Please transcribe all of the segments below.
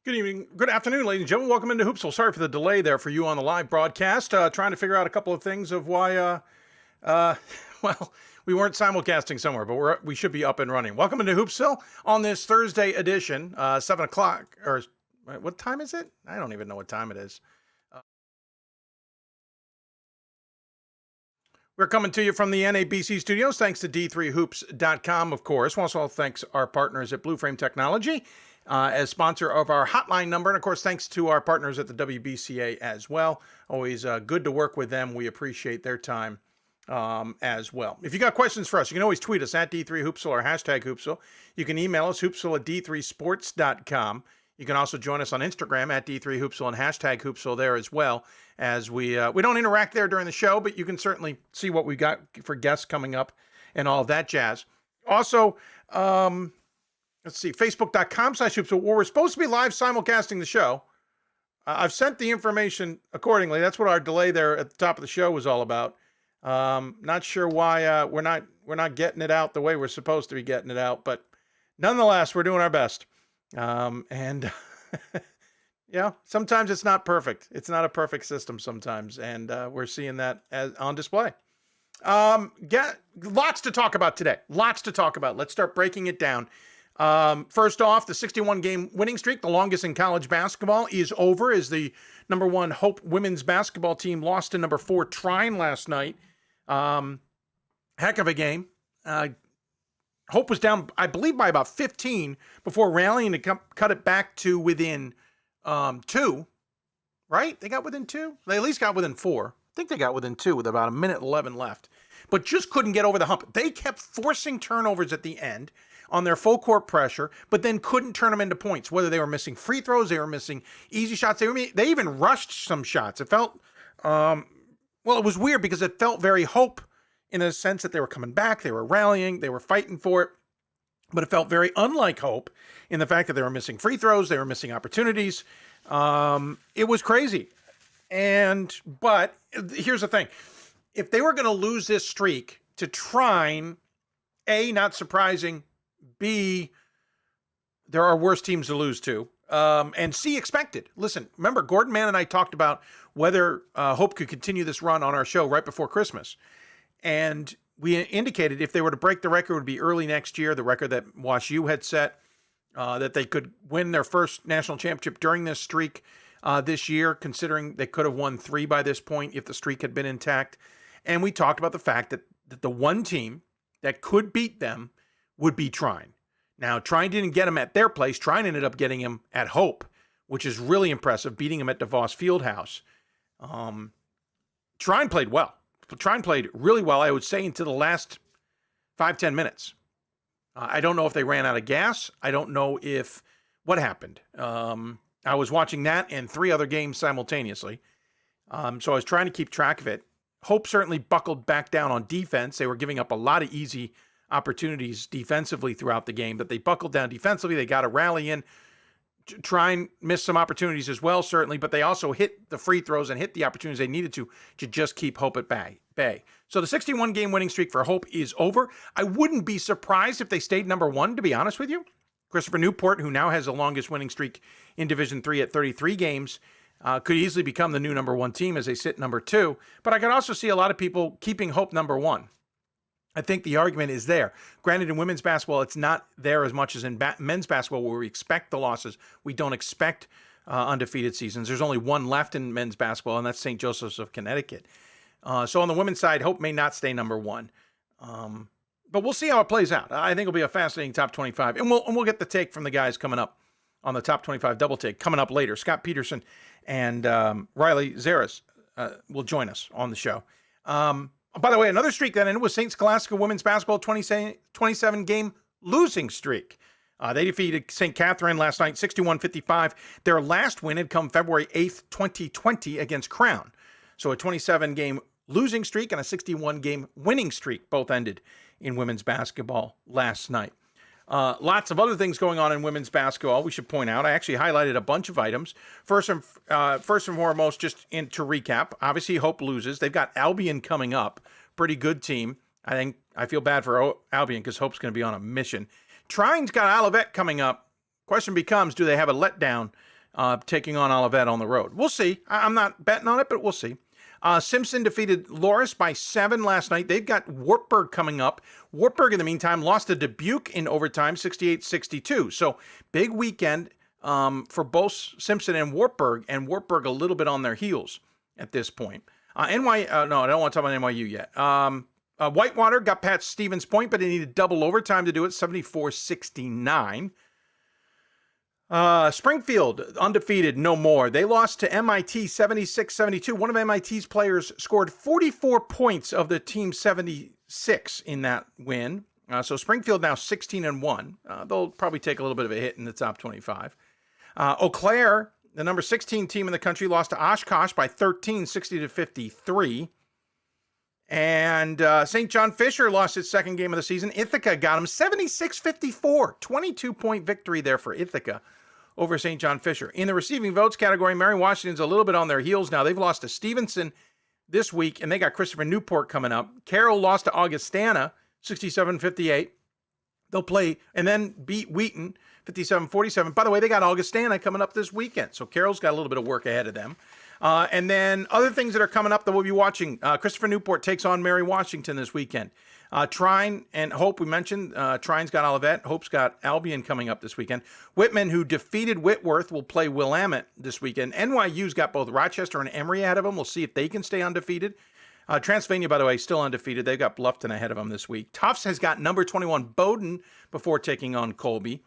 Good evening, good afternoon, ladies and gentlemen. Welcome into Hoopsville. Sorry for the delay there for you on the live broadcast. Trying to figure out a couple of things of why, well, we weren't simulcasting somewhere, but we should be up and running. Welcome into Hoopsville on this Thursday edition, 7 o'clock, or what time is it? I don't even know what time it is. We're coming to you from the NABC studios, thanks to D3Hoops.com, of course. Also, thanks our partners at Blue Frame Technology as sponsor of our hotline number. And, of course, thanks to our partners at the WBCA as well. Always good to work with them. We appreciate their time as well. If you got questions for us, you can always tweet us at D3Hoopsville or hashtag Hoopsville. You can email us, hoopsville at D3Sports.com. You can also join us on Instagram at D3Hoopsville and hashtag Hoopsville there as well. As we don't interact there during the show, but you can certainly see what we got for guests coming up and all of that jazz. Also, let's see, Facebook.com/Hoopsville, where we're supposed to be live simulcasting the show. I've sent the information accordingly. That's what our delay there at the top of the show was all about. Not sure why we're not getting it out the way we're supposed to be getting it out, but nonetheless, we're doing our best. Yeah, sometimes it's not perfect. It's not a perfect system sometimes, and we're seeing that on display. Lots to talk about today. Lots to talk about. Let's start breaking it down. First off, the 61-game winning streak, the longest in college basketball, is over as the number 1 Hope women's basketball team lost to number 4 Trine last night. Heck of a game. Hope was down, I believe, by about 15 before rallying to cut it back to within 2, right? They got within 2? They at least got within 4. I think they got within 2 with about 1:11 left, but just couldn't get over the hump. They kept forcing turnovers at the end on their full court pressure, but then couldn't turn them into points, whether they were missing free throws, they were missing easy shots. They even rushed some shots. It felt, well, it was weird because it felt very Hope in a sense that they were coming back, they were rallying, they were fighting for it. But it felt very unlike Hope in the fact that they were missing free throws, they were missing opportunities. It was crazy. But here's the thing. If they were going to lose this streak to Trine, A, not surprising, B, there are worse teams to lose to, and C, expected. Listen, remember, Gordon Mann and I talked about whether Hope could continue this run on our show right before Christmas. And we indicated if they were to break the record, it would be early next year, the record that Wash U had set, that they could win their first national championship during this streak this year, considering they could have won 3 by this point if the streak had been intact. And we talked about the fact that the one team that could beat them would be Trine. Now, Trine didn't get him at their place. Trine ended up getting him at Hope, which is really impressive, beating him at DeVos Fieldhouse. Trine played well. Trine played really well, I would say, into the last 5-10 minutes. I don't know if they ran out of gas. I don't know what happened. I was watching that and 3 other games simultaneously. So I was trying to keep track of it. Hope certainly buckled back down on defense. They were giving up a lot of easy opportunities defensively throughout the game, but they buckled down defensively. They got a rally in. Trine missed some opportunities as well, certainly, but they also hit the free throws and hit the opportunities they needed to just keep Hope at bay. So the 61-game winning streak for Hope is over. I wouldn't be surprised if they stayed number 1, to be honest with you. Christopher Newport, who now has the longest winning streak in Division III at 33 games, could easily become the new number 1 team as they sit number 2. But I could also see a lot of people keeping Hope number 1. I think the argument is there. Granted, in women's basketball, it's not there as much as in men's basketball, where we expect the losses. We don't expect undefeated seasons. There's only 1 left in men's basketball, and that's St. Joseph's of Connecticut. So on the women's side, Hope may not stay number 1. But we'll see how it plays out. I think it'll be a fascinating top 25. And we'll get the take from the guys coming up on the top 25 double take coming up later. Scott Peterson and Riley Zaris will join us on the show. By the way, another streak that ended was St. Scholastica women's basketball 27-game losing streak. They defeated St. Catherine last night, 61-55. Their last win had come February 8th, 2020 against Crown. So a 27-game losing streak and a 61-game winning streak both ended in women's basketball last night. Lots of other things going on in women's basketball we should point out. I actually highlighted a bunch of items. First and foremost, to recap, obviously Hope loses. They've got Albion coming up. Pretty good team. I feel bad for Albion because Hope's going to be on a mission. Trine's got Olivet coming up. Question becomes, do they have a letdown taking on Olivet on the road. We'll see. I'm not betting on it, but we'll see. Simpson defeated Loris by 7 last night. They've got Wartburg coming up. Wartburg, in the meantime, lost to Dubuque in overtime, 68-62. So big weekend for both Simpson and Wartburg a little bit on their heels at this point. No, I don't want to talk about NYU yet. Whitewater got past Stevens Point, but they needed double overtime to do it, 74-69. Springfield, undefeated, no more. They lost to MIT 76-72. One of MIT's players scored 44 points of the team's 76 in that win. So Springfield now 16-1. They'll probably take a little bit of a hit in the top 25. Eau Claire, the number 16 team in the country, lost to Oshkosh by 13, 60-53. And St. John Fisher lost its second game of the season. Ithaca got them 76-54. 22-point victory there for Ithaca over St. John Fisher. In the receiving votes category, Mary Washington's a little bit on their heels now. They've lost to Stevenson this week, and they got Christopher Newport coming up. Carroll lost to Augustana, 67-58. They'll play and then beat Wheaton, 57-47. By the way, they got Augustana coming up this weekend, so Carroll's got a little bit of work ahead of them. And then other things that are coming up that we'll be watching. Christopher Newport takes on Mary Washington this weekend. Trine and Hope, we mentioned. Trine's got Olivet. Hope's got Albion coming up this weekend. Whitman, who defeated Whitworth, will play Willamette this weekend. NYU's got both Rochester and Emory ahead of them. We'll see if they can stay undefeated. Transylvania, by the way, still undefeated. They've got Bluffton ahead of them this week. Tufts has got number 21 Bowdoin before taking on Colby.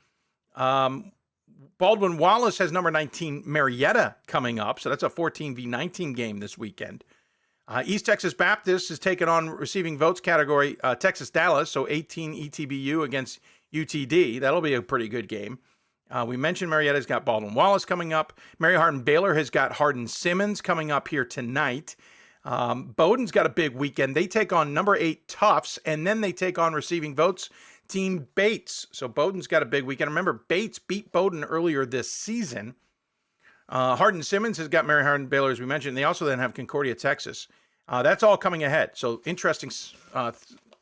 Baldwin Wallace has number 19 Marietta coming up, so that's a 14v19 game this weekend. East Texas Baptist is taking on receiving votes category Texas Dallas, so 18 ETBU against UTD. That'll be a pretty good game. We mentioned Marietta's got Baldwin Wallace coming up. Mary Hardin Baylor has got Hardin Simmons coming up here tonight. Bowdoin's got a big weekend. They take on number 8 Tufts, and then they take on receiving votes Team Bates. So Bowdoin's got a big weekend. Remember, Bates beat Bowdoin earlier this season. Hardin Simmons has got Mary Hardin Baylor, as we mentioned. They also then have Concordia, Texas. That's all coming ahead. So interesting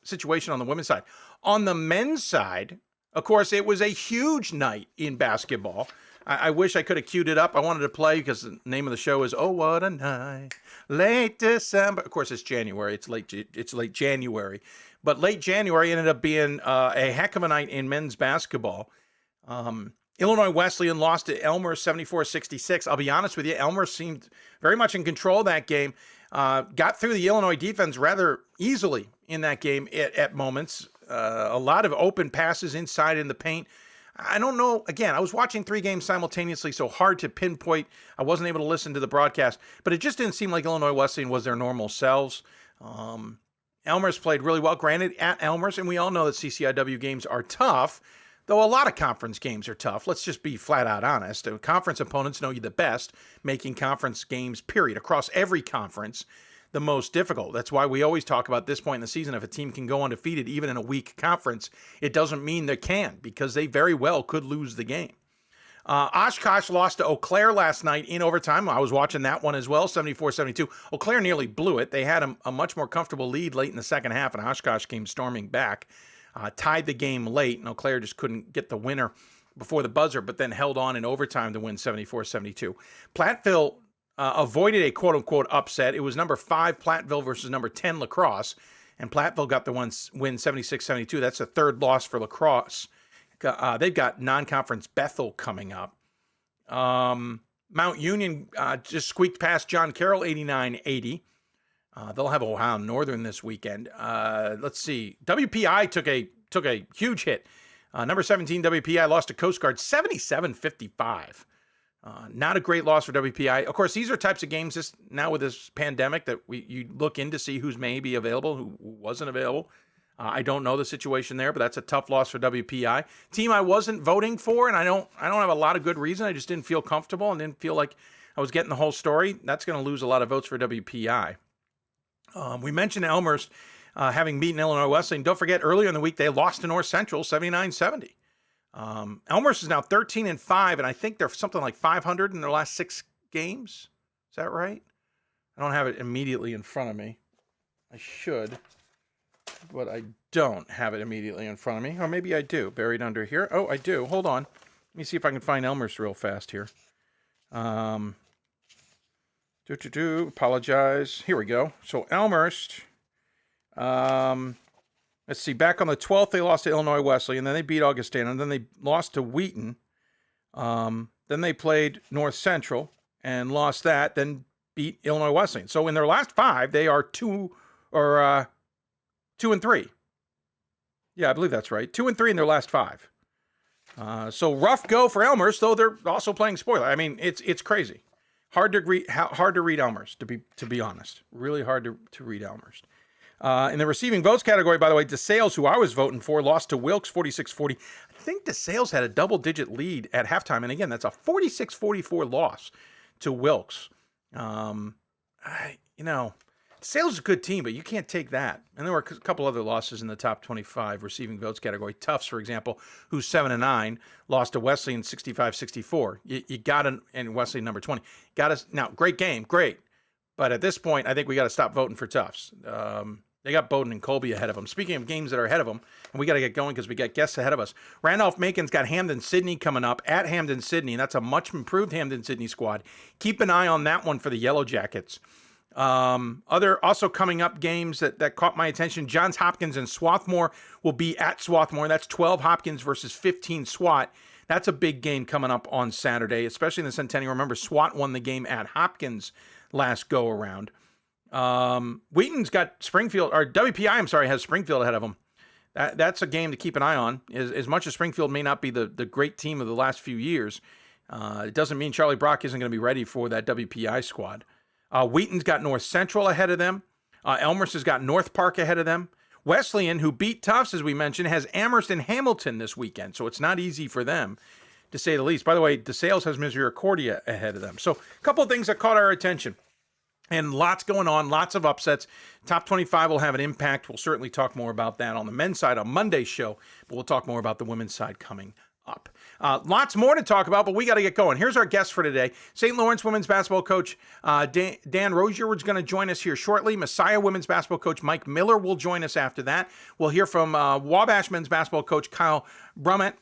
situation on the women's side. On the men's side, of course, it was a huge night in basketball. I wish I could have queued it up. I wanted to play because the name of the show is "Oh What a Night, Late December." Of course, it's January. It's late January, but late January ended up being a heck of a night in men's basketball. Illinois Wesleyan lost to Elmer 74-66. I'll be honest with you, Elmer seemed very much in control of that game. Got through the Illinois defense rather easily in that game at moments. A lot of open passes inside in the paint. I don't know. Again, I was watching 3 games simultaneously, so hard to pinpoint. I wasn't able to listen to the broadcast, but it just didn't seem like Illinois Wesleyan was their normal selves. Elmer's played really well, granted, at Elmer's, and we all know that CCIW games are tough, though a lot of conference games are tough. Let's just be flat out honest. Conference opponents know you the best, making conference games, period, across every conference, the most difficult. That's why we always talk about this point in the season. If a team can go undefeated, even in a weak conference, it doesn't mean they can, because they very well could lose the game. Oshkosh lost to Eau Claire last night in overtime. I was watching that one as well, 74-72. Eau Claire nearly blew it. They had a much more comfortable lead late in the second half, and Oshkosh came storming back. Tied the game late, and Eau Claire just couldn't get the winner before the buzzer, but then held on in overtime to win 74-72. Platteville avoided a quote-unquote upset. It was number 5 Platteville versus number 10 La Crosse, and Platteville got the win 76-72. That's the third loss for La Crosse. They've got non-conference Bethel coming up. Mount Union just squeaked past John Carroll, 89-80. They'll have Ohio Northern this weekend. Let's see. WPI took a huge hit. Number 17 WPI lost to Coast Guard 77-55. Not a great loss for WPI. Of course, these are types of games just now with this pandemic that you look in to see who's maybe available, who wasn't available. I don't know the situation there, but that's a tough loss for WPI. Team I wasn't voting for, and I don't have a lot of good reason. I just didn't feel comfortable and didn't feel like I was getting the whole story. That's going to lose a lot of votes for WPI. We mentioned Elmer's having beaten Illinois Wesleyan. Don't forget, earlier in the week, they lost to North Central 79-70. Elmer's is now 13-5, and I think they're something like 500 in their last 6 games. Is that right? I don't have it immediately in front of me. I should, but I don't have it immediately in front of me. Or maybe I do, buried under here. Oh, I do. Hold on. Let me see if I can find Elmer's real fast here. Apologize. Here we go. So Elmhurst, let's see, back on the 12th, they lost to Illinois Wesleyan, and then they beat Augustana, and then they lost to Wheaton. Then they played North Central and lost that, then beat Illinois Wesleyan. So in their last 5, they are 2-3. Yeah, I believe that's right. 2-3 in their last 5. So rough go for Elmhurst, though they're also playing spoiler. I mean, it's crazy. Hard to read Elmhurst, to be honest. Really hard to read Elmhurst. In the receiving votes category, by the way, DeSales, who I was voting for, lost to Wilkes 46-40. I think DeSales had a double-digit lead at halftime, and again, that's a 46-44 loss to Wilkes. DeSales is a good team, but you can't take that. And there were a couple other losses in the top 25 receiving votes category. Tufts, for example, who's 7-9, lost to Wesleyan 65-64. You got to, and Wesleyan number 20. Got to now. Great game, great. But at this point, I think we got to stop voting for Tufts. They got Bowdoin and Colby ahead of them. Speaking of games that are ahead of them, and we got to get going because we got guests ahead of us. Randolph-Macon's got Hamden-Sydney coming up at Hamden-Sydney, and that's a much improved Hamden-Sydney squad. Keep an eye on that one for the Yellow Jackets. Other also coming up games that caught my attention. Johns Hopkins and Swarthmore will be at Swarthmore. That's 12 Hopkins versus 15 SWAT. That's a big game coming up on Saturday, especially in the Centennial. Remember, SWAT won the game at Hopkins last go around. Wheaton's got Springfield, or WPI, I'm sorry, has Springfield ahead of them. That's a game to keep an eye on. As much as Springfield may not be the great team of the last few years, it doesn't mean Charlie Brock isn't going to be ready for that WPI squad. Wheaton's got North Central ahead of them. Elmhurst has got North Park ahead of them. Wesleyan, who beat Tufts, as we mentioned, has Amherst and Hamilton this weekend, so it's not easy for them, to say the least. By the way, DeSales has Misericordia ahead of them. So a couple of things that caught our attention. And lots going on, lots of upsets. Top 25 will have an impact. We'll certainly talk more about that on the men's side on Monday's show, but we'll talk more about the women's side coming up. Lots more to talk about, but we got to get going. Here's our guest for today. St. Lawrence women's basketball coach Dan Roiger is going to join us here shortly. Messiah women's basketball coach Mike Miller will join us after that. We'll hear from Wabash men's basketball coach Kyle Brummett.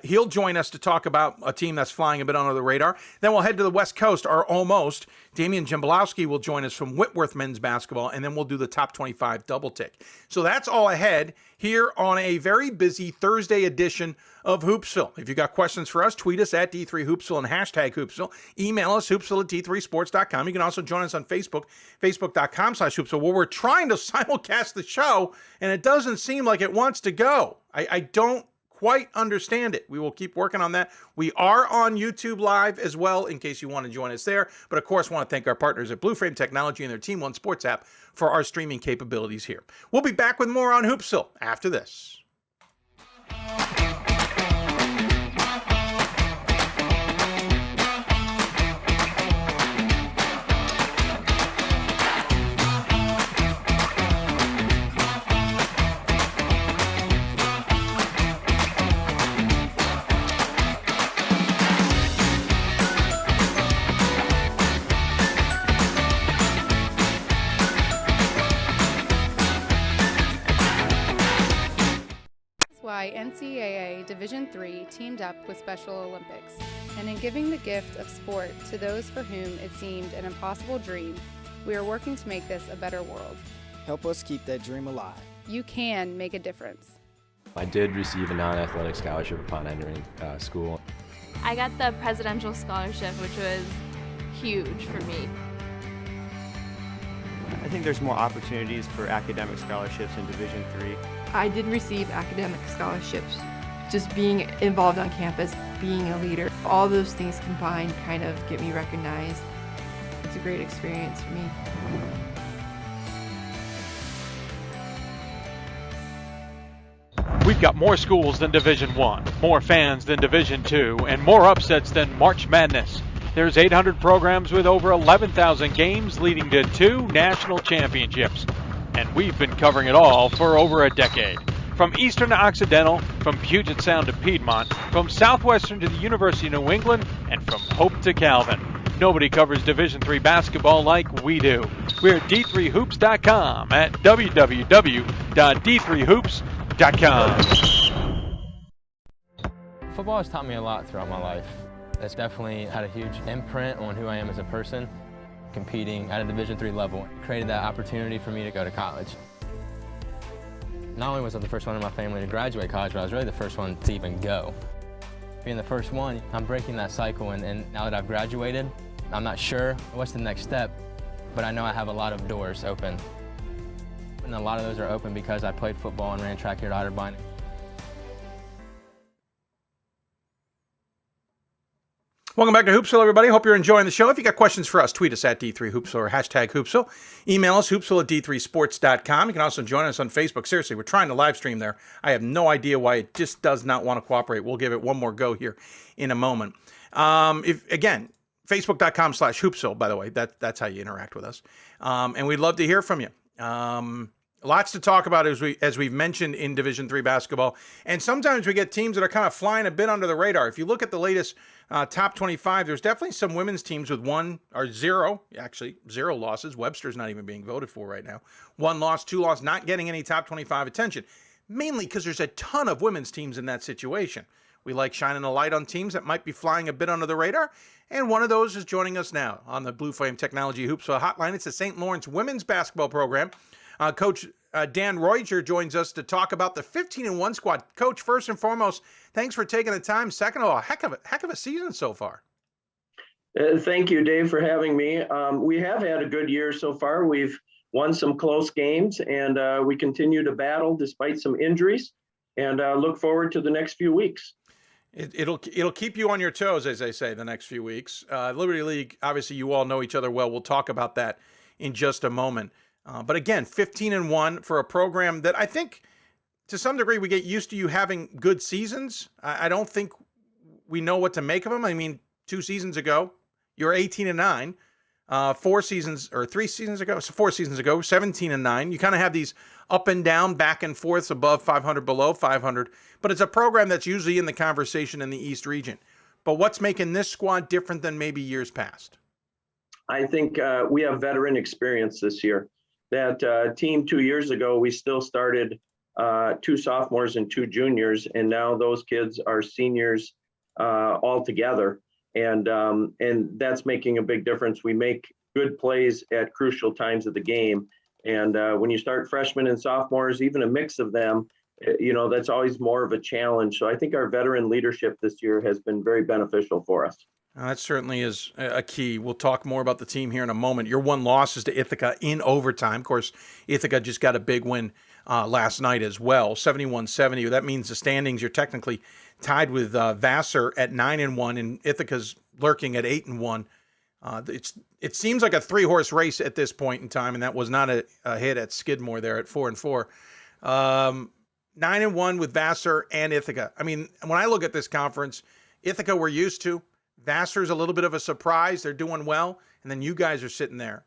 He'll join us to talk about a team that's flying a bit under the radar. Then we'll head to the West Coast, or almost. Damion Jablonski will join us from Whitworth men's basketball, and then we'll do the top 25 double tick. So that's all ahead here on a very busy Thursday edition of Hoopsville. If you got questions for us, tweet us at D3Hoopsville and hashtag Hoopsville. Email us, hoopsville@d3sports.com. You can also join us on Facebook, facebook.com/Hoopsville, where we're trying to simulcast the show, and it doesn't seem like it wants to go. I don't quite understand it. We will keep working on that. We are on YouTube Live as well, in case you want to join us there. But of course, want to thank our partners at Blue Frame Technology and their Team One Sports app for our streaming capabilities here. We'll be back with more on Hoopsville after this. Why NCAA Division III teamed up with Special Olympics, and in giving the gift of sport to those for whom it seemed an impossible dream, we are working to make this a better world. Help us keep that dream alive. You can make a difference. I did receive a non-athletic scholarship upon entering school. I got the presidential scholarship, which was huge for me. I think there's more opportunities for academic scholarships in Division III. I did receive academic scholarships. Just being involved on campus, being a leader, all those things combined kind of get me recognized. It's a great experience for me. We've got more schools than Division I, more fans than Division II, and more upsets than March Madness. There's 800 programs with over 11,000 games leading to 2 national championships. And we've been covering it all for over a decade. From Eastern to Occidental, from Puget Sound to Piedmont, from Southwestern to the University of New England, and from Hope to Calvin. Nobody covers Division III basketball like we do. We're at D3Hoops.com at www.d3hoops.com. Football has taught me a lot throughout my life. It's definitely had a huge imprint on who I am as a person. Competing at a Division III level created that opportunity for me to go to college. Not only was I the first one in my family to graduate college, but I was really the first one to even go. Being the first one, I'm breaking that cycle, and now that I've graduated, I'm not sure what's the next step, but I know I have a lot of doors open. And a lot of those are open because I played football and ran track here at Otterbein. Welcome back to Hoopsville, everybody. Hope you're enjoying the show. If you got questions for us, tweet us at D3Hoopsville or hashtag Hoopsville. Email us, hoopsville@d3sports.com. You can also join us on Facebook. Seriously, we're trying to live stream there. I have no idea why it just does not want to cooperate. We'll give it one more go here in a moment. Again, Facebook.com/Hoopsville, by the way. That's how you interact with us. And we'd love to hear from you. Lots to talk about as we've mentioned in Division III basketball. And sometimes we get teams that are kind of flying a bit under the radar. If you look at the latest top 25, there's definitely some women's teams with zero losses. Webster's not even being voted for right now. 1 loss, 2 loss, not getting any top 25 attention. Mainly because there's a ton of women's teams in that situation. We like shining a light on teams that might be flying a bit under the radar. And one of those is joining us now on the Blue Flame Technology Hoopsville Hotline. It's the St. Lawrence women's basketball program. Coach Dan Roiger joins us to talk about the 15-1 squad. Coach, first and foremost, thanks for taking the time. Second of all, heck of a season so far. Thank you, Dave, for having me. We have had a good year so far. We've won some close games, and we continue to battle despite some injuries, and look forward to the next few weeks. It'll keep you on your toes, as they say, the next few weeks. Liberty League, obviously, you all know each other well. We'll talk about that in just a moment. But again, 15-1 for a program that I think, to some degree, we get used to you having good seasons. I don't think we know what to make of them. I mean, 2 seasons ago, you were 18-9. 4 seasons or 3 seasons ago, 4 seasons ago, 17-9. You kind of have these up and down, back and forths, above 500, below 500. But it's a program that's usually in the conversation in the East region. But what's making this squad different than maybe years past? I think we have veteran experience this year. That team 2 years ago, we still started 2 sophomores and 2 juniors, and now those kids are seniors all together. And that's making a big difference. We make good plays at crucial times of the game. And when you start freshmen and sophomores, even a mix of them, that's always more of a challenge. So I think our veteran leadership this year has been very beneficial for us. That certainly is a key. We'll talk more about the team here in a moment. Your 1 loss is to Ithaca in overtime. Of course, Ithaca just got a big win last night as well, 71-70. That means the standings, you're technically tied with Vassar at 9-1, and Ithaca's lurking at 8-1. It seems like a 3-horse race at this point in time, and that was not a hit at Skidmore there at 4-4. 9-1 with Vassar and Ithaca. I mean, when I look at this conference, Ithaca we're used to. Vassar's a little bit of a surprise. They're doing well, and then you guys are sitting there.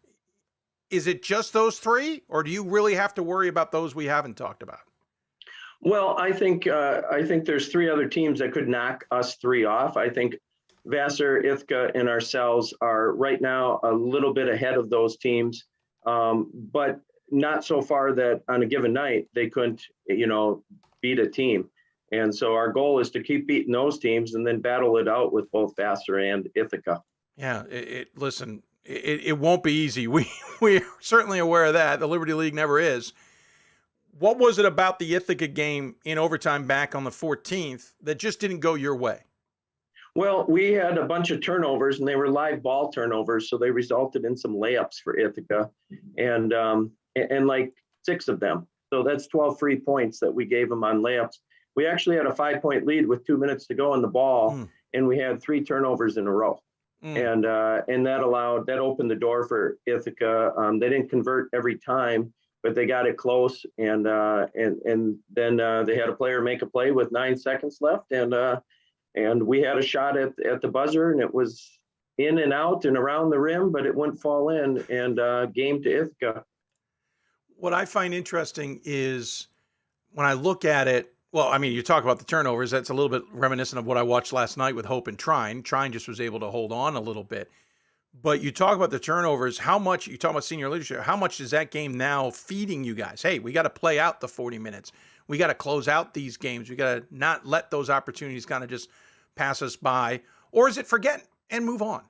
Is it just those 3, or do you really have to worry about those we haven't talked about? Well, I think there's 3 other teams that could knock us 3 off. I think Vassar, Ithaca, and ourselves are right now a little bit ahead of those teams, but not so far that on a given night they couldn't, beat a team. And so our goal is to keep beating those teams and then battle it out with both Vassar and Ithaca. Yeah, listen, it won't be easy. We're certainly aware of that. The Liberty League never is. What was it about the Ithaca game in overtime back on the 14th that just didn't go your way? Well, we had a bunch of turnovers, and they were live ball turnovers, so they resulted in some layups for Ithaca, and like 6 of them. So that's 12 free points that we gave them on layups. We actually had a 5-point lead with 2 minutes to go on the ball, and we had 3 turnovers in a row. And that opened the door for Ithaca. They didn't convert every time, but they got it close. And then they had a player make a play with 9 seconds left, and we had a shot at the buzzer, and it was in and out and around the rim, but it wouldn't fall in. And game to Ithaca. What I find interesting is when I look at it. Well, I mean, you talk about the turnovers. That's a little bit reminiscent of what I watched last night with Hope and Trine. Trine just was able to hold on a little bit. But you talk about the turnovers. How much, you talk about senior leadership, how much is that game now feeding you guys? Hey, we got to play out the 40 minutes. We got to close out these games. We got to not let those opportunities kind of just pass us by. or is it forget and move on?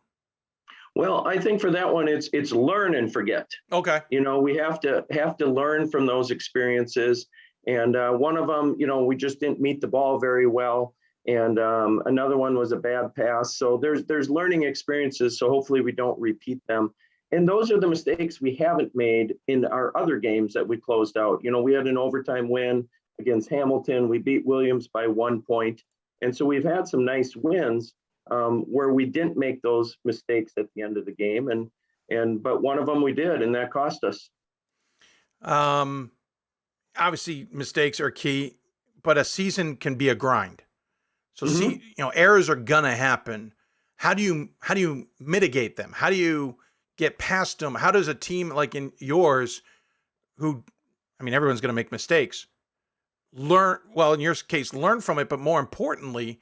Well, I think for that one, it's learn and forget. Okay. We have to learn from those experiences. And one of them, we just didn't meet the ball very well. And another one was a bad pass. So there's learning experiences. So hopefully we don't repeat them. And those are the mistakes we haven't made in our other games that we closed out. We had an overtime win against Hamilton. We beat Williams by 1 point. And so we've had some nice wins where we didn't make those mistakes at the end of the game. But one of them we did, and that cost us. Obviously mistakes are key, but a season can be a grind. So errors are gonna happen. How do you mitigate them? How do you get past them? How does a team like in yours, everyone's gonna make mistakes, in your case, learn from it, but more importantly,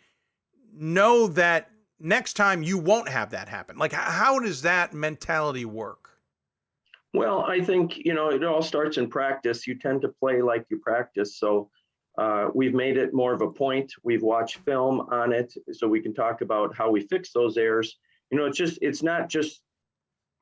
know that next time you won't have that happen? Like, how does that mentality work? Well, I think, it all starts in practice. You tend to play like you practice. So we've made it more of a point. We've watched film on it so we can talk about how we fix those errors. It's not just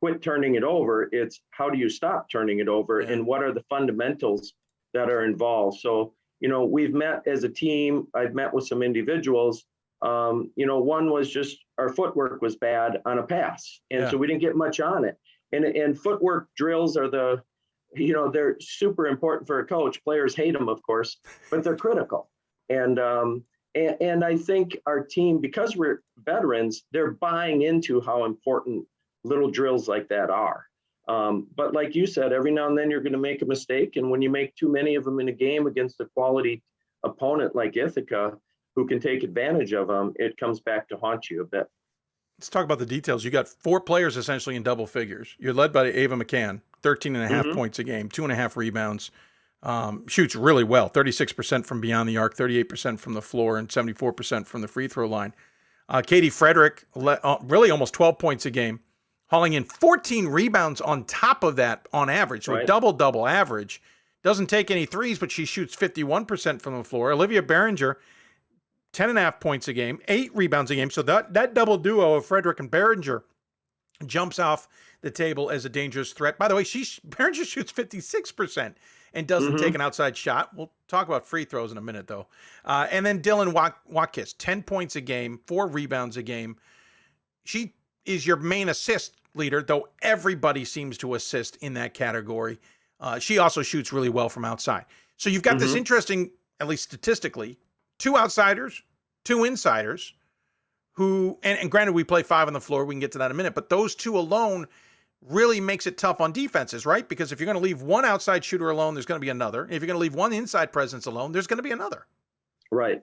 quit turning it over. It's how do you stop turning it over, and what are the fundamentals that are involved? So, we've met as a team. I've met with some individuals. One was just our footwork was bad on a pass. And so we didn't get much on it. And footwork drills are they're super important for a coach. Players hate them, of course, but they're critical. And I think our team, because we're veterans, they're buying into how important little drills like that are. But like you said, every now and then you're going to make a mistake. And when you make too many of them in a game against a quality opponent like Ithaca, who can take advantage of them, it comes back to haunt you a bit. Let's talk about the details. You got 4 players essentially in double figures. You're led by Ava McCann, 13.5 points a game, 2.5 rebounds. Shoots really well, 36% from beyond the arc, 38% from the floor, and 74% from the free throw line. Katie Frederick, really almost 12 points a game, hauling in 14 rebounds on top of that on average. So a double-double average. Doesn't take any threes, but she shoots 51% from the floor. Olivia Behringer, 10.5 points a game, 8 rebounds a game. So that double duo of Frederick and Behringer jumps off the table as a dangerous threat. By the way, Behringer shoots 56% and doesn't take an outside shot. We'll talk about free throws in a minute, though. And then Dylan Watkins, 10 points a game, 4 rebounds a game. She is your main assist leader, though everybody seems to assist in that category. She also shoots really well from outside. So you've got this interesting, at least statistically, 2 outsiders, 2 insiders who, and granted we play 5 on the floor, we can get to that in a minute, but those 2 alone really makes it tough on defenses, right? Because if you're going to leave one outside shooter alone, there's going to be another. If you're going to leave one inside presence alone, there's going to be another. Right.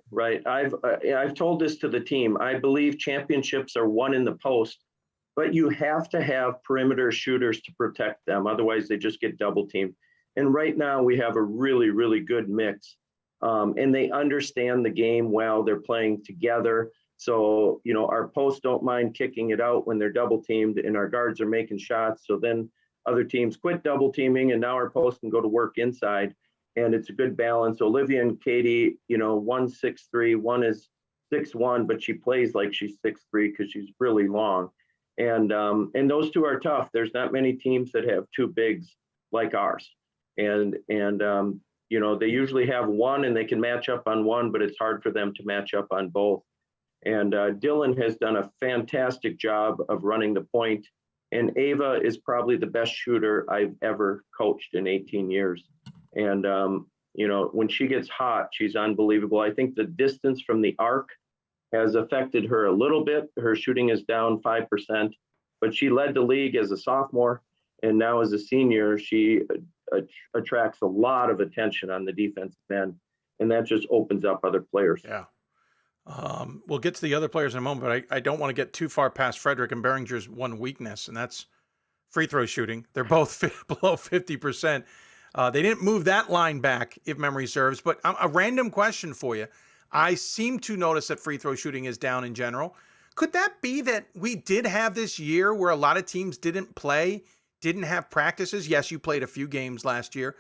I've told this to the team. I believe championships are won in the post, but you have to have perimeter shooters to protect them. Otherwise, they just get double teamed. And right now we have a really, really good mix. And they understand the game well. They're playing together. So, our posts don't mind kicking it out when they're double teamed and our guards are making shots. So then other teams quit double teaming and now our posts can go to work inside. And it's a good balance. Olivia and Katie, one's 6'3", one is 6'1", but she plays like she's 6'3" because she's really long. And those 2 are tough. There's not many teams that have 2 bigs like ours. And they usually have one and they can match up on one, but it's hard for them to match up on both. And Dylan has done a fantastic job of running the point. And Ava is probably the best shooter I've ever coached in 18 years. And, when she gets hot, she's unbelievable. I think the distance from the arc has affected her a little bit. Her shooting is down 5%, but she led the league as a sophomore. And now as a senior, she attracts a lot of attention on the defensive end. And that just opens up other players. Yeah. We'll get to the other players in a moment, but I don't want to get too far past Frederick and Behringer's one weakness, and that's free throw shooting. They're both below 50%. They didn't move that line back, if memory serves, but a random question for you. I seem to notice that free throw shooting is down in general. Could that be that we did have this year where a lot of teams didn't play, didn't have practices? Yes, you played a few games last year.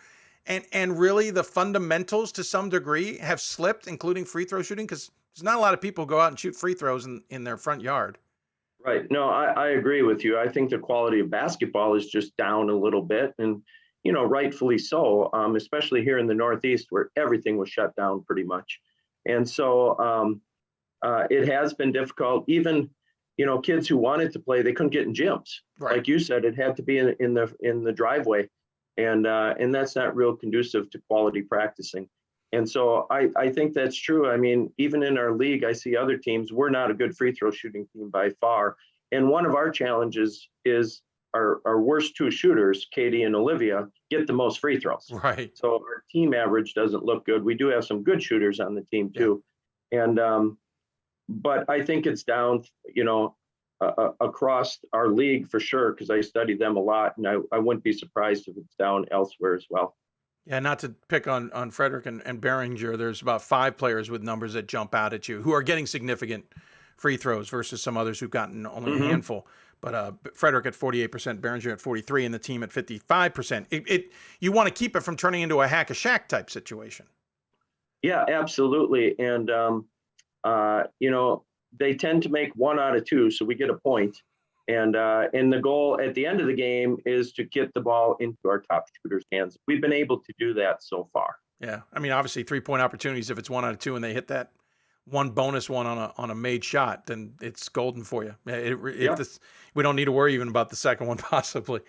And really the fundamentals to some degree have slipped, including free throw shooting, because There's not a lot of people go out and shoot free throws in their front yard. Right. No, I agree with you. I think the quality of basketball is just down a little bit, and rightfully so, especially here in the Northeast where everything was shut down pretty much. And so it has been difficult. Even kids who wanted to play, they couldn't get in gyms. Right. Like you said, it had to be in the driveway, and that's not real conducive to quality practicing. And so I think that's true. I mean, even in our league, I see other teams, we're not a good free throw shooting team by far. And one of our challenges is our worst two shooters, Katie and Olivia, get the most free throws. Right. So our team average doesn't look good. We do have some good shooters on the team too. Yeah. And but I think it's down, across our league for sure, because I studied them a lot, and I wouldn't be surprised if it's down elsewhere as well. Yeah, not to pick on Frederick and Behringer, there's about 5 players with numbers that jump out at you who are getting significant free throws versus some others who've gotten only a handful. But Frederick at 48%, Behringer at 43%, and the team at 55%. You want to keep it from turning into a hack-a-shack type situation. Yeah, absolutely. And, they tend to make 1 out of 2, so we get a point. And the goal at the end of the game is to get the ball into our top shooters' hands. We've been able to do that so far. Yeah, I mean, obviously 3-point opportunities. If it's 1 out of 2 and they hit that one bonus one on a made shot, then it's golden for you. We don't need to worry even about the second one possibly.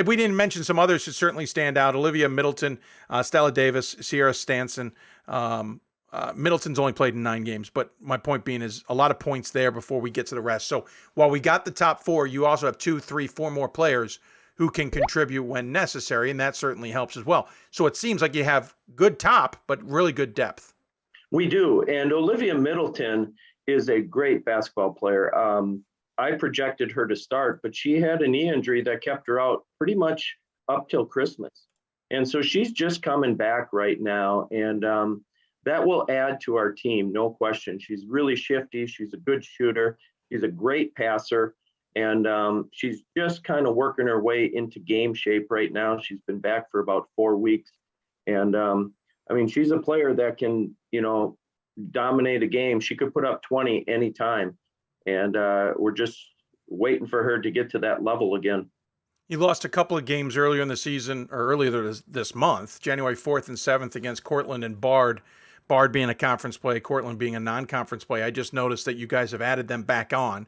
We didn't mention some others who certainly stand out: Olivia Middleton, Stella Davis, Sierra Stanson. Middleton's only played in 9 games, but my point being is a lot of points there before we get to the rest. So while we got the top 4, you also have 2, 3, 4 more players who can contribute when necessary, and that certainly helps as well. So it seems like you have good top, but really good depth. We do, and Olivia Middleton is a great basketball player. I projected her to start, but she had a knee injury that kept her out pretty much up till Christmas. And so she's just coming back right now, and that will add to our team, no question. She's really shifty. She's a good shooter. She's a great passer. And she's just kind of working her way into game shape right now. She's been back for about 4 weeks. And she's a player that can, dominate a game. She could put up 20 anytime. And we're just waiting for her to get to that level again. You lost a couple of games earlier in the season, or earlier this month, January 4th and 7th against Cortland and Bard. Bard being a conference play, Cortland being a non-conference play. I just noticed that you guys have added them back on.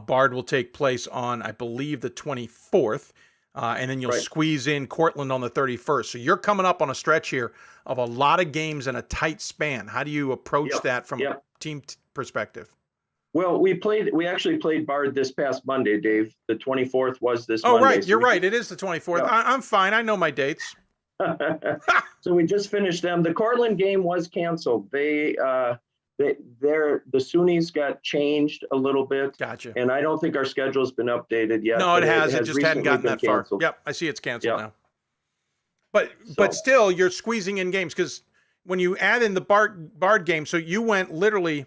Bard will take place on, I believe, the 24th, and then you'll squeeze in Cortland on the 31st. So you're coming up on a stretch here of a lot of games in a tight span. How do you approach that from a team perspective? Well, we actually played Bard this past Monday, Dave. The 24th was this Monday. Oh, right. You're right. It is the 24th. Yeah. I'm fine. I know my dates. So we just finished them. The Cortland game was canceled. The SUNYs got changed a little bit. Gotcha. And I don't think our schedule's been updated yet. No, it has. It just hadn't gotten that canceled. far. Yep, I see it's canceled now. But still, you're squeezing in games because when you add in the Bard game, so you went literally.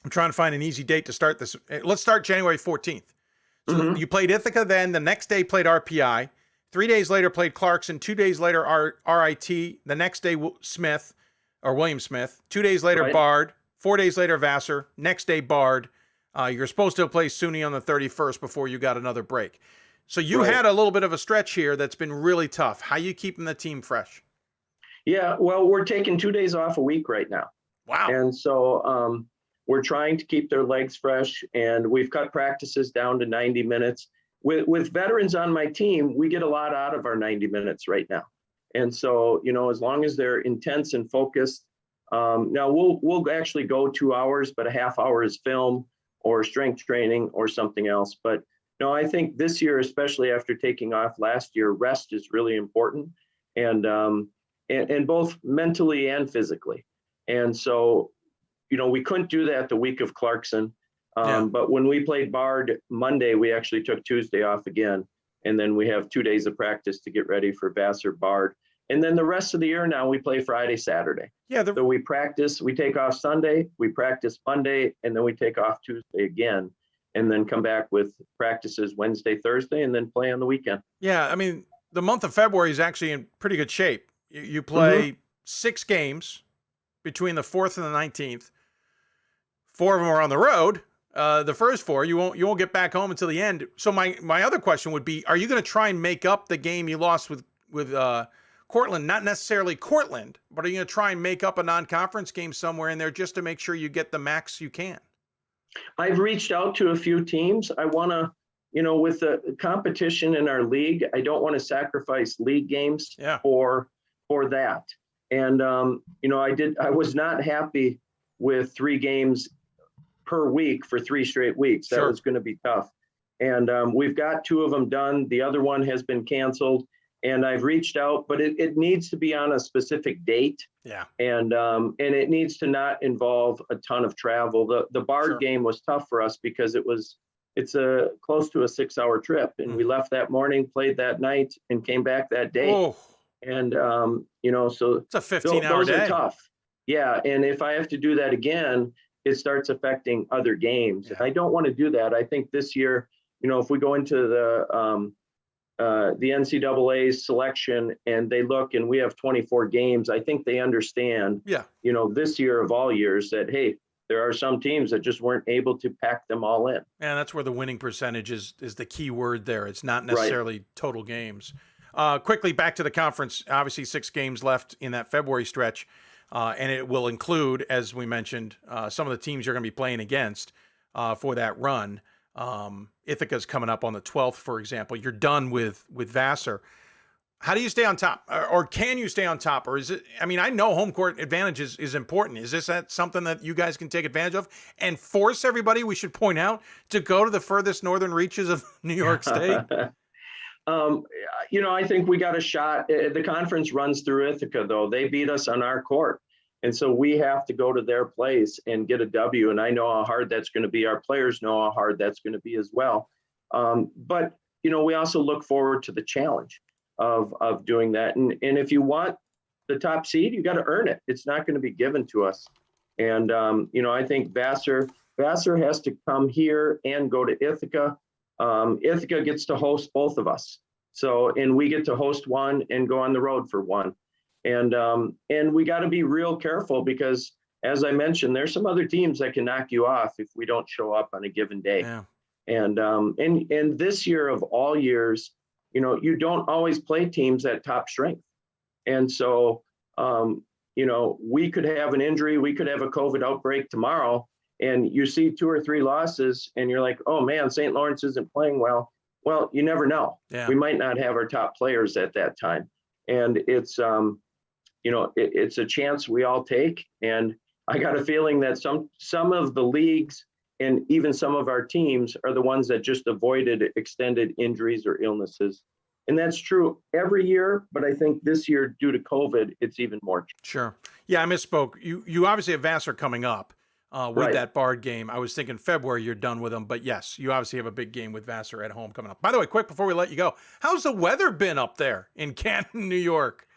I'm trying to find an easy date to start this. Let's start January 14th. So you played Ithaca then. The next day played RPI. 3 days later played Clarkson. 2 days later RIT. The next day William Smith. 2 days later Bard. 4 days later Vassar. Next day Bard. You're supposed to play SUNY on the 31st before you got another break. So you had a little bit of a stretch here that's been really tough. How you keeping the team fresh? Yeah, well, we're taking 2 days off a week right now. Wow. And so we're trying to keep their legs fresh, and we've cut practices down to 90 minutes. With veterans on my team, we get a lot out of our 90 minutes right now. And so, as long as they're intense and focused, now we'll actually go 2 hours, but a half hour is film or strength training or something else. But no, I think this year, especially after taking off last year, rest is really important, and both mentally and physically. And so, we couldn't do that the week of Clarkson. But when we played Bard Monday, we actually took Tuesday off again. And then we have 2 days of practice to get ready for Vassar Bard. And then the rest of the year now we play Friday, Saturday. Yeah. So we practice, we take off Sunday, we practice Monday, and then we take off Tuesday again. And then come back with practices Wednesday, Thursday, and then play on the weekend. Yeah. I mean, the month of February is actually in pretty good shape. You play 6 games between the 4th and the 19th. 4 of them are on the road. The first 4, you won't get back home until the end. So my other question would be, are you going to try and make up the game you lost with Cortland? Not necessarily Cortland, but are you going to try and make up a non-conference game somewhere in there just to make sure you get the max you can? I've reached out to a few teams. I want to, with the competition in our league, I don't want to sacrifice league games for that. And, I was not happy with 3 games per week for 3 straight weeks. That was going to be tough. And we've got 2 of them done. The other one has been canceled. And I've reached out, but it needs to be on a specific date. Yeah. And it needs to not involve a ton of travel. The Bard game was tough for us because it's a close to a 6-hour trip. And we left that morning, played that night, and came back that day. Oh. And, so it's a 15-hour day. Those are tough. Yeah. And if I have to do that again, it starts affecting other games. Yeah. I don't want to do that. I think this year, if we go into the NCAA selection and they look and we have 24 games, I think they understand, this year of all years that, hey, there are some teams that just weren't able to pack them all in. And that's where the winning percentage is the key word there. It's not necessarily total games. Quickly back to the conference, obviously 6 games left in that February stretch. And it will include, as we mentioned, some of the teams you're going to be playing against for that run. Ithaca's coming up on the 12th, for example. You're done with Vassar. How do you stay on top? Or can you stay on top? Or is it, I know home court advantage is important. Is this something that you guys can take advantage of and force everybody, we should point out, to go to the furthest northern reaches of New York State? I think we got a shot. The conference runs through Ithaca, though. They beat us on our court. And so we have to go to their place and get a W. And I know how hard that's going to be. Our players know how hard that's going to be as well. But we also look forward to the challenge of doing that. And if you want the top seed, you got to earn it. It's not going to be given to us. And, I think Vassar has to come here and go to Ithaca. Ithaca gets to host both of us. And we get to host one and go on the road for one. And we got to be real careful because, as I mentioned, there's some other teams that can knock you off if we don't show up on a given day. Yeah. And this year of all years, you don't always play teams at top strength. And so, we could have an injury, we could have a COVID outbreak tomorrow, and you see 2 or 3 losses and you're like, oh man, St. Lawrence isn't playing well. Well, you never know. Yeah. We might not have our top players at that time. And it's, it's a chance we all take. And I got a feeling that some of the leagues and even some of our teams are the ones that just avoided extended injuries or illnesses. And that's true every year, but I think this year, due to COVID, it's even more. Sure. Yeah, I misspoke. You obviously have Vassar coming up with that Bard game. I was thinking February you're done with them, but yes, you obviously have a big game with Vassar at home coming up. By the way, quick before we let you go, how's the weather been up there in Canton, New York?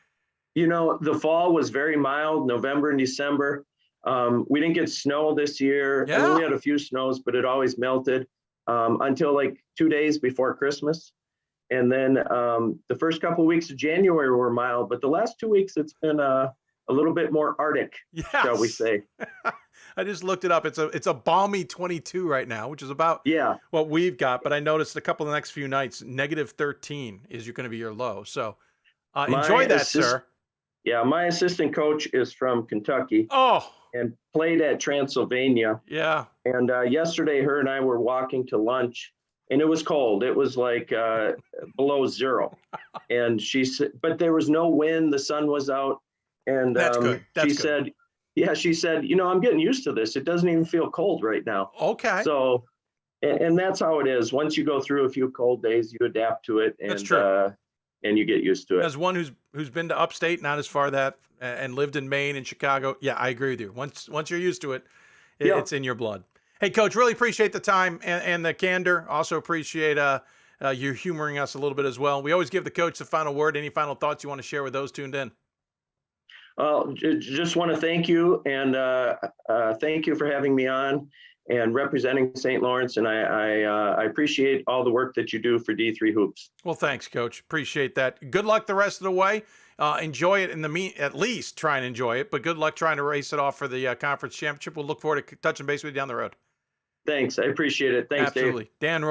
The fall was very mild, November and December. We didn't get snow this year. Yeah. We had a few snows, but it always melted until like 2 days before Christmas. And then the first couple of weeks of January were mild, but the last 2 weeks it's been a little bit more Arctic, shall we say. I just looked it up. It's a balmy 22 right now, which is about what we've got. But I noticed a couple of the next few nights, -13 is going to be your low. So enjoy that, sir. Yeah, my assistant coach is from Kentucky. Oh. And played at Transylvania. Yeah. And yesterday, her and I were walking to lunch, and it was cold. It was like below 0. And she said, but there was no wind. The sun was out. And That's good. She said, I'm getting used to this. It doesn't even feel cold right now. Okay. So, and that's how it is. Once you go through a few cold days, you adapt to it. And, that's true. And you get used to it. As one who's been to upstate, not as far that, and lived in Maine and Chicago, yeah, I agree with you. Once you're used to it, it's in your blood. Hey, Coach, really appreciate the time and the candor. Also appreciate you humoring us a little bit as well. We always give the coach the final word. Any final thoughts you want to share with those tuned in? Well, just want to thank you, and thank you for having me on and representing St. Lawrence. And I appreciate all the work that you do for D3 Hoops. Well, thanks, Coach. Appreciate that. Good luck the rest of the way. Enjoy it at least try and enjoy it, but good luck trying to race it off for the conference championship. We'll look forward to touching base with you down the road. Thanks. I appreciate it. Thanks, Absolutely. Dave.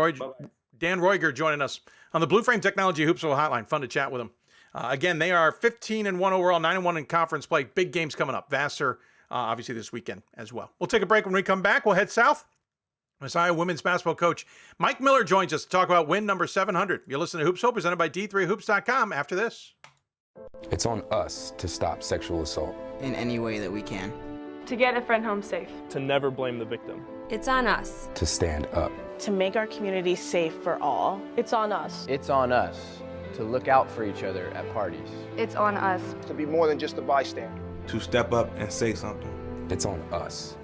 Dan Roiger joining us on the Blue Frame Technology Hoopsville hotline. Fun to chat with him. Again, they are 15-1 overall, 9-1 in conference play. Big games coming up. Vassar, obviously this weekend as well. We'll take a break. When we come back, we'll head south. Messiah women's basketball coach Mike Miller joins us to talk about win number 700. You're listening to Hoopsville, presented by D3Hoops.com. After this. It's on us to stop sexual assault in any way that we can. To get a friend home safe. To never blame the victim. It's on us. To stand up. To make our community safe for all. It's on us. It's on us to look out for each other at parties. It's on us. To be more than just a bystander. To step up and say something. It's on us,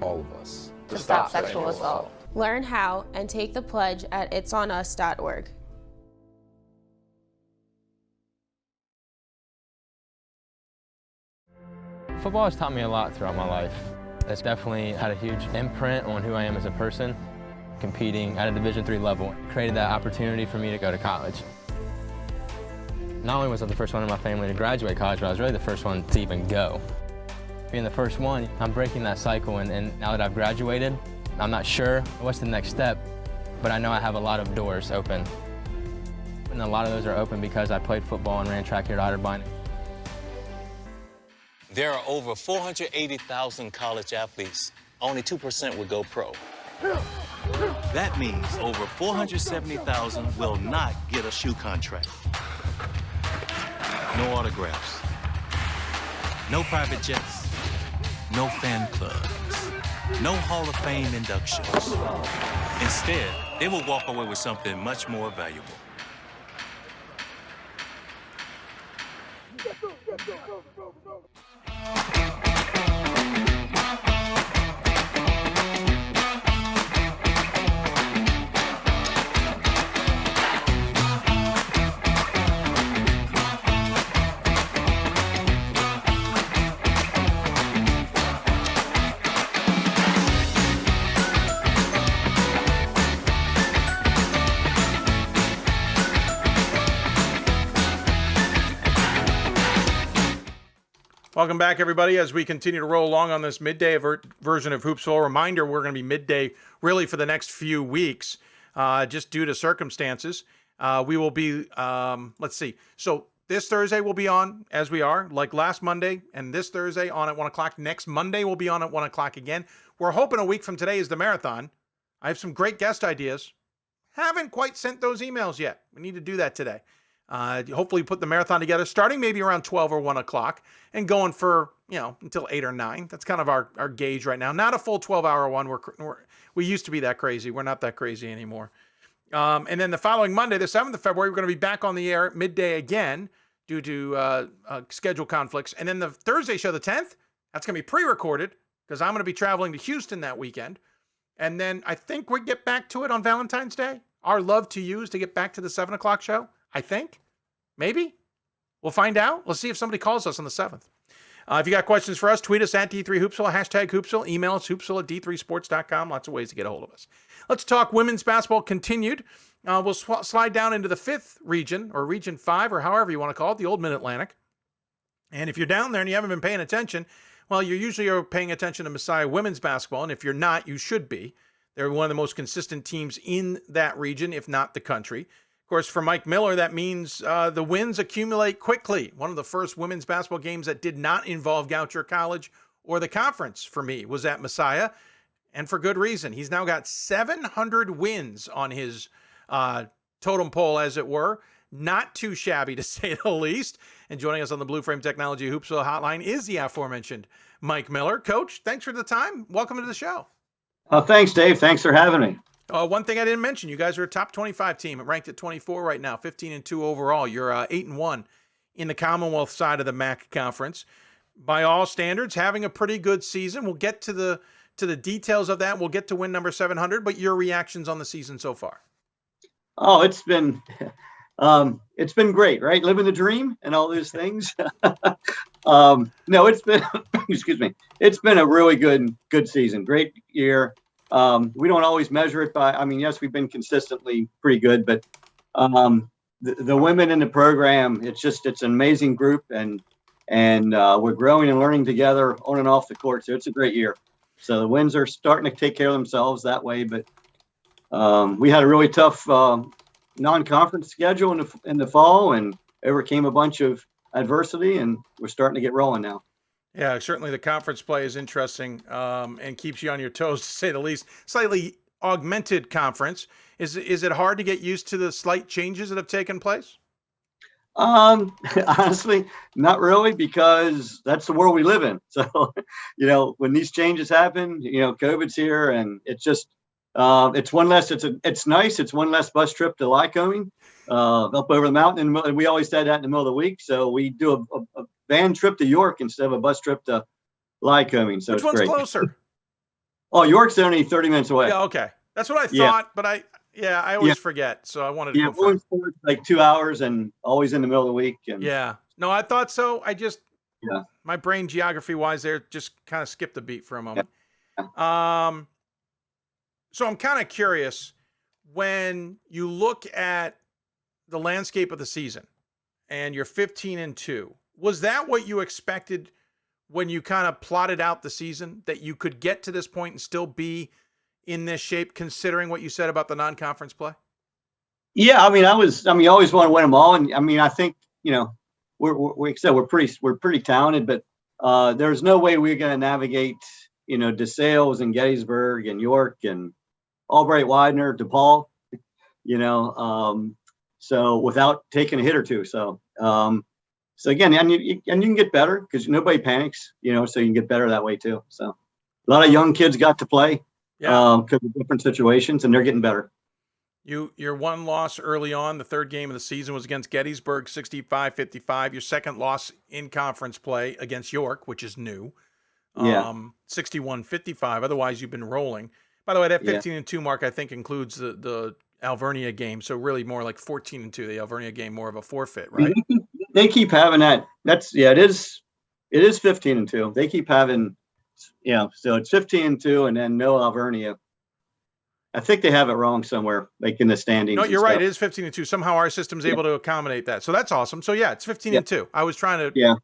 all of us. To stop sexual assault. Learn how and take the pledge at itsonus.org. Football has taught me a lot throughout my life. It's definitely had a huge imprint on who I am as a person. Competing at a Division III level created that opportunity for me to go to college. Not only was I the first one in my family to graduate college, but I was really the first one to even go. Being the first one, I'm breaking that cycle, and now that I've graduated, I'm not sure what's the next step, but I know I have a lot of doors open. And a lot of those are open because I played football and ran track here at Otterbein. There are over 480,000 college athletes. Only 2% will go pro. That means over 470,000 will not get a shoe contract. No autographs. No private jets. No fan clubs. No Hall of Fame inductions. Instead, they will walk away with something much more valuable. Welcome back, everybody, as we continue to roll along on this midday version of Hoopsville. Reminder, we're going to be midday really for the next few weeks, just due to circumstances. We will be, let's see. So this Thursday we'll be on as we are, like last Monday, and this Thursday on at 1 o'clock. Next Monday we'll be on at 1 o'clock again. We're hoping a week from today is the marathon. I have some great guest ideas. Haven't quite sent those emails yet. We need to do that today. Hopefully put the marathon together starting maybe around 12 or 1 o'clock and going for, until 8 or 9. That's kind of our gauge right now. Not a full 12-hour one. We used to be that crazy. We're not that crazy anymore. And then the following Monday, the 7th of February, we're going to be back on the air at midday again due to schedule conflicts. And then the Thursday show, the 10th, that's going to be pre-recorded because I'm going to be traveling to Houston that weekend. And then I think we get back to it on Valentine's Day. Our love to you is to get back to the 7 o'clock show. I think. Maybe. We'll find out. Let's see if somebody calls us on the 7th. If you got questions for us, tweet us at D3Hoopsville, hashtag Hoopsville, email us hoopsville@d3sports.com. Lots of ways to get a hold of us. Let's talk women's basketball continued. We'll slide down into the 5th region, or Region 5, or however you want to call it, the old Mid-Atlantic. And if you're down there and you haven't been paying attention, well, you usually are paying attention to Messiah women's basketball, and if you're not, you should be. They're one of the most consistent teams in that region, if not the country. Of course, for Mike Miller, that means the wins accumulate quickly. One of the first women's basketball games that did not involve Goucher College or the conference for me was at Messiah, and for good reason. He's now got 700 wins on his totem pole, as it were. Not too shabby, to say the least. And joining us on the Blue Frame Technology Hoopsville hotline is the aforementioned Mike Miller. Coach, thanks for the time. Welcome to the show. Thanks, Dave. Thanks for having me. One thing I didn't mention, you guys are a top 25 team, ranked at 24 right now, 15-2 overall. You're 8-1 in the Commonwealth side of the MAC conference. By all standards, having a pretty good season. We'll get to the details of that. We'll get to win number 700, but your reactions on the season so far? Oh, it's been great, right? Living the dream and all those things. No, it's been, excuse me, it's been a really good season. Great year. We don't always measure it by, yes, we've been consistently pretty good, but the women in the program, it's an amazing group, and we're growing and learning together on and off the court. So it's a great year. So the Winds are starting to take care of themselves that way. But we had a really tough non-conference schedule in the fall, and overcame a bunch of adversity, and we're starting to get rolling now. Yeah, certainly the conference play is interesting and keeps you on your toes, to say the least. Slightly augmented conference. Is it hard to get used to the slight changes that have taken place? Honestly, not really, because that's the world we live in. So, when these changes happen, COVID's here, and it's just, it's one less, it's nice. It's one less bus trip to Lycoming, up over the mountain. And we always said that in the middle of the week. So we do a van trip to York instead of a bus trip to Lycoming. So which it's one's great. Closer? Oh, York's only 30 minutes away. Yeah. Okay. That's what I thought, but I always forget. So I wanted to confirm. Like 2 hours and always in the middle of the week. And yeah, no, I thought so. I just, my brain geography wise there just kind of skipped a beat for a moment. Yeah. So I'm kind of curious, when you look at the landscape of the season and you're 15-2, was that what you expected when you kind of plotted out the season, that you could get to this point and still be in this shape, considering what you said about the non-conference play? Yeah, you always want to win them all. And I think, we're pretty talented, but there's no way we're going to navigate, DeSales and Gettysburg and York and Albright Widener, DePaul, so without taking a hit or two. So again, and you can get better because nobody panics, so you can get better that way too. So a lot of young kids got to play because of different situations, and they're getting better. Your one loss early on, the third game of the season, was against Gettysburg, 65-55. Your second loss in conference play against York, which is new, 61-55. Otherwise, you've been rolling. By the way, that 15-2 mark, I think, includes the Alvernia game. So really more like 14-2. The Alvernia game, more of a forfeit, right? They keep having that. It is 15-2. They keep having, so it's 15-2 and then no Alvernia. I think they have it wrong somewhere, like in the standings. No, you're right. It is 15-2. Somehow our system's able to accommodate that. So that's awesome. So it's 15-2. I was trying to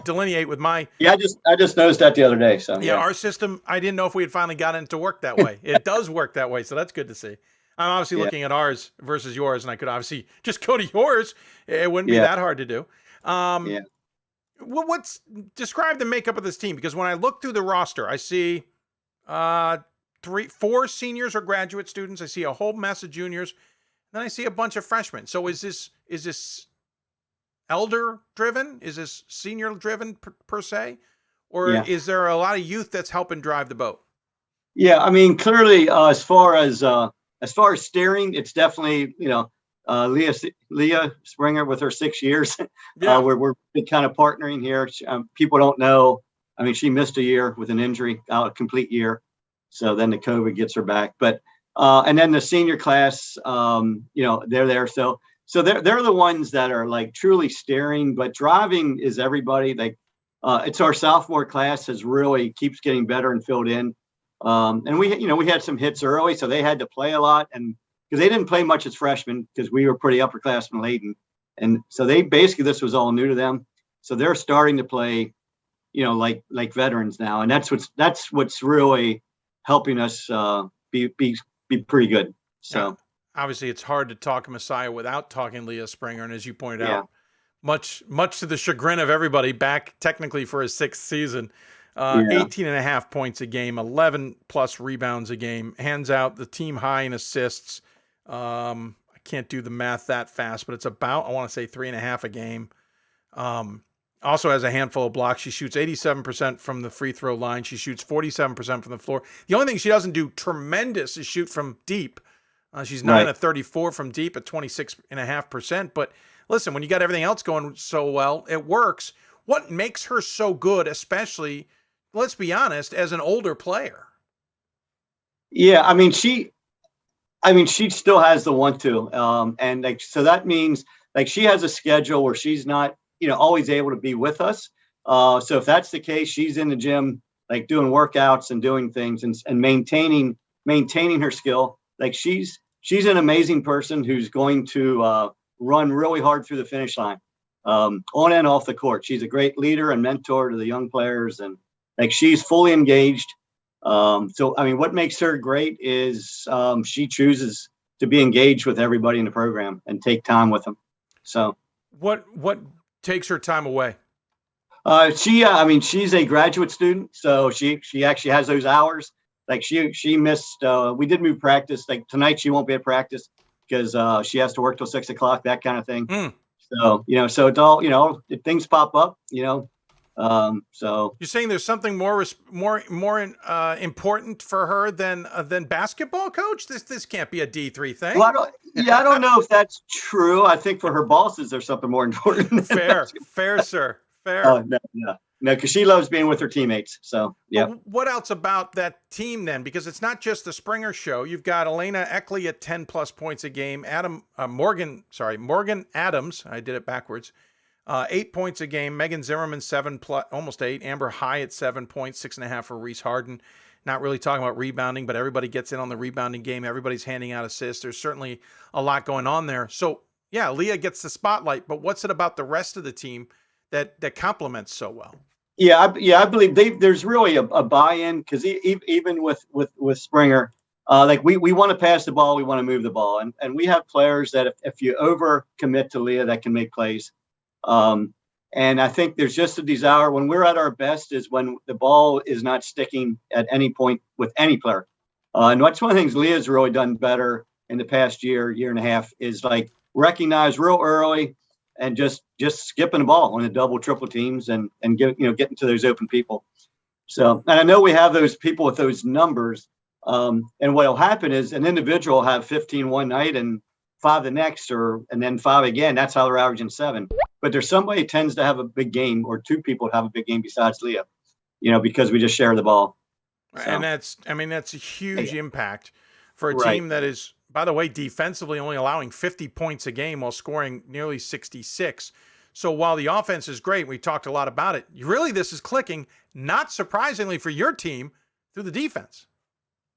delineate with my. Yeah, I just noticed that the other day. So our system, I didn't know if we had finally gotten it to work that way. It does work that way, so that's good to see. I'm obviously looking at ours versus yours, and I could obviously just go to yours. It wouldn't be that hard to do. What's describe the makeup of this team? Because when I look through the roster, I see 4 seniors or graduate students. I see a whole mess of juniors. Then I see a bunch of freshmen. So is this elder driven? Is this senior driven per se? Or is there a lot of youth that's helping drive the boat? Yeah, clearly, as far as steering, it's definitely, Leah Springer with her 6 years. We're kind of partnering here. People don't know. She missed a year with an injury, a complete year. So then the COVID gets her back. But and then the senior class, they're there. So they're the ones that are like truly steering, but driving is everybody. It's our sophomore class keeps getting better and filled in. And we had some hits early, so they had to play a lot, and because they didn't play much as freshmen because we were pretty upperclassmen laden, and so this was all new to them. So they're starting to play, like veterans now, and that's what's really helping us be pretty good. So obviously, it's hard to talk Messiah without talking Leah Springer, and as you pointed out, much to the chagrin of everybody, back technically for his 6th season. 18.5 points a game, 11 plus rebounds a game, hands out the team high in assists. I can't do the math that fast, but it's about, I want to say 3.5 a game. Also has a handful of blocks. She shoots 87% from the free throw line. She shoots 47% from the floor. The only thing she doesn't do tremendous is shoot from deep. She's 9 of 34 from deep at 26.5%. But listen, when you got everything else going so well, it works. What makes her so good, especially, let's be honest, as an older player? Yeah, she still has the want to, and so that means she has a schedule where she's not, always able to be with us. So if that's the case, she's in the gym, doing workouts and doing things and maintaining her skill. She's an amazing person who's going to run really hard through the finish line, on and off the court. She's a great leader and mentor to the young players, and like she's fully engaged. So, I mean, what makes her great is she chooses to be engaged with everybody in the program and take time with them. So what takes her time away? I mean, she's a graduate student, so she actually has those hours. Like she missed, we did move practice. Like tonight she won't be at practice because she has to work till 6 o'clock, that kind of thing. So, so it's all, if things pop up, so you're saying there's something more important for her than basketball, Coach? This can't be a D3 thing. Well, I don't know if that's true. I think for her bosses, there's something more important. Fair, sir. Fair. No, because she loves being with her teammates. So, yeah. But what else about that team then? Because it's not just the Springer show. You've got Elena Eckley at 10+ points a game. Morgan Adams. I did it backwards. 8 points a game. Megan Zimmerman 7+, almost 8. Amber High at 7 points, 6.5 for Reese Harden. Not really talking about rebounding, but everybody gets in on the rebounding game. Everybody's handing out assists. There's certainly a lot going on there. So yeah, Leah gets the spotlight, but what's it about the rest of the team that complements so well? Yeah, I believe there's really a buy-in because even with Springer, like we want to pass the ball, we want to move the ball, and we have players that if you over commit to Leah, that can make plays. And I think there's just a desire when we're at our best is when the ball is not sticking at any point with any player. And that's one of the things Leah's really done better in the past year and a half is like recognize real early and just skipping the ball on the double, triple teams and getting to those open people. So, and I know we have those people with those numbers. And what'll happen is an individual will have 15 one night and 5 the next, and then 5 again. That's how they're averaging 7. But there's somebody who tends to have a big game, or 2 people have a big game besides Leah, because we just share the ball. So. And that's a huge impact for a team that is, by the way, defensively only allowing 50 points a game while scoring nearly 66. So while the offense is great, we talked a lot about it, really this is clicking, not surprisingly for your team, through the defense.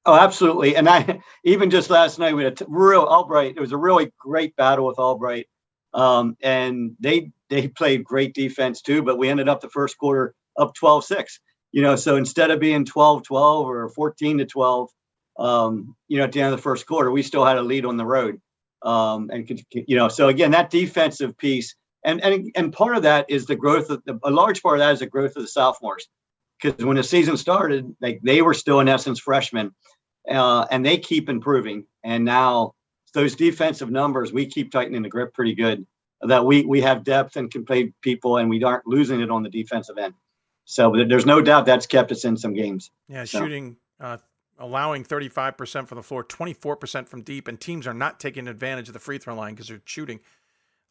Oh, absolutely. And I even just last night we had a real Albright. It was a really great battle with Albright. And they played great defense too, but we ended up the first quarter up 12-6. So instead of being 12-12 or 14-12, at the end of the first quarter, we still had a lead on the road. So again, that defensive piece and part of that is the growth of a large part of that is the growth of the sophomores. Because when the season started, like they were still in essence freshmen, and they keep improving. And now those defensive numbers, we keep tightening the grip pretty good. That we have depth and can play people, and we aren't losing it on the defensive end. So there's no doubt that's kept us in some games. Yeah, shooting, allowing 35% from the floor, 24% from deep, and teams are not taking advantage of the free throw line because they're shooting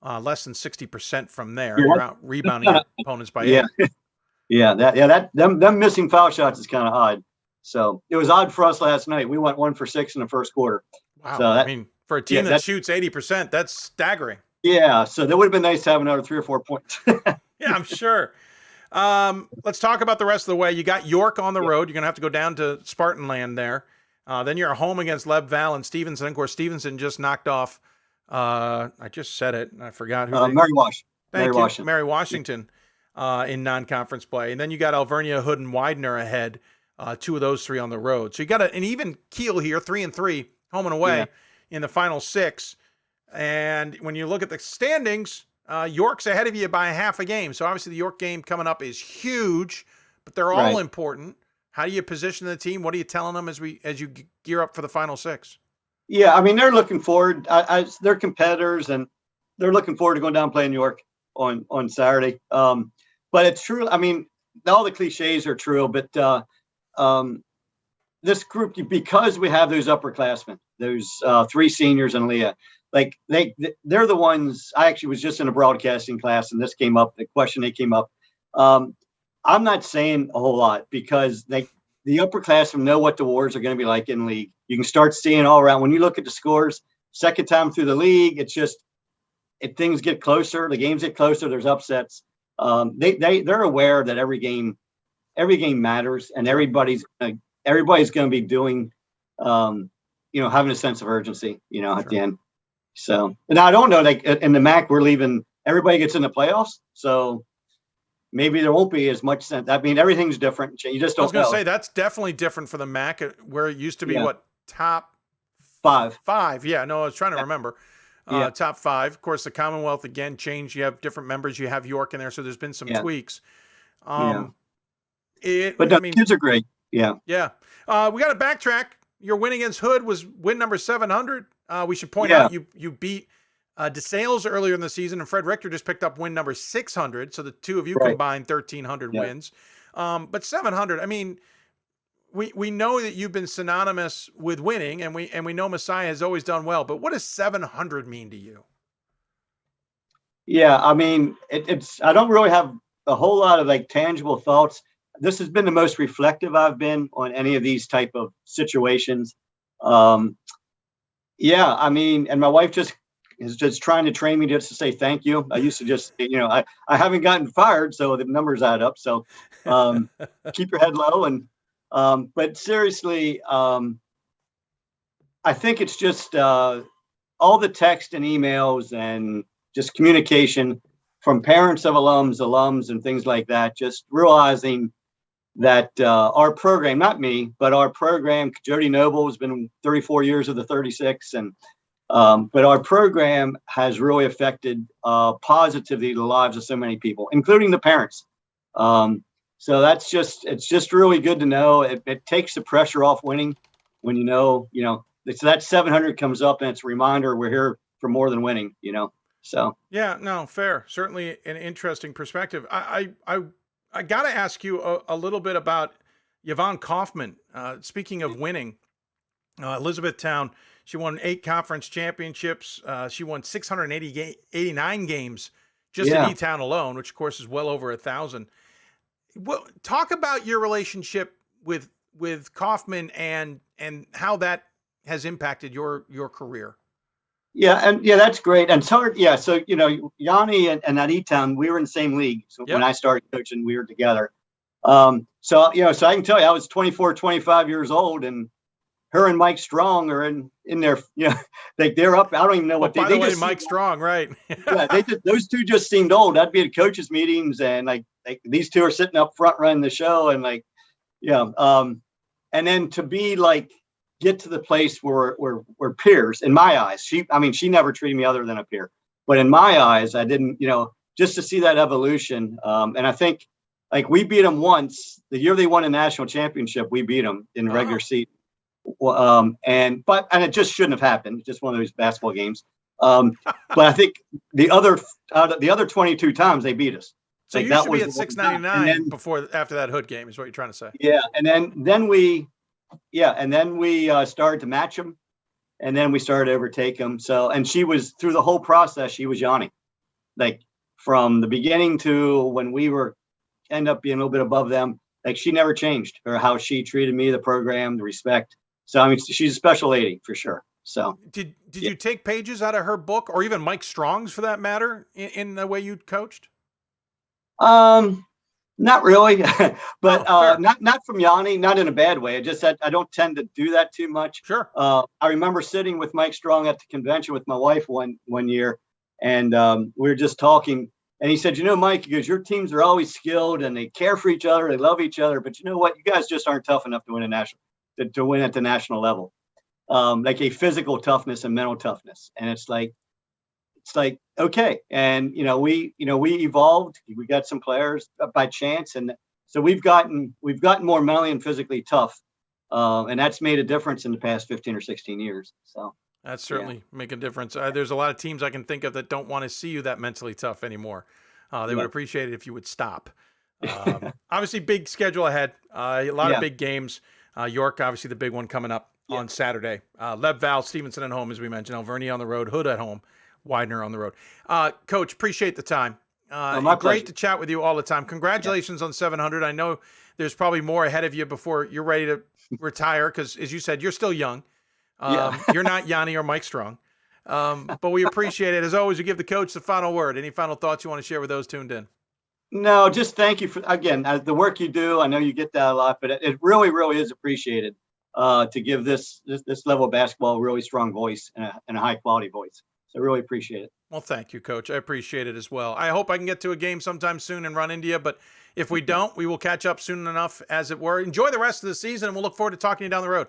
less than 60% from there. Yeah. They're out rebounding opponents by 8. Them missing foul shots is kind of odd. So it was odd for us last night. We went 1 for 6 in the first quarter. Wow. So for a team that shoots 80%, that's staggering. Yeah. So that would have been nice to have another 3 or 4 points. Yeah, I'm sure. Let's talk about the rest of the way. You got York on the road. You're going to have to go down to Spartan Land there. Then you're home against Leb Val and Stevenson. Of course, Stevenson just knocked off, I just said it, and I forgot who Mary Wash. Mary Washington. In non-conference play. And then you got Alvernia, Hood, and Widener ahead, 2 of those 3 on the road. So you got an even keel here, 3-3, home and away in the final 6. And when you look at the standings, York's ahead of you by half a game. So obviously the York game coming up is huge, but they're all important. How do you position the team? What are you telling them as you gear up for the final 6? Yeah, I mean, they're looking forward. They're competitors, and they're looking forward to going down and playing York on Saturday. But it's true. I mean, all the cliches are true, but this group, because we have those upperclassmen, those 3 seniors and Leah, like they're the ones. I actually was just in a broadcasting class, and this came up. The question came up. I'm not saying a whole lot because the upperclassmen know what the wars are going to be like in league. You can start seeing all around when you look at the scores. Second time through the league, it's just if things get closer, the games get closer. There's upsets. They're aware that every game matters, and everybody's going to be doing, having a sense of urgency, at the end. So, and I don't know, like in the MAC, we're leaving, everybody gets in the playoffs. So maybe there won't be as much sense. I mean, everything's different. You just don't know. I was going to say, that's definitely different for the MAC, where it used to be top five. Yeah, no, I was trying to remember. Top five. Of course, the Commonwealth, again, changed. You have different members. You have York in there, so there's been some tweaks. But the kids are great. Yeah. Yeah. We got to backtrack. Your win against Hood was win number 700. We should point out you beat DeSales earlier in the season, and Fred Richter just picked up win number 600. So the two of you combined 1,300 wins. But 700, I mean, we know that you've been synonymous with winning, and we know Messiah has always done well. But what does 700 mean to you? Yeah, I mean, it's I don't really have a whole lot of like tangible thoughts. This has been the most reflective I've been on any of these type of situations. I mean, and my wife is just trying to train me just to say thank you. I used to just, I haven't gotten fired, so the numbers add up. So keep your head low. And but seriously, I think it's just all the text and emails and just communication from parents of alums, and things like that, just realizing that our program, not me, but our program, Jody Noble has been 34 years of the 36, and but our program has really affected positively the lives of so many people, including the parents. So it's just really good to know. It takes the pressure off winning when so that 700 comes up and it's a reminder we're here for more than winning, So yeah, no, fair. Certainly an interesting perspective. I got to ask you a little bit about Yvonne Kaufman. Speaking of winning, Elizabethtown, she won 8 conference championships. She won 689 games just in E-Town alone, which of course is well over 1,000. Well, talk about your relationship with Kaufman and how that has impacted your career. Yeah, that's great. And so Yanni and that E-Town, we were in the same league. So when I started coaching, we were together. So I can tell you, I was 24, 25 years old, and her and Mike Strong are in there. They're up. I don't even know what by the way, Mike Strong, right? Those two just seemed old. I'd be at coaches meetings, and these two are sitting up front running the show, and and then to be get to the place where we're peers in my eyes. She never treated me other than a peer, but in my eyes, I didn't, just to see that evolution. And I think we beat them once the year they won a national championship. We beat them in the regular season. And it just shouldn't have happened. Just one of those basketball games. But I think the other 22 times they beat us. So you should be at 699 after that Hood game is what you're trying to say. Yeah. And then we started to match them, and then we started to overtake them. So, and she was through the whole process. She was Yanni, from the beginning to when we end up being a little bit above them. She never changed, or how she treated me, the program, the respect. So she's a special lady for sure. So did you take pages out of her book, or even Mike Strong's for that matter, in the way you coached? Not really, but not from Yanni, not in a bad way. I just I don't tend to do that too much. Sure. I remember sitting with Mike Strong at the convention with my wife one year, and we were just talking, and he said, Mike, he goes, your teams are always skilled and they care for each other, they love each other, but you know what? You guys just aren't tough enough to win to win at the national level. A physical toughness and mental toughness, and it's okay. And we evolved. We got some players by chance, and so we've gotten more mentally and physically tough, and that's made a difference in the past 15 or 16 years. So that's certainly make a difference. There's a lot of teams I can think of that don't want to see you that mentally tough anymore. They would appreciate it if you would stop. Obviously, big schedule ahead. A lot of big games. York, obviously, the big one coming up on Saturday. Lev Val, Stevenson at home, as we mentioned. Alvernia on the road. Hood at home. Widener on the road. Coach, appreciate the time. Great to chat with you all the time. Congratulations on 700. I know there's probably more ahead of you before you're ready to retire, because, as you said, you're still young. You're not Yanni or Mike Strong. But we appreciate it. As always, we give the coach the final word. Any final thoughts you want to share with those tuned in? No, just thank you for, again, the work you do. I know you get that a lot, but it really, really is appreciated to give this level of basketball a really strong voice and a high quality voice. So I really appreciate it. Well, thank you, Coach. I appreciate it as well. I hope I can get to a game sometime soon and run into you, but if we don't, we will catch up soon enough, as it were. Enjoy the rest of the season, and we'll look forward to talking to you down the road.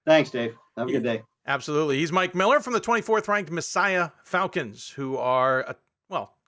Thanks, Dave. Have a good day. Absolutely. He's Mike Miller from the 24th ranked Messiah Falcons, who are,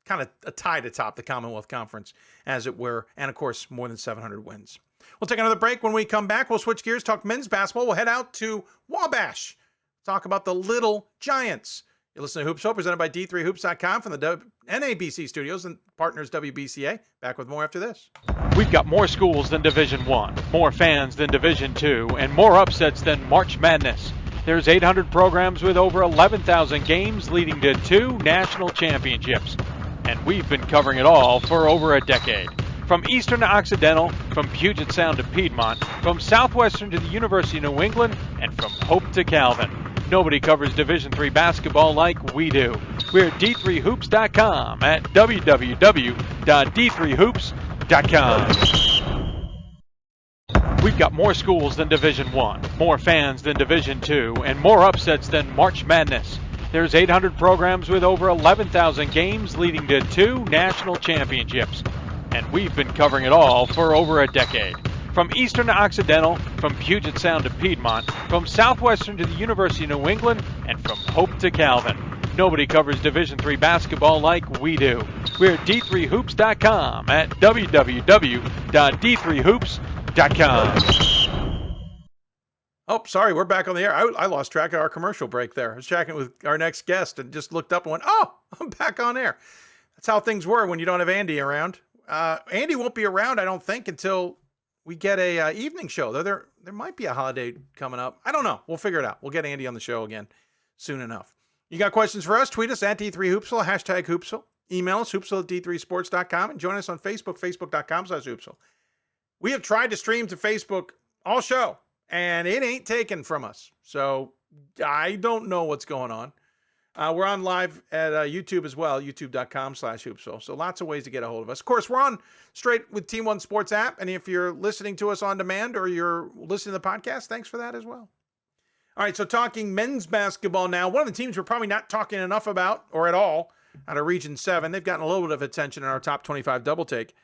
kind of a tied atop the Commonwealth Conference, as it were, and, of course, more than 700 wins. We'll take another break. When we come back, we'll switch gears, talk men's basketball. We'll head out to Wabash, talk about the Little Giants. You're listening to Hoopsville, presented by D3Hoops.com from the NABC studios and partners WBCA. Back with more after this. We've got more schools than Division I, more fans than Division II, and more upsets than March Madness. There's 800 programs with over 11,000 games leading to 2 national championships. And we've been covering it all for over a decade. From Eastern to Occidental, from Puget Sound to Piedmont, from Southwestern to the University of New England, and from Hope to Calvin. Nobody covers Division III basketball like we do. We're at D3Hoops.com at www.D3Hoops.com. We've got more schools than Division I, more fans than Division II, and more upsets than March Madness. There's 800 programs with over 11,000 games leading to 2 national championships. And we've been covering it all for over a decade. From Eastern to Occidental, from Puget Sound to Piedmont, from Southwestern to the University of New England, and from Hope to Calvin. Nobody covers Division III basketball like we do. We're at D3Hoops.com at www.D3Hoops.com. Oh, sorry, we're back on the air. I lost track of our commercial break there. I was chatting with our next guest and just looked up and went, oh, I'm back on air. That's how things were when you don't have Andy around. Andy won't be around, I don't think, until we get a evening show. There might be a holiday coming up. I don't know. We'll figure it out. We'll get Andy on the show again soon enough. You got questions for us? Tweet us at D3Hoopsville, hashtag Hoopsville. Email us, hoopsville@d3sports.com, and join us on Facebook, facebook.com/Hoopsville. We have tried to stream to Facebook all show, and it ain't taken from us. So I don't know what's going on. We're on live at YouTube as well, youtube.com/Hoopsville. So lots of ways to get a hold of us. Of course, we're on straight with Team One Sports app. And if you're listening to us on demand or you're listening to the podcast, thanks for that as well. All right, so talking men's basketball now. One of the teams we're probably not talking enough about or at all out of Region 7. They've gotten a little bit of attention in our top 25 double take.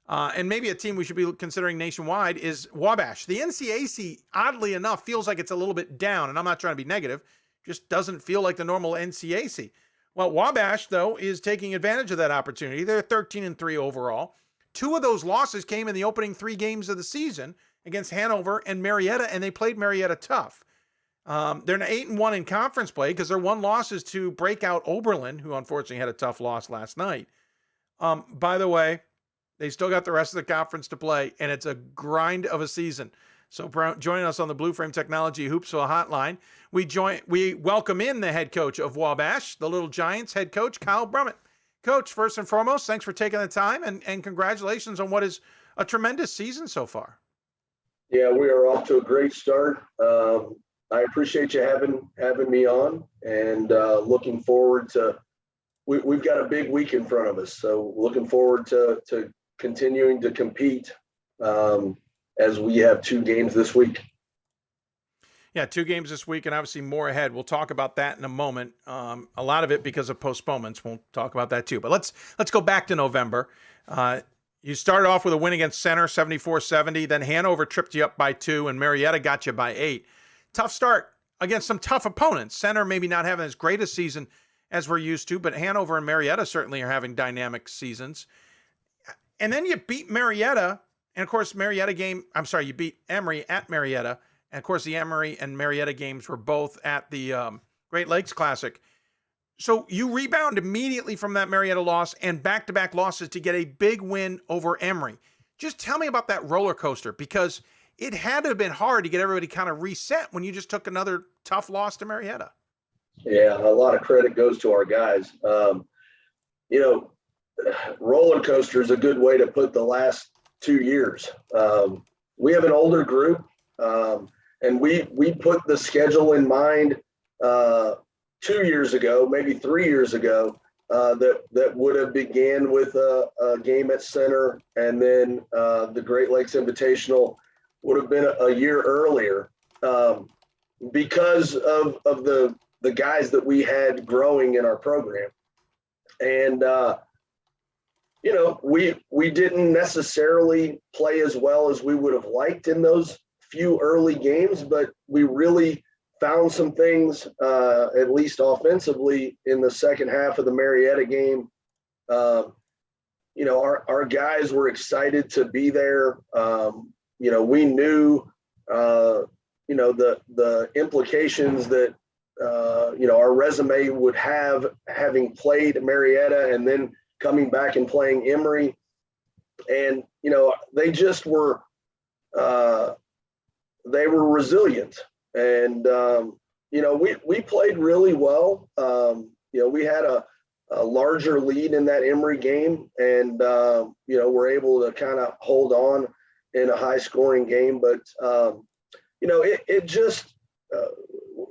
And maybe a team we should be considering nationwide is Wabash. The NCAC, oddly enough, feels like it's a little bit down. And I'm not trying to be negative. Just doesn't feel like the normal NCAC. Well, Wabash, though, is taking advantage of that opportunity. They're 13-3 overall. 2 of those losses came in the opening 3 games of the season against Hanover and Marietta, and they played Marietta tough. They're 8-1 in conference play because their one loss is to breakout Oberlin, who unfortunately had a tough loss last night. By the way, they still got the rest of the conference to play, and it's a grind of a season. So joining us on the Blue Frame Technology Hoopsville hotline, we welcome in the head coach of Wabash, the Little Giants head coach, Kyle Brummett. Coach, first and foremost, thanks for taking the time, and congratulations on what is a tremendous season so far. Yeah, we are off to a great start. I appreciate you having me on, and looking forward to. We've got a big week in front of us, so looking forward to continuing to compete as we have 2 games this week. Yeah, 2 games this week, and obviously more ahead. We'll talk about that in a moment. A lot of it because of postponements. We'll talk about that too. But let's go back to November. You started off with a win against Center, 74-70. Then Hanover tripped you up by 2, and Marietta got you by 8. Tough start against some tough opponents. Center maybe not having as great a season as we're used to, but Hanover and Marietta certainly are having dynamic seasons. And then you beat Marietta, and of course you beat Emory at Marietta. And of course, the Emory and Marietta games were both at the Great Lakes Classic. So you rebound immediately from that Marietta loss and back-to-back losses to get a big win over Emory. Just tell me about that roller coaster, because it had to have been hard to get everybody kind of reset when you just took another tough loss to Marietta. Yeah, a lot of credit goes to our guys. Roller coaster is a good way to put the last 2 years. We have an older group. And we put the schedule in mind 2 years ago, maybe 3 years ago, that would have began with a game at Center, and then the Great Lakes Invitational would have been a year earlier. Because of the the guys that we had growing in our program. And, you know, we didn't necessarily play as well as we would have liked in those few early games, but we really found some things, at least offensively, in the second half of the Marietta game. You know, our guys were excited to be there. You know, we knew, you know, the implications that, you know, our resume would have, having played Marietta and then coming back and playing Emory. And, you know, they just were, they were resilient. And, you know, we played really well. You know, we had a larger lead in that Emory game, and, you know, we're able to kind of hold on in a high scoring game. But, you know, it just,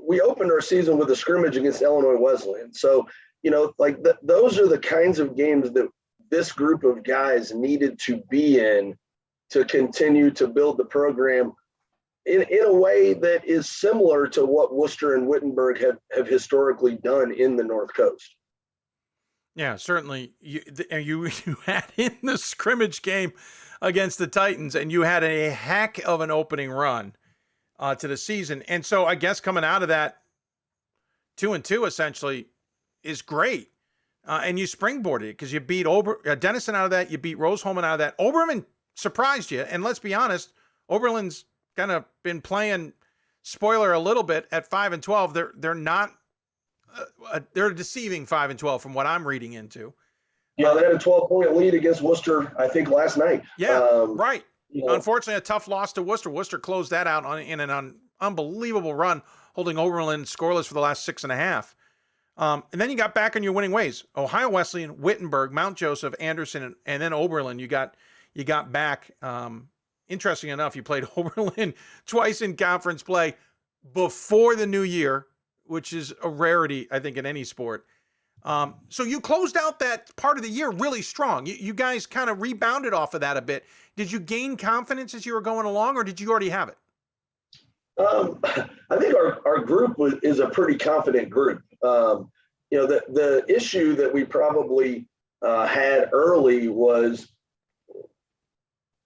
we opened our season with a scrimmage against Illinois Wesleyan. So, you know, like those are the kinds of games that this group of guys needed to be in to continue to build the program in a way that is similar to what Worcester and Wittenberg have historically done in the North Coast. Yeah, certainly. You had in the scrimmage game against the Titans, and you had a heck of an opening run to the season. And so I guess coming out of that 2-2 essentially is great. And you springboarded it because you beat Denison out of that. You beat Roseholmen out of that. Oberlin surprised you. And let's be honest, Oberlin's kind of been playing spoiler a little bit at 5-12. They're not, they're deceiving 5-12 from what I'm reading into. Yeah, they had a 12-point lead against Worcester, I think, last night. Yeah, right. You know, unfortunately, a tough loss to Worcester. Worcester closed that out in an unbelievable run, holding Oberlin scoreless for the last 6.5. And then you got back on your winning ways. Ohio Wesleyan, Wittenberg, Mount Joseph, Anderson, and then Oberlin. You got back. Interesting enough, you played Oberlin twice in conference play before the new year, which is a rarity, I think, in any sport. So you closed out that part of the year really strong. You guys kind of rebounded off of that a bit. Did you gain confidence as you were going along, or did you already have it? I think our group is a pretty confident group. You know, the issue that we probably had early was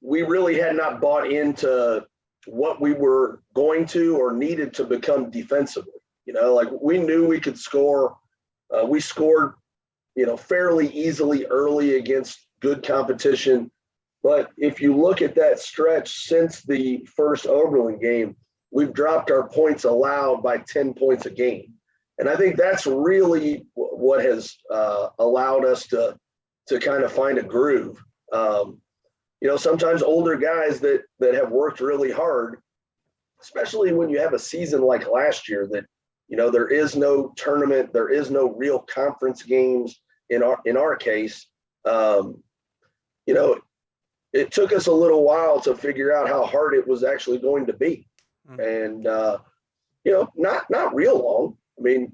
we really had not bought into what we were going to or needed to become defensively. You know, like we knew we could score. We scored, you know, fairly easily early against good competition. But if you look at that stretch since the first Oberlin game, we've dropped our points allowed by 10 points a game. And I think that's really what has allowed us to kind of find a groove. You know, sometimes older guys that have worked really hard, especially when you have a season like last year that, you know, there is no tournament, there is no real conference games in our case. You know, it took us a little while to figure out how hard it was actually going to be. And, you know, not real long. I mean,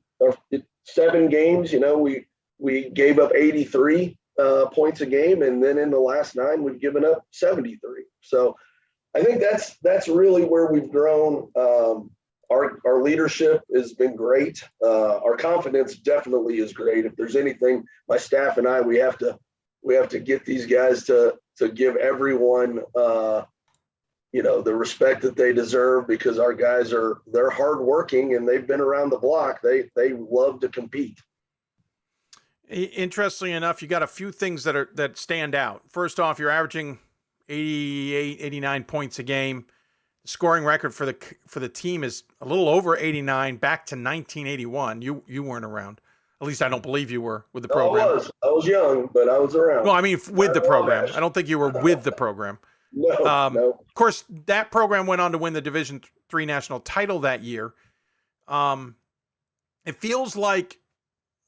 7 games, you know, we gave up 83 points a game. And then in the last 9, we've given up 73. So I think that's really where we've grown. Our leadership has been great. Our confidence definitely is great. If there's anything, my staff and I, we have to get these guys to give everyone, you know, the respect that they deserve, because our guys they're hardworking and they've been around the block. They love to compete. Interestingly enough, you got a few things that stand out. First off, you're averaging 88, 89 points a game. The scoring record for the team is a little over 89, back to 1981. You weren't around. At least I don't believe you were with the program. I was young, but I was around. No, I mean with the program. I don't think you were with the program. No. Of course, that program went on to win the Division III national title that year. It feels like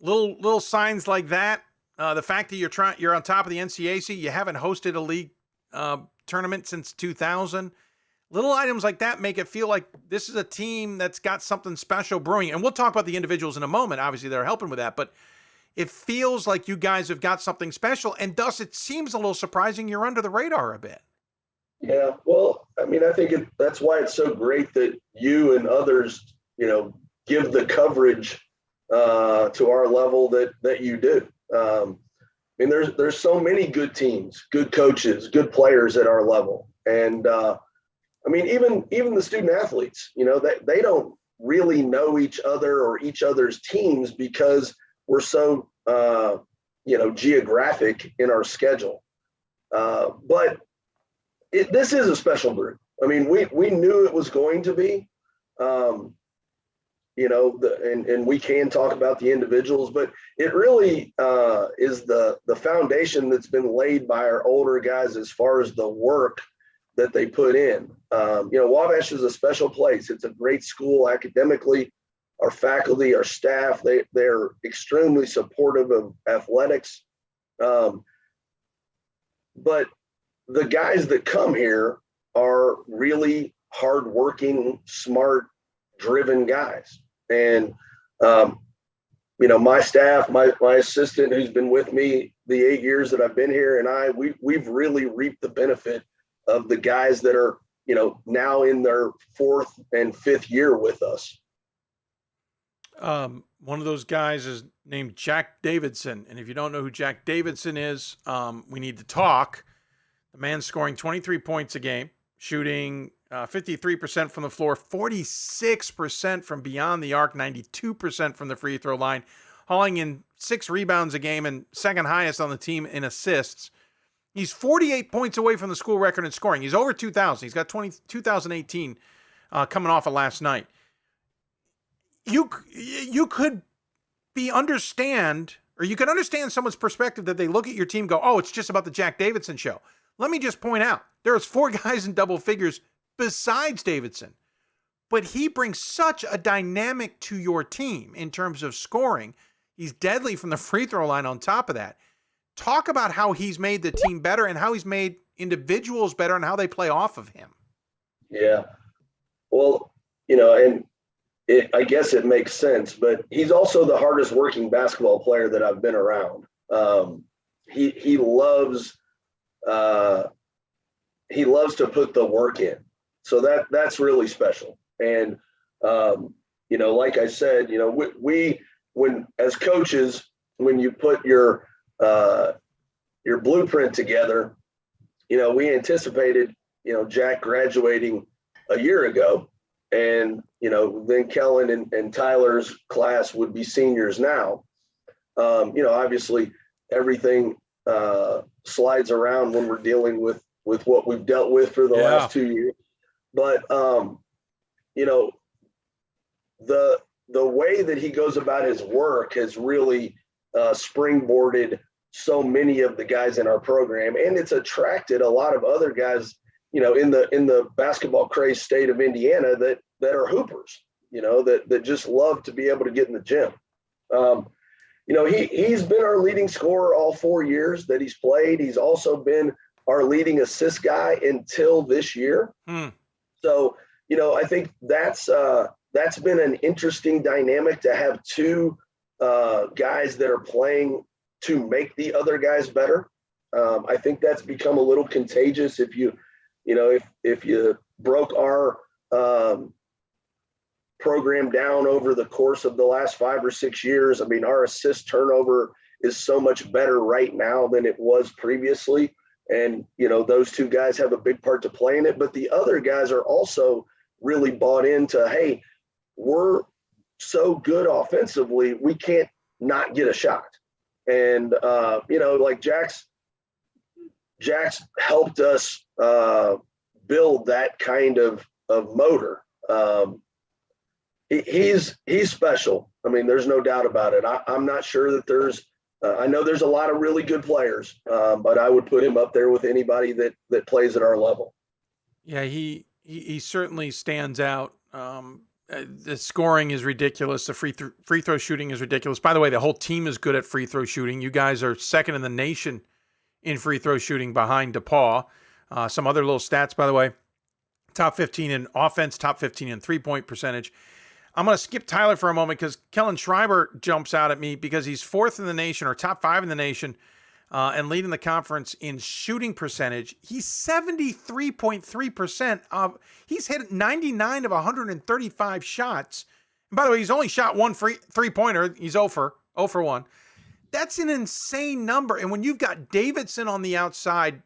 little signs like that. The fact that you're on top of the NCAC, you haven't hosted a league tournament since 2000. Little items like that make it feel like this is a team that's got something special brewing. And we'll talk about the individuals in a moment. Obviously, they're helping with that. But it feels like you guys have got something special. And thus, it seems a little surprising you're under the radar a bit. Yeah, well, I mean, I think that's why it's so great that you and others, you know, give the coverage to our level that you do. I mean, there's so many good teams, good coaches, good players at our level. And I mean, even the student athletes, they don't really know each other or each other's teams because we're so, geographic in our schedule. But this is a special group. I mean, we knew it was going to be, and we can talk about the individuals, but it really is the foundation that's been laid by our older guys as far as the work that they put in. Wabash is a special place. It's a great school academically. Our faculty, our staff, they're extremely supportive of athletics. But the guys that come here are really hardworking, smart, driven guys. And, my staff, my assistant who's been with me the 8 years that I've been here, and we've really reaped the benefit of the guys that are, now in their 4th and 5th year with us. One of those guys is named Jack Davidson. And if you don't know who Jack Davidson is, we need to talk. The man scoring 23 points a game, shooting 53% from the floor, 46% from beyond the arc, 92% from the free throw line, hauling in 6 rebounds a game and second highest on the team in assists. He's 48 points away from the school record in scoring. He's over 2,000. He's got 2018 coming off of last night. You could understand someone's perspective that they look at your team and go, oh, it's just about the Jack Davidson show. Let me just point out, there's 4 guys in double figures besides Davidson. But he brings such a dynamic to your team in terms of scoring. He's deadly from the free throw line on top of that. Talk about how he's made the team better and how he's made individuals better and how they play off of him. Yeah. Well, I guess it makes sense, but he's also the hardest working basketball player that I've been around. He loves to put the work in. So that's really special. And, like I said, when as coaches, when you put your blueprint together, we anticipated, Jack graduating a year ago. And, then Kellen and Tyler's class would be seniors now. Obviously everything slides around when we're dealing with what we've dealt with for the last 2 years. But, the way that he goes about his work has really springboarded so many of the guys in our program. And it's attracted a lot of other guys, in the basketball crazed state of Indiana that are hoopers, that just love to be able to get in the gym. He's been our leading scorer all 4 years that he's played. He's also been our leading assist guy until this year. So, I think that's been an interesting dynamic to have 2 guys that are playing to make the other guys better. I think that's become a little contagious. If you broke our program down over the course of the last 5 or 6 years, I mean, our assist turnover is so much better right now than it was previously. And, those 2 guys have a big part to play in it, but the other guys are also really bought into, hey, we're so good offensively, we can't not get a shot. And, like Jack's helped us build that kind of motor. He's special. I mean, there's no doubt about it. I'm not sure that I know there's a lot of really good players, but I would put him up there with anybody that plays at our level. Yeah, he certainly stands out. The scoring is ridiculous. The free throw shooting is ridiculous. By the way, the whole team is good at free throw shooting. You guys are second in the nation in free throw shooting behind DePaul. Some other little stats, by the way. Top 15 in offense, top 15 in three-point percentage. I'm going to skip Tyler for a moment because Kellen Schreiber jumps out at me because he's 4th in the nation or top 5 in the nation and leading the conference in shooting percentage. He's 73.3%. He's hit 99 of 135 shots And by the way, he's only shot one three-pointer. He's 0 for 1. That's an insane number. And when you've got Davidson on the outside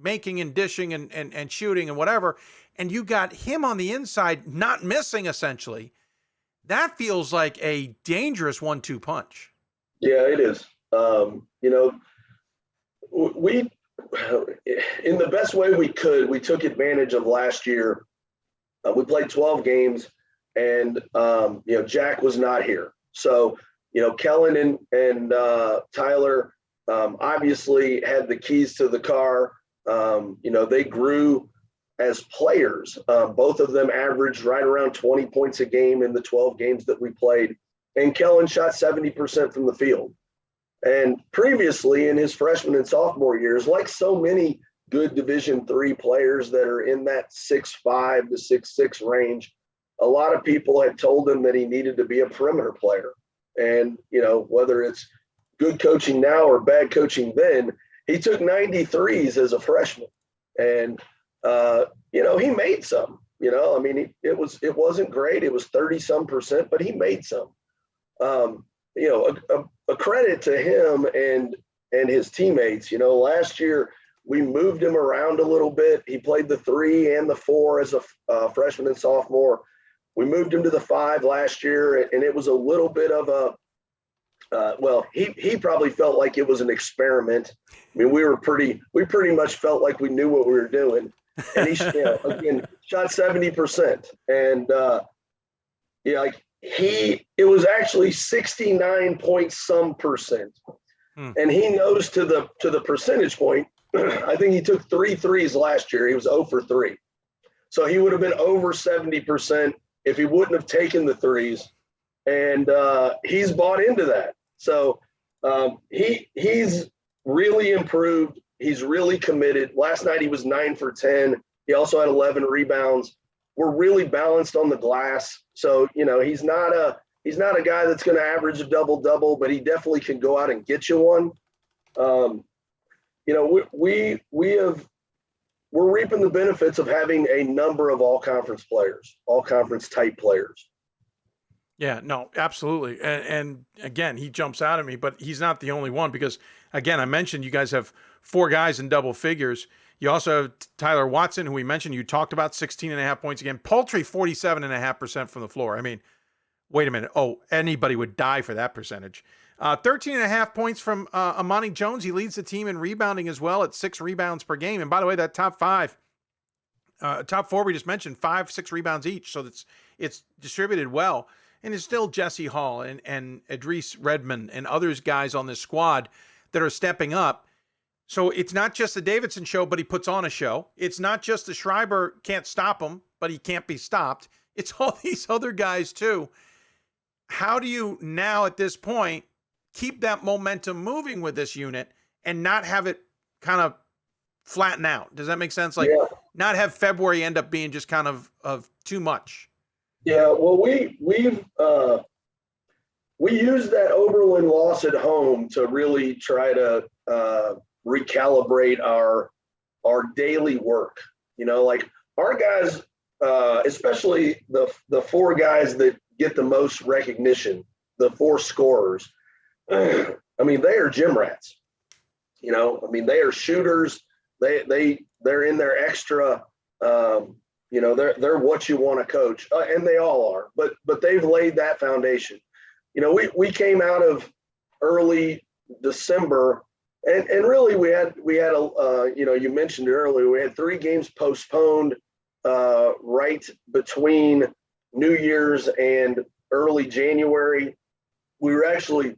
making and dishing and shooting and whatever, and you got him on the inside not missing essentially, that feels like a dangerous 1-2 punch. Yeah, it is. We, in the best way we could, we took advantage of last year. We played 12 games, and Jack was not here. So, Kellen and Tyler obviously had the keys to the car. They grew as players. Both of them averaged right around 20 points a game in the 12 games that we played. And Kellen shot 70% from the field. And previously in his freshman and sophomore years, like so many good Division III players that are in that 6'5" to 6'6" range, a lot of people had told him that he needed to be a perimeter player. And, whether it's good coaching now or bad coaching then, he took 93s as a freshman. And, he made some, it wasn't great. It was 30-some%, but he made some. A credit to him and his teammates. Last year we moved him around a little bit. He played the 3 and the 4 as a freshman and sophomore. We moved him to the 5 last year, and it was a little bit of he probably felt like it was an experiment. I mean, we pretty much felt like we knew what we were doing. And he, again, shot 70%. And, it was actually 69 point some percent. And he knows to the percentage point. I think he took 3 threes last year. He was 0 for 3. So he would have been over 70% if he wouldn't have taken the threes. And he's bought into that. So he's really improved. He's really committed. Last night he was 9 for 10. He also had 11 rebounds. We're really balanced on the glass. So, he's not a guy that's going to average a double-double, but he definitely can go out and get you one. We're reaping the benefits of having a number of all-conference players, all-conference type players. Yeah, no, absolutely. And again, he jumps out at me, but he's not the only one because, again, I mentioned you guys have 4 guys in double figures. You also have Tyler Watson, who we mentioned. You talked about 16.5 points again. Paltry, 47.5% from the floor. I mean, wait a minute. Oh, anybody would die for that percentage. 13.5 points from Amani Jones. He leads the team in rebounding as well at 6 rebounds per game. And by the way, that top 4 we just mentioned, 5-6 rebounds each. So it's distributed well. And it's still Jesse Hall and Idris Redmond and others guys on this squad that are stepping up. So it's not just the Davidson show, but he puts on a show. It's not just the Schreiber can't stop him, but he can't be stopped. It's all these other guys too. How do you now at this point keep that momentum moving with this unit and not have it kind of flatten out? Does that make sense? Not have February end up being just kind of too much. Yeah, well, we used that Oberlin loss at home to really try to recalibrate our daily work. Our guys, especially the 4 guys that get the most recognition, the 4 scorers. I mean, they are gym rats. They are shooters. They're in their extra. They're what you want to coach, and they all are. But they've laid that foundation. We came out of early December, and really we had you mentioned it earlier. We had 3 games postponed right between New Year's and early January. We were actually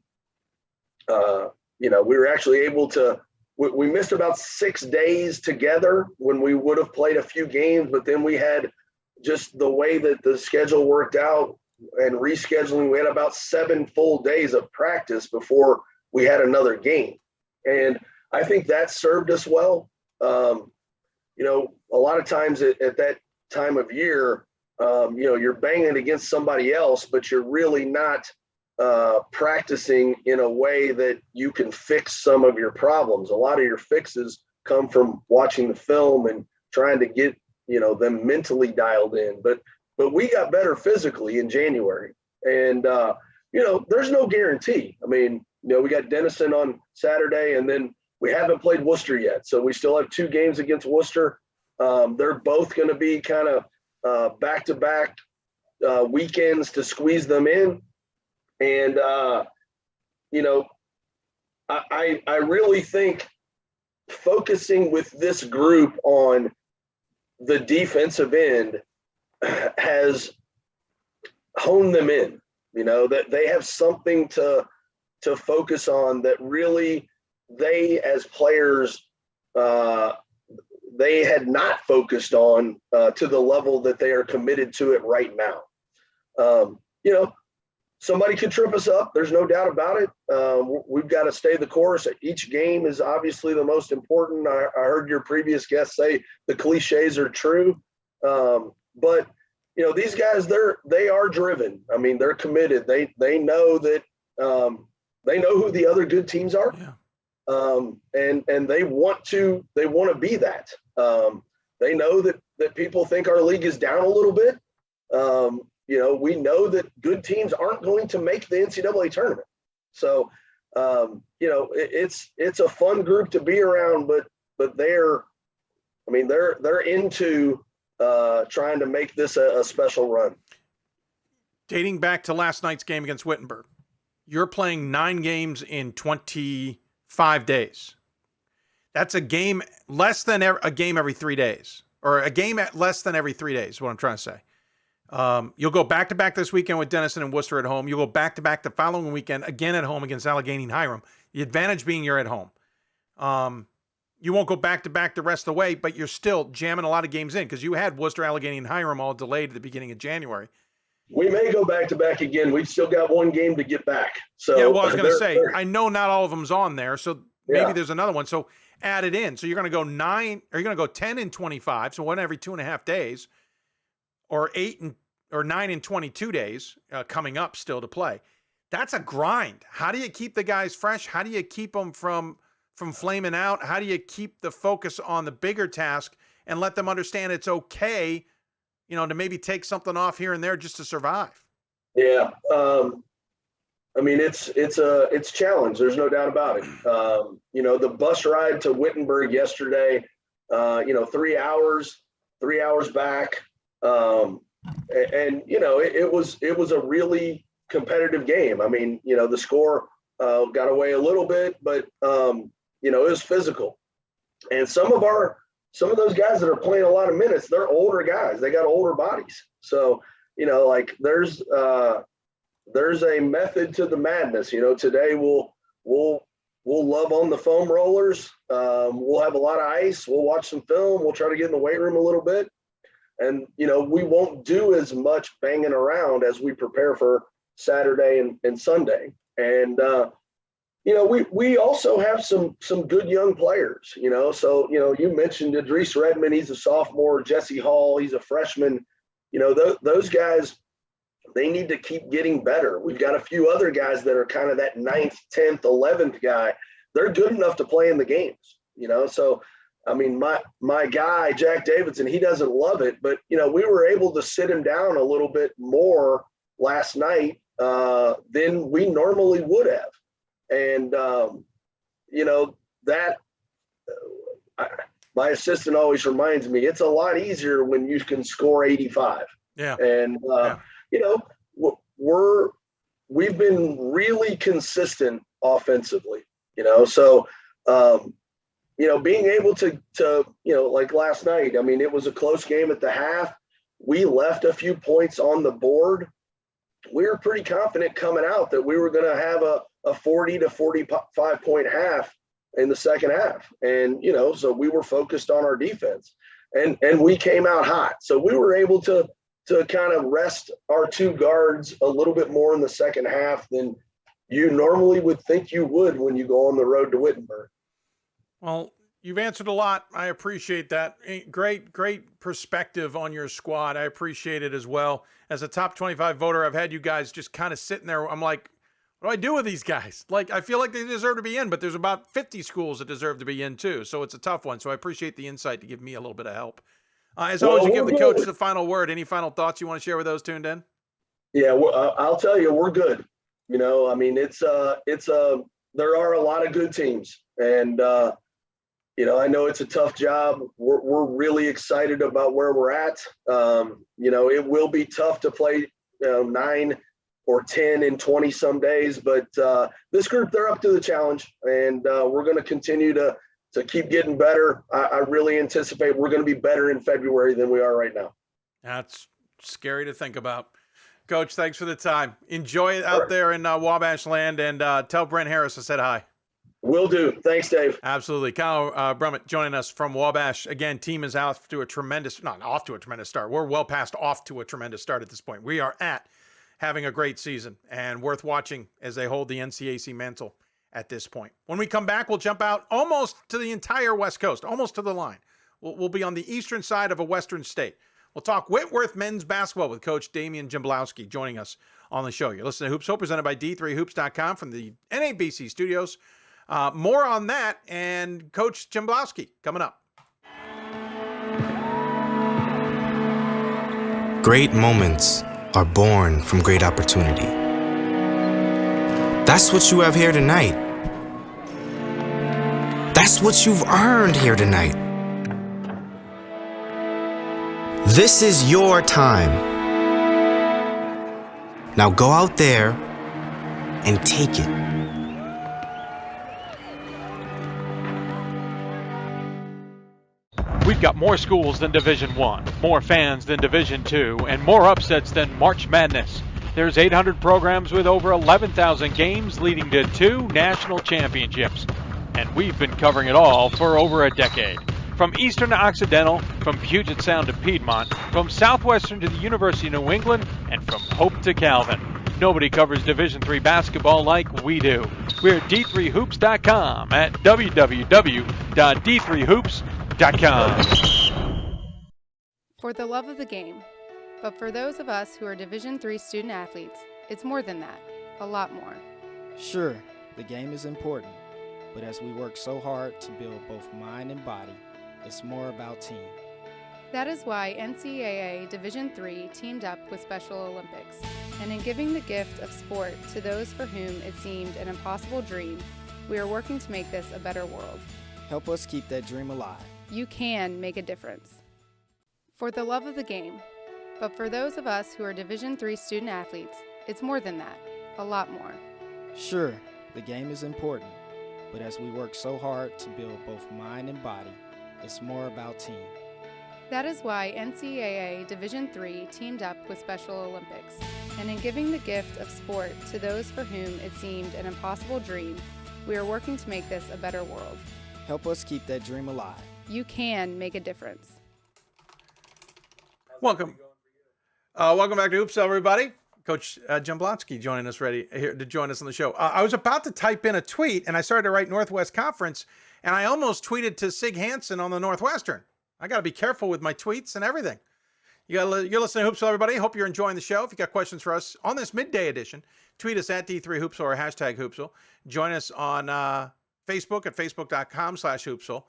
able to. We missed about 6 days together when we would have played a few games, but then we had just the way that the schedule worked out and rescheduling. We had about 7 full days of practice before we had another game. And I think that served us well. A lot of times at that time of year, you're banging against somebody else, but you're really not practicing in a way that you can fix some of your problems. A lot of your fixes come from watching the film and trying to get them mentally dialed in. But we got better physically in January, And, there's no guarantee. I mean, we got Denison on Saturday, and then we haven't played Worcester yet. So we still have 2 games against Worcester. They're both going to be kind of back-to-back weekends to squeeze them in. And, I really think focusing with this group on the defensive end has honed them in, that they have something to focus on that really they as players, they had not focused on to the level that they are committed to it right now. Somebody could trip us up. There's no doubt about it. We've got to stay the course. Each game is obviously the most important. I heard your previous guest say the cliches are true. But these guys, they are driven. I mean, they're committed. They know that they know who the other good teams are. Yeah. And they want to be that. They know that people think our league is down a little bit. We know that good teams aren't going to make the NCAA tournament. So, it's a fun group to be around, but they're into trying to make this a special run. Dating back to last night's game against Wittenberg, you're playing 9 games in 25 days. That's a game less than a game every 3 days, or a game at less than every 3 days is what I'm trying to say. You'll go back-to-back this weekend with Denison and Worcester at home. You'll go back-to-back the following weekend, again at home against Allegheny and Hiram. The advantage being you're at home. You won't go back-to-back the rest of the way, but you're still jamming a lot of games in because you had Worcester, Allegheny, and Hiram all delayed at the beginning of January. We may go back-to-back again. We've still got 1 game to get back. So yeah, well, I was going to say, I know not all of them's on there, so maybe there's another one. So add it in. So you're going to go 9, or you're going to go 10 and 25, so 1 every 2.5 days, or 9 and 22 days coming up still to play. That's a grind. How do you keep the guys fresh? How do you keep them from flaming out? How do you keep the focus on the bigger task and let them understand it's okay, to maybe take something off here and there just to survive? Yeah. It's challenge. There's no doubt about it. The bus ride to Wittenberg yesterday, 3 hours back. It was a really competitive game. I mean, the score got away a little bit, but it was physical. And some of those guys that are playing a lot of minutes, they're older guys. They got older bodies. So, there's a method to the madness. Today we'll love on the foam rollers. We'll have a lot of ice. We'll watch some film. We'll try to get in the weight room a little bit. And, we won't do as much banging around as we prepare for Saturday and Sunday. And, we also have some good young players, so, you mentioned Idris Redmond, he's a sophomore, Jesse Hall, he's a freshman, those guys, they need to keep getting better. We've got a few other guys that are kind of that 9th, 10th, 11th guy. They're good enough to play in the games, so my guy, Jack Davidson, he doesn't love it, but, we were able to sit him down a little bit more last night than we normally would have. And, my assistant always reminds me, it's a lot easier when you can score 85. Yeah. And, we've been really consistent offensively, so, being able to, like last night, it was a close game at the half. We left a few points on the board. We were pretty confident coming out that we were going to have a 40 to 45 point half in the second half. And, so we were focused on our defense and we came out hot. So we were able to kind of rest our 2 guards a little bit more in the second half than you normally would think you would when you go on the road to Wittenberg. Well, you've answered a lot. I appreciate that. Great perspective on your squad. I appreciate it as well. As a top 25 voter, I've had you guys just kind of sitting there. I'm like, what do I do with these guys? Like, I feel like they deserve to be in, but there's about 50 schools that deserve to be in too. So it's a tough one. So I appreciate the insight to give me a little bit of help. As always, you give the coach the final word. Any final thoughts you want to share with those tuned in? Yeah, I'll tell you, we're good. You know, I mean, there are a lot of good teams, and you know, I know it's a tough job. We're really excited about where we're at. You know, it will be tough to play 9 or 10 and 20 some days, but this group, they're up to the challenge, and we're going to continue to keep getting better. I really anticipate we're going to be better in February than we are right now. That's scary to think about. Coach, thanks for the time. Enjoy it out there in Wabash land, and tell Brent Harris I said hi. Will do. Thanks, Dave. Absolutely. Kyle Brummett joining us from Wabash. Again, team is off to a tremendous start. We're well past off to a tremendous start at this point. We are at having a great season and worth watching as they hold the NCAC mantle at this point. When we come back, we'll jump out almost to the entire West Coast, almost to the line. We'll be on the eastern side of a western state. We'll talk Whitworth men's basketball with Coach Damion Jablonski joining us on the show. You're listening to Hoopsville, presented by D3Hoops.com from the NABC studios. More on that and Coach Jablonski coming up. Great moments are born from great opportunity. That's what you have here tonight. That's what you've earned here tonight. This is your time. Now go out there and take it. We've got more schools than Division I, more fans than Division II, and more upsets than March Madness. There's 800 programs with over 11,000 games leading to 2 national championships. And we've been covering it all for over a decade. From Eastern to Occidental, from Puget Sound to Piedmont, from Southwestern to the University of New England, and from Hope to Calvin. Nobody covers Division III basketball like we do. We're at D3Hoops.com at www.d3hoops.com. For the love of the game. But for those of us who are Division III student athletes, it's more than that. A lot more. Sure, the game is important, but as we work so hard to build both mind and body, it's more about team. That is why NCAA Division III teamed up with Special Olympics, and in giving the gift of sport to those for whom it seemed an impossible dream, we are working to make this a better world. Help us keep that dream alive. You can make a difference. For the love of the game. But for those of us who are Division III student athletes, it's more than that. A lot more. Sure, the game is important, but as we work so hard to build both mind and body, it's more about team. That is why NCAA Division III teamed up with Special Olympics, and in giving the gift of sport to those for whom it seemed an impossible dream, we are working to make this a better world. Help us keep that dream alive. You can make a difference. Welcome back to Hoopsville, everybody. Coach Jablonski joining us here to join us on the show. I was about to type in a tweet, and I started to write Northwest Conference, and I almost tweeted to Sig Hansen on the Northwestern. I got to be careful with my tweets and everything. You're listening to Hoopsville, everybody. Hope you're enjoying the show. If you got questions for us on this midday edition, tweet us at D3Hoopsville or hashtag Hoopsville. Join us on Facebook at facebook.com/Hoopsville.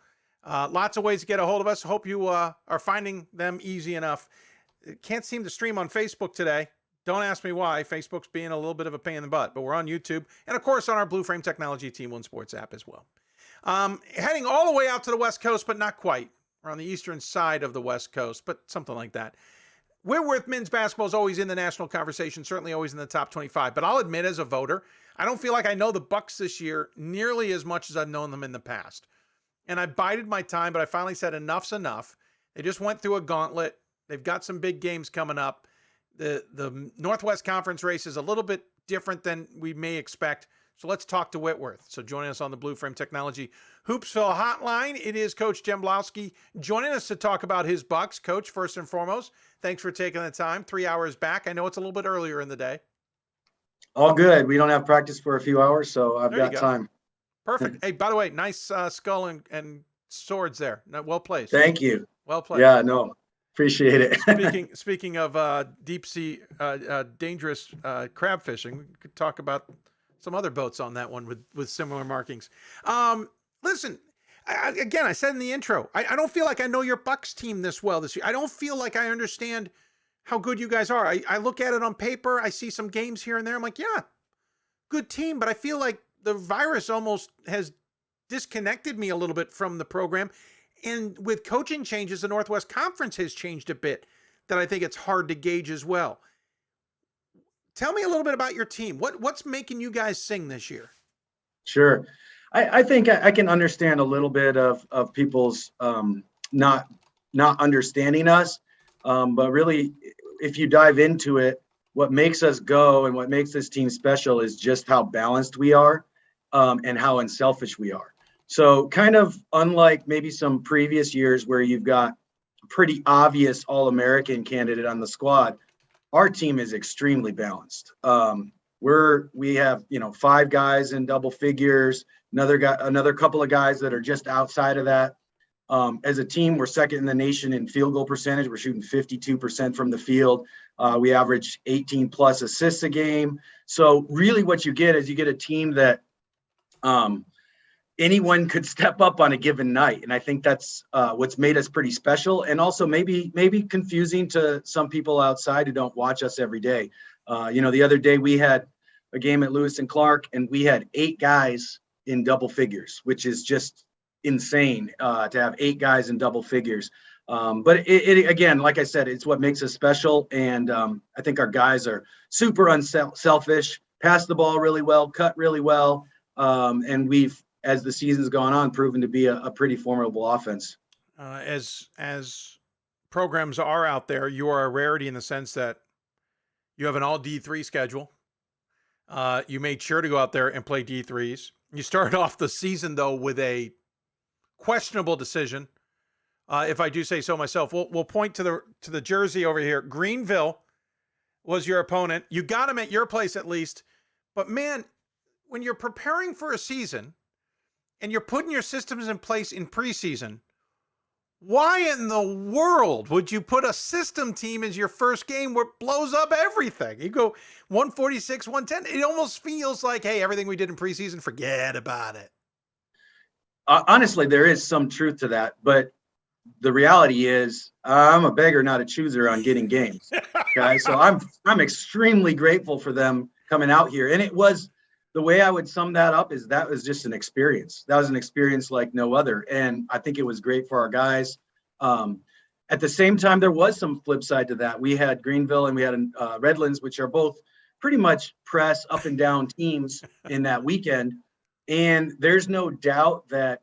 Lots of ways to get a hold of us. Hope you are finding them easy enough. Can't seem to stream on Facebook today. Don't ask me why. Facebook's being a little bit of a pain in the butt, but we're on YouTube and, of course, on our Blue Frame Technology Team One Sports app as well. Heading all the way out to the West Coast, but not quite. We're on the eastern side of the West Coast, but something like that. Whitworth men's basketball is always in the national conversation, certainly always in the top 25. But I'll admit, as a voter, I don't feel like I know the Bucks this year nearly as much as I've known them in the past. And I bided my time, but I finally said enough's enough. They just went through a gauntlet. They've got some big games coming up. The Northwest Conference race is a little bit different than we may expect. So let's talk to Whitworth. So joining us on the Blue Frame Technology Hoopsville Hotline, it is Coach Jablonski joining us to talk about his Bucks. Coach, first and foremost, thanks for taking the time. 3 hours back. I know it's a little bit earlier in the day. All good. We don't have practice for a few hours, so I've got time. Perfect. Hey, by the way, nice skull and swords there. Well placed. Thank you. Well played. Yeah, no, appreciate it. Speaking of deep sea, dangerous crab fishing, we could talk about some other boats on that one with similar markings. Listen, I said in the intro, I don't feel like I know your Bucks team this well this year. I don't feel like I understand how good you guys are. I look at it on paper. I see some games here and there. I'm like, yeah, good team. But I feel like the virus almost has disconnected me a little bit from the program. And with coaching changes, the Northwest Conference has changed a bit that I think it's hard to gauge as well. Tell me a little bit about your team. What's making you guys sing this year? Sure. I think I can understand a little bit of people's not understanding us. But really, if you dive into it, what makes us go and what makes this team special is just how balanced we are and how unselfish we are. So kind of unlike maybe some previous years where you've got a pretty obvious All-American candidate on the squad, our team is extremely balanced. We have 5 guys in double figures, another couple of guys that are just outside of that. As a team, we're second in the nation in field goal percentage. We're shooting 52% from the field. We average 18 plus assists a game. So really what you get is you get a team that anyone could step up on a given night. And I think that's what's made us pretty special, and also maybe confusing to some people outside who don't watch us every day. The other day we had a game at Lewis and Clark, and we had 8 guys in double figures, which is just insane to have 8 guys in double figures. But it again, like I said, it's what makes us special. And I think our guys are super unselfish, pass the ball really well, cut really well. And we've, as the season's gone on, proven to be a pretty formidable offense. As programs are out there, you are a rarity in the sense that you have an all D3 schedule. You made sure to go out there and play D3s. You started off the season, though, with a questionable decision, if I do say so myself. We'll point to the jersey over here. Greenville was your opponent. You got him at your place at least. But, man, when you're preparing for a season and you're putting your systems in place in preseason, why in the world would you put a system team as your first game where it blows up everything? You go 146, 110. It almost feels like, hey, everything we did in preseason, forget about it. Honestly, there is some truth to that, but the reality is I'm a beggar, not a chooser on getting games. Okay, so I'm extremely grateful for them coming out here, and it was the way I would sum that up is that was just an experience. That was an experience like no other, and I think it was great for our guys. At the same time, there was some flip side to that. We had Greenville and we had Redlands, which are both pretty much press up and down teams in that weekend. And there's no doubt that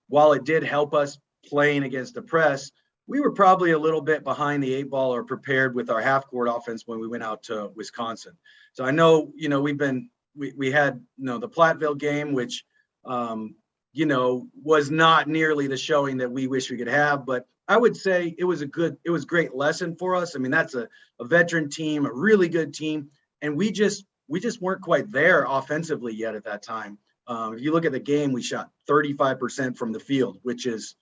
while it did help us playing against the press, we were probably a little bit behind the 8 ball or prepared with our half court offense when we went out to Wisconsin. So I know, we had, the Platteville game, which, was not nearly the showing that we wish we could have, but I would say it was a great lesson for us. I mean, that's a veteran team, a really good team. And we just weren't quite there offensively yet at that time. If you look at the game, we shot 35% from the field, which is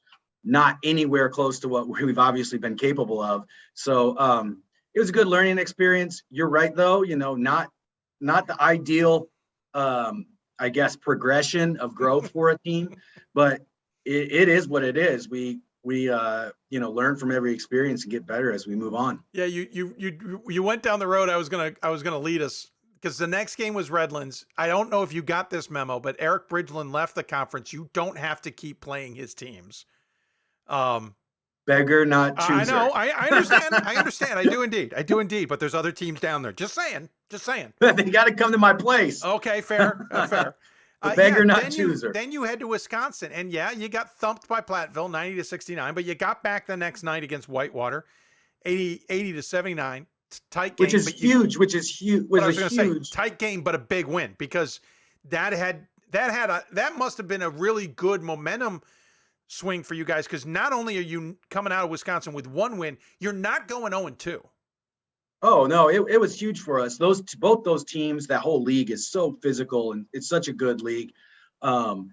not anywhere close to what we've obviously been capable of. So it was a good learning experience. You're right, though, not the ideal, I guess, progression of growth for a team, but it is what it is. We learn from every experience and get better as we move on. Yeah, you went down the road. I was gonna lead us, because the next game was Redlands. I don't know if you got this memo, but Eric Bridgeland left the conference. You don't have to keep playing his teams. Beggar, not chooser. I know. I understand. I understand. I do indeed. But there's other teams down there. Just saying. They got to come to my place. Okay, fair. Fair. Beggar, not chooser. Then you head to Wisconsin, and you got thumped by Platteville, 90-69. But you got back the next night against Whitewater, 80-79. Tight game, which is huge. Tight game, but a big win, because that must have been a really good momentum swing for you guys, because not only are you coming out of Wisconsin with 1 win, you're not going 0-2. Oh no, it was huge for us. Both those teams, that whole league is so physical, and it's such a good league. And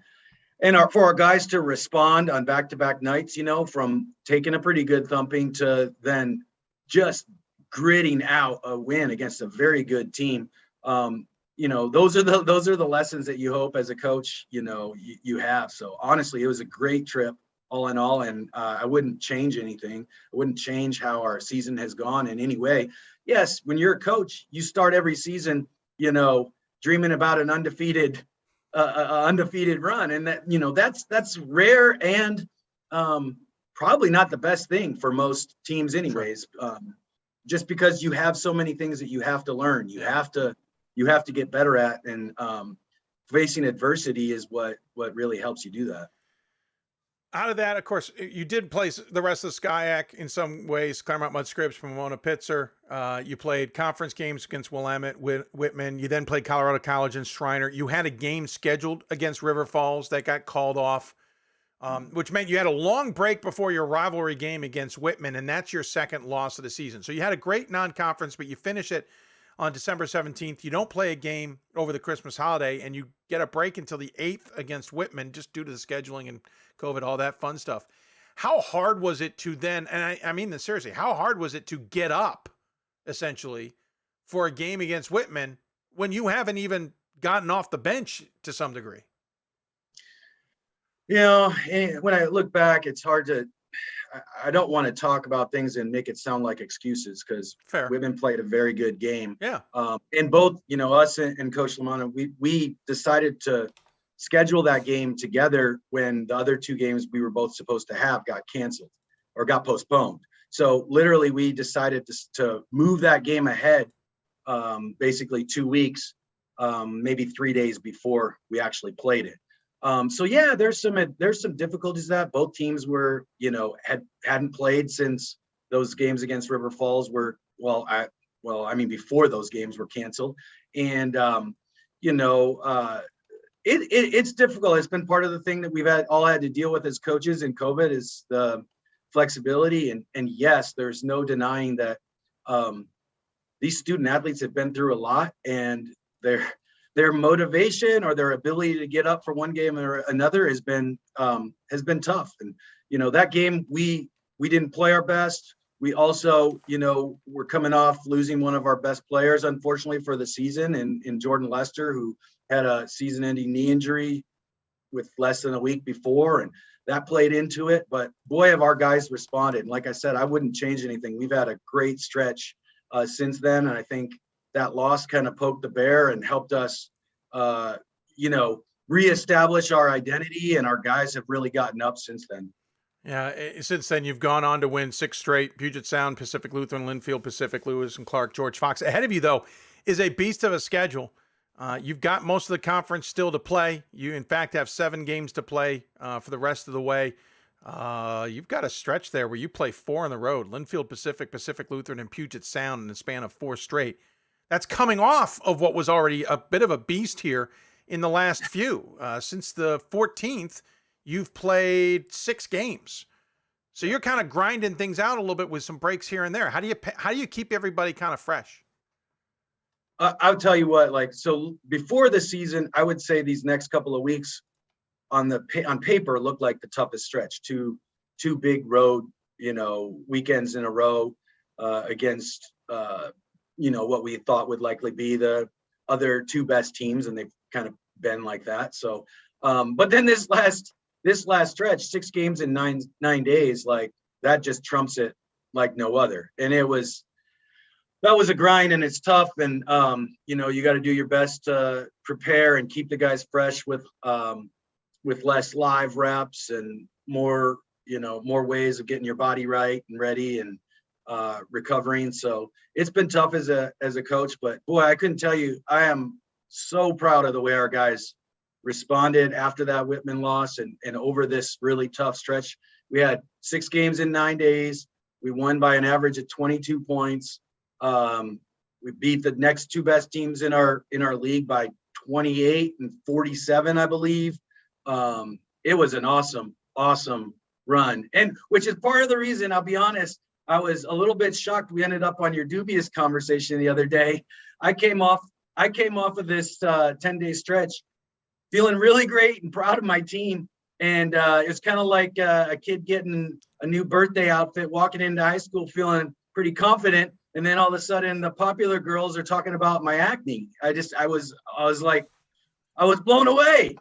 for our guys to respond on back-to-back nights, from taking a pretty good thumping to then just gritting out a win against a very good team. Those are the lessons that you hope as a coach, you have. So honestly, it was a great trip. all in all. And I wouldn't change anything. I wouldn't change how our season has gone in any way. Yes, when you're a coach, you start every season, dreaming about an undefeated run. And that, that's rare and probably not the best thing for most teams anyways. Just because you have so many things that you have to learn, you have to get better at, and facing adversity is what really helps you do that. Out of that, of course, you did play the rest of the SCIAC in some ways, Claremont Mudd Scripps, Pomona Pitzer. You played conference games against Willamette, Whitman. You then played Colorado College and Schreiner. You had a game scheduled against River Falls that got called off, which meant you had a long break before your rivalry game against Whitman, and that's your second loss of the season. So you had a great non-conference, but you finish it on December 17th. You don't play a game over the Christmas holiday, and you get a break until the 8th against Whitman just due to the scheduling and COVID, all that fun stuff. How hard was it to then, and I mean this seriously, how hard was it to get up, essentially, for a game against Whitman when you haven't even gotten off the bench to some degree? When I look back, it's hard to, I don't want to talk about things and make it sound like excuses, because Whitman played a very good game. Yeah. And both, us and Coach Lamanna, we decided to schedule that game together when the other two games we were both supposed to have got canceled or got postponed. So literally we decided to move that game ahead, basically 2 weeks, maybe 3 days before we actually played it. So yeah, there's some difficulties that both teams were, hadn't played since those games against River Falls were, before those games were canceled. And, it's difficult. It's been part of the thing that we've all had to deal with as coaches in COVID is the flexibility. And yes, there's no denying that these student athletes have been through a lot, and their motivation or their ability to get up for one game or another has been tough. And, that game, we didn't play our best. We also, we're coming off losing one of our best players, unfortunately, for the season, in Jordan Lester, who had a season-ending knee injury with less than a week before, and that played into it. But boy, have our guys responded. And like I said, I wouldn't change anything. We've had a great stretch since then, and I think that loss kind of poked the bear and helped us, reestablish our identity, and our guys have really gotten up since then. Yeah, since then you've gone on to win 6 straight: Puget Sound, Pacific Lutheran, Linfield, Pacific Lewis, and Clark George Fox. Ahead of you, though, is a beast of a schedule. You've got most of the conference still to play. You, in fact, have 7 games to play for the rest of the way. You've got a stretch there where you play 4 on the road: Linfield, Pacific, Pacific Lutheran, and Puget Sound in the span of 4 straight. That's coming off of what was already a bit of a beast here in the last few. Since the 14th, you've played 6 games. So you're kind of grinding things out a little bit with some breaks here and there. How do you keep everybody kind of fresh? I'll tell you what, so before the season, I would say these next couple of weeks on paper look like the toughest stretch. Two big road, weekends in a row against, what we thought would likely be the other 2 best teams, and they've kind of been like that. So, but then this last stretch, 6 games in 9 days, that just trumps it like no other. And that was a grind, and it's tough. And, you got to do your best to prepare and keep the guys fresh with less live reps and more ways of getting your body right and ready and recovering. So it's been tough as a coach, but boy, I couldn't tell you, I am so proud of the way our guys responded after that Whitman loss and over this really tough stretch. We had 6 games in 9 days. We won by an average of 22 points. We beat the next 2 best teams in our league by 28 and 47, I believe. It was an awesome run, and which is part of the reason, I'll be honest, I was a little bit shocked we ended up on your dubious conversation the other day. I came off of this 10-day stretch feeling really great and proud of my team. And it's kind of like a kid getting a new birthday outfit, walking into high school feeling pretty confident. And then all of a sudden the popular girls are talking about my acne. I was blown away.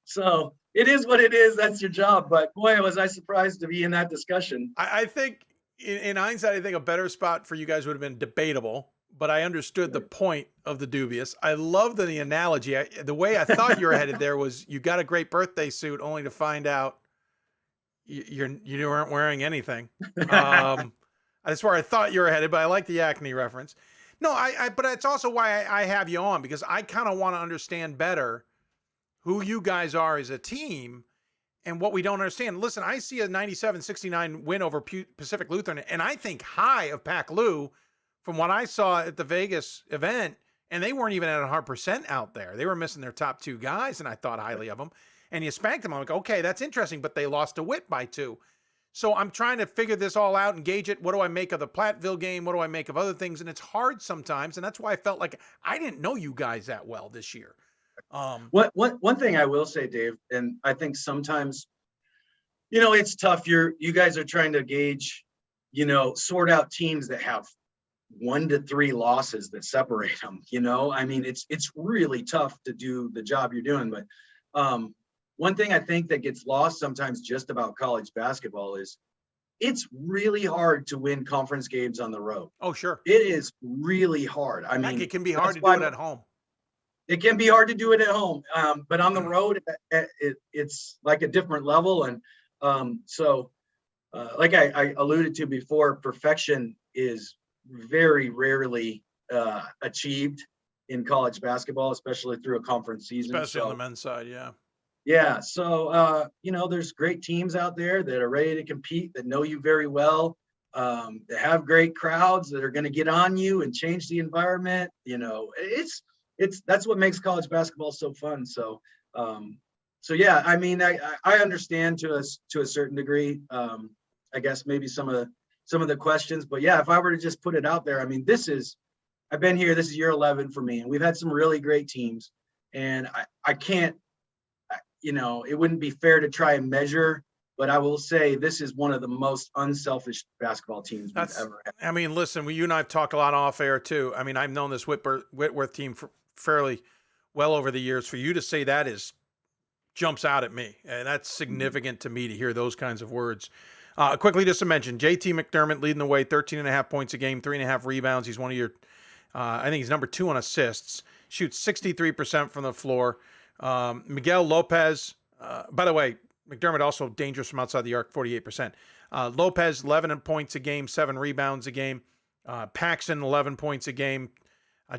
So it is what it is. That's your job. But boy, was I surprised to be in that discussion. I think in hindsight, I think a better spot for you guys would have been debatable, but I understood the point of the dubious. I love the analogy. The way I thought you were headed there was you got a great birthday suit only to find out you weren't wearing anything. That's where I thought you were headed, but I like the acne reference. No, but it's also why I have you on, because I kind of want to understand better who you guys are as a team and what we don't understand. Listen, I see a 97-69 win over Pacific Lutheran, and I think high of Pac Lou from what I saw at the Vegas event, and they weren't even at 100% out there. They were missing their top 2 guys, and I thought highly of them. And you spanked them. I'm like, okay, that's interesting, but they lost to Witt by 2. So I'm trying to figure this all out and gauge it. What do I make of the Platteville game? What do I make of other things? And it's hard sometimes, and that's why I felt like I didn't know you guys that well this year. One thing I will say, Dave, and I think sometimes, it's tough. You guys are trying to gauge, sort out teams that have 1 to 3 losses that separate them. I mean, it's really tough to do the job you're doing. But one thing I think that gets lost sometimes just about college basketball is it's really hard to win conference games on the road. Oh, sure. It is really hard. I mean, it can be hard to do it at home. It can be hard to do it at home, but on the road, it's like a different level. And like I alluded to before, perfection is very rarely achieved in college basketball, especially through a conference season. Especially on the men's side, yeah. Yeah, so, there's great teams out there that are ready to compete, that know you very well, that have great crowds that are going to get on you and change the environment. That's what makes college basketball so fun. So yeah, I mean, I understand to a certain degree, I guess maybe some of the questions, but yeah, if I were to just put it out there, I mean, I've been here, this is year 11 for me, and we've had some really great teams, and I can't, it wouldn't be fair to try and measure, but I will say this is one of the most unselfish basketball teams we've ever had. I mean, listen, you and I have talked a lot off air too. I mean, I've known this Whitworth team for fairly well over the years. For you to say that jumps out at me, and that's significant to me to hear those kinds of words. Quickly, just to mention, JT McDermott leading the way, 13.5 points a game, 3.5 rebounds. He's one of your, I think he's number 2 on assists. Shoots 63% from the floor. Miguel Lopez, by the way, McDermott also dangerous from outside the arc, 48%. Lopez, 11 points a game, 7 rebounds a game. Paxson, 11 points a game.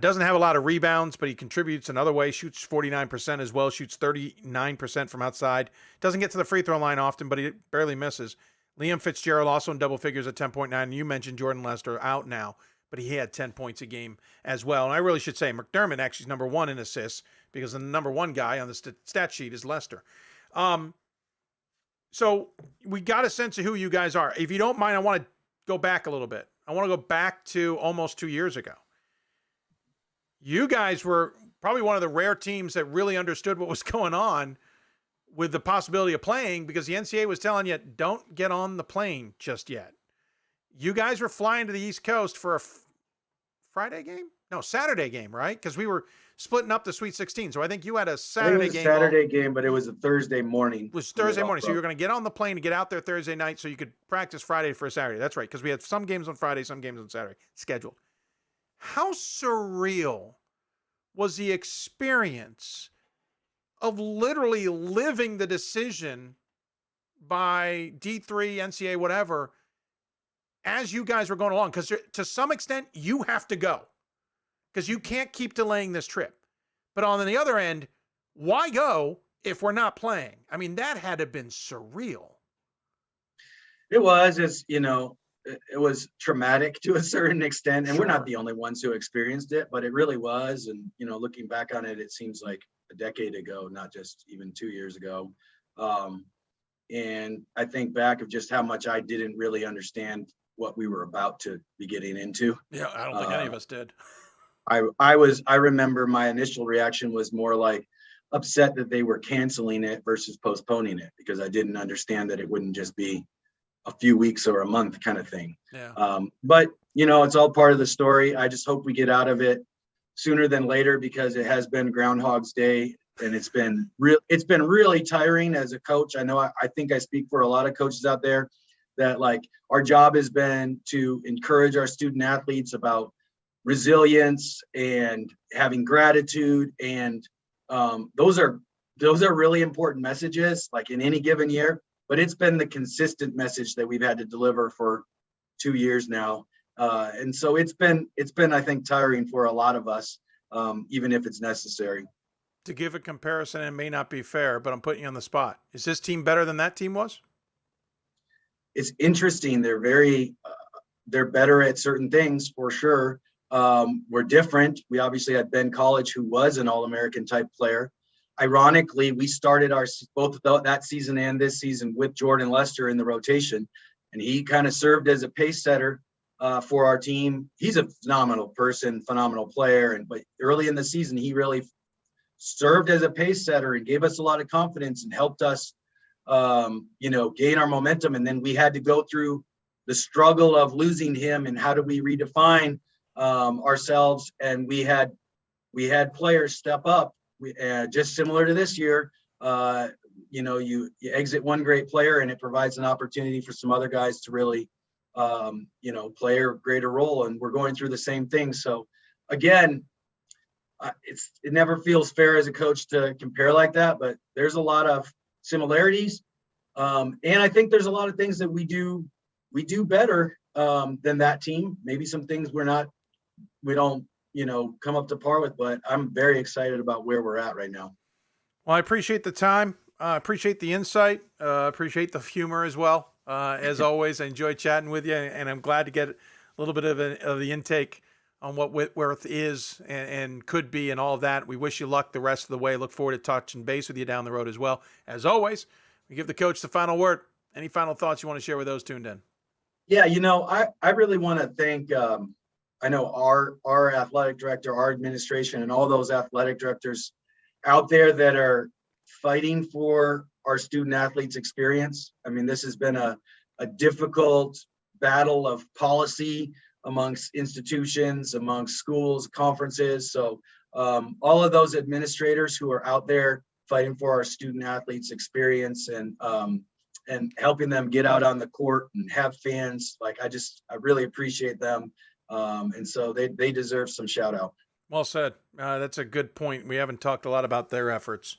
Doesn't have a lot of rebounds, but he contributes another way. Shoots 49% as well. Shoots 39% from outside. Doesn't get to the free throw line often, but he barely misses. Liam Fitzgerald also in double figures at 10.9. You mentioned Jordan Lester out now, but he had 10 points a game as well. And I really should say McDermott actually is number 1 in assists because the number 1 guy on the stat sheet is Lester. So we got a sense of who you guys are. If you don't mind, I want to go back a little bit. I want to go back to almost 2 years ago. You guys were probably one of the rare teams that really understood what was going on with the possibility of playing, because the NCAA was telling you, don't get on the plane just yet. You guys were flying to the East Coast for a Friday game? No, Saturday game, right? Because we were splitting up the Sweet 16. So I think you had a Saturday game. Saturday game, but it was a Thursday morning. It was Thursday morning. So you were going to get on the plane to get out there Thursday night so you could practice Friday for a Saturday. That's right, because we had some games on Friday, some games on Saturday scheduled. How surreal was the experience of literally living the decision by D3, NCAA, whatever, as you guys were going along? Because to some extent, you have to go because you can't keep delaying this trip. But on the other end, why go if we're not playing? I mean, that had to have been surreal. It was, it was traumatic to a certain extent, and Sure. We're not the only ones who experienced it, but it really was. And, looking back on it, it seems like a decade ago, not just even 2 years ago. And I think back of just how much I didn't really understand what we were about to be getting into. Yeah, I don't think any of us did. I remember my initial reaction was more like upset that they were canceling it versus postponing it, because I didn't understand that it wouldn't just be a few weeks or a month kind of thing. Yeah. But it's all part of the story. I just hope we get out of it sooner than later, because it has been Groundhog's Day and it's been really tiring as a coach. I know I think I speak for a lot of coaches out there that like our job has been to encourage our student athletes about resilience and having gratitude, and those are really important messages like in any given year, but it's been the consistent message that we've had to deliver for 2 years now, and so it's been I think tiring for a lot of us, even if it's necessary. To give a comparison, it may not be fair, but I'm putting you on the spot. Is this team better than that team was? It's interesting. They're better at certain things for sure. We're different. We obviously had Ben College, who was an All-American type player. Ironically, we started both that season and this season with Jordan Lester in the rotation, and he kind of served as a pace setter for our team. He's a phenomenal person, phenomenal player, but early in the season, he really served as a pace setter and gave us a lot of confidence and helped us, gain our momentum. And then we had to go through the struggle of losing him and how do we redefine ourselves. And we had players step up, just similar to this year. You exit one great player and it provides an opportunity for some other guys to really, play a greater role. And we're going through the same thing. So again, it never feels fair as a coach to compare like that, but there's a lot of similarities. And I think there's a lot of things that we do better than that team. Maybe some things we don't, come up to par with, but I'm very excited about where we're at right now. Well, I appreciate the time. I appreciate the insight. Appreciate the humor as well. As always, I enjoy chatting with you, and I'm glad to get a little bit of the intake on what Whitworth is and could be and all of that. We wish you luck the rest of the way. Look forward to touching base with you down the road as well. As always, we give the coach the final word. Any final thoughts you want to share with those tuned in? Yeah, I really want to thank, I know our athletic director, our administration, and all those athletic directors out there that are fighting for our student athletes' experience. I mean, this has been a difficult battle of policy amongst institutions, amongst schools, conferences. So all of those administrators who are out there fighting for our student athletes' experience and helping them get out on the court and have fans, I really appreciate them. And so they deserve some shout out. Well said. That's a good point. We haven't talked a lot about their efforts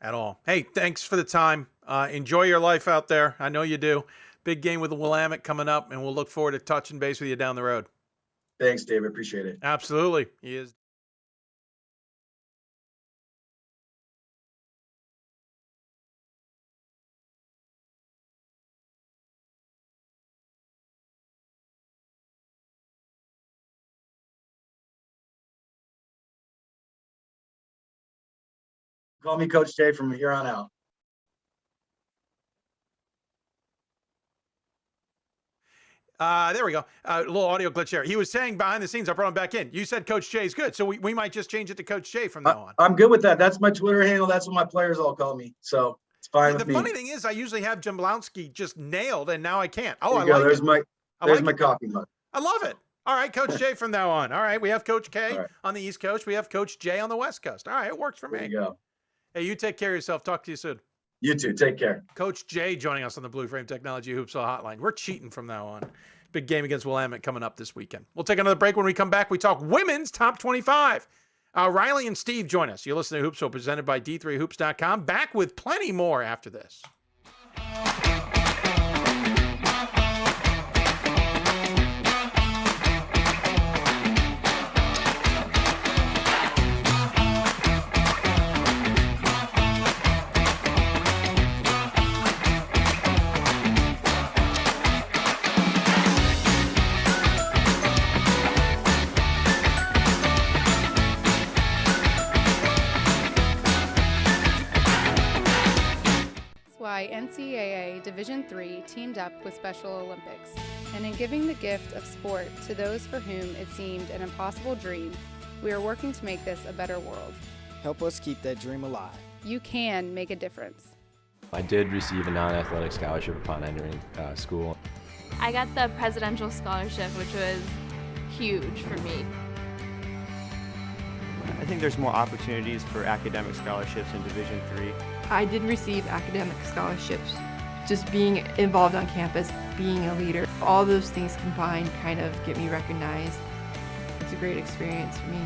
at all. Hey, thanks for the time. Enjoy your life out there. I know you do. Big game with the Willamette coming up, and we'll look forward to touching base with you down the road. Thanks, David. Appreciate it. Absolutely. He is. Call me Coach Jay from here on out. There we go. A little audio glitch there. He was saying behind the scenes, I brought him back in. You said Coach Jay's good. So we might just change it to Coach Jay from now on. I'm good with that. That's my Twitter handle. That's what my players all call me. So it's fine with me. The funny thing is I usually have Jablonski just nailed, and now I can't. Oh, there's my coffee mug. I love it. All right, Coach Jay from now on. All right, we have Coach K on the East Coast. We have Coach Jay on the West Coast. All right, it works for me. There you go. Hey, you take care of yourself. Talk to you soon. You too. Take care. Coach Jay joining us on the Blue Frame Technology Hoopsville Hotline. We're cheating from now on. Big game against Willamette coming up this weekend. We'll take another break. When we come back, we talk women's top 25. Riley and Steve join us. You're listening to Hoopsville, presented by D3Hoops.com. Back with plenty more after this. NCAA Division III teamed up with Special Olympics, and in giving the gift of sport to those for whom it seemed an impossible dream, we are working to make this a better world. Help us keep that dream alive. You can make a difference. I did receive a non-athletic scholarship upon entering school. I got the presidential scholarship, which was huge for me. I think there's more opportunities for academic scholarships in Division III. I did receive academic scholarships. Just being involved on campus, being a leader, all those things combined kind of get me recognized. It's a great experience for me.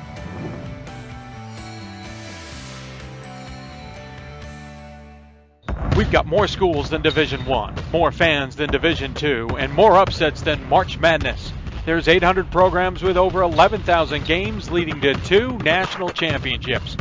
We've got more schools than Division I, more fans than Division II, and more upsets than March Madness. There's 800 programs with over 11,000 games leading to 2 national championships.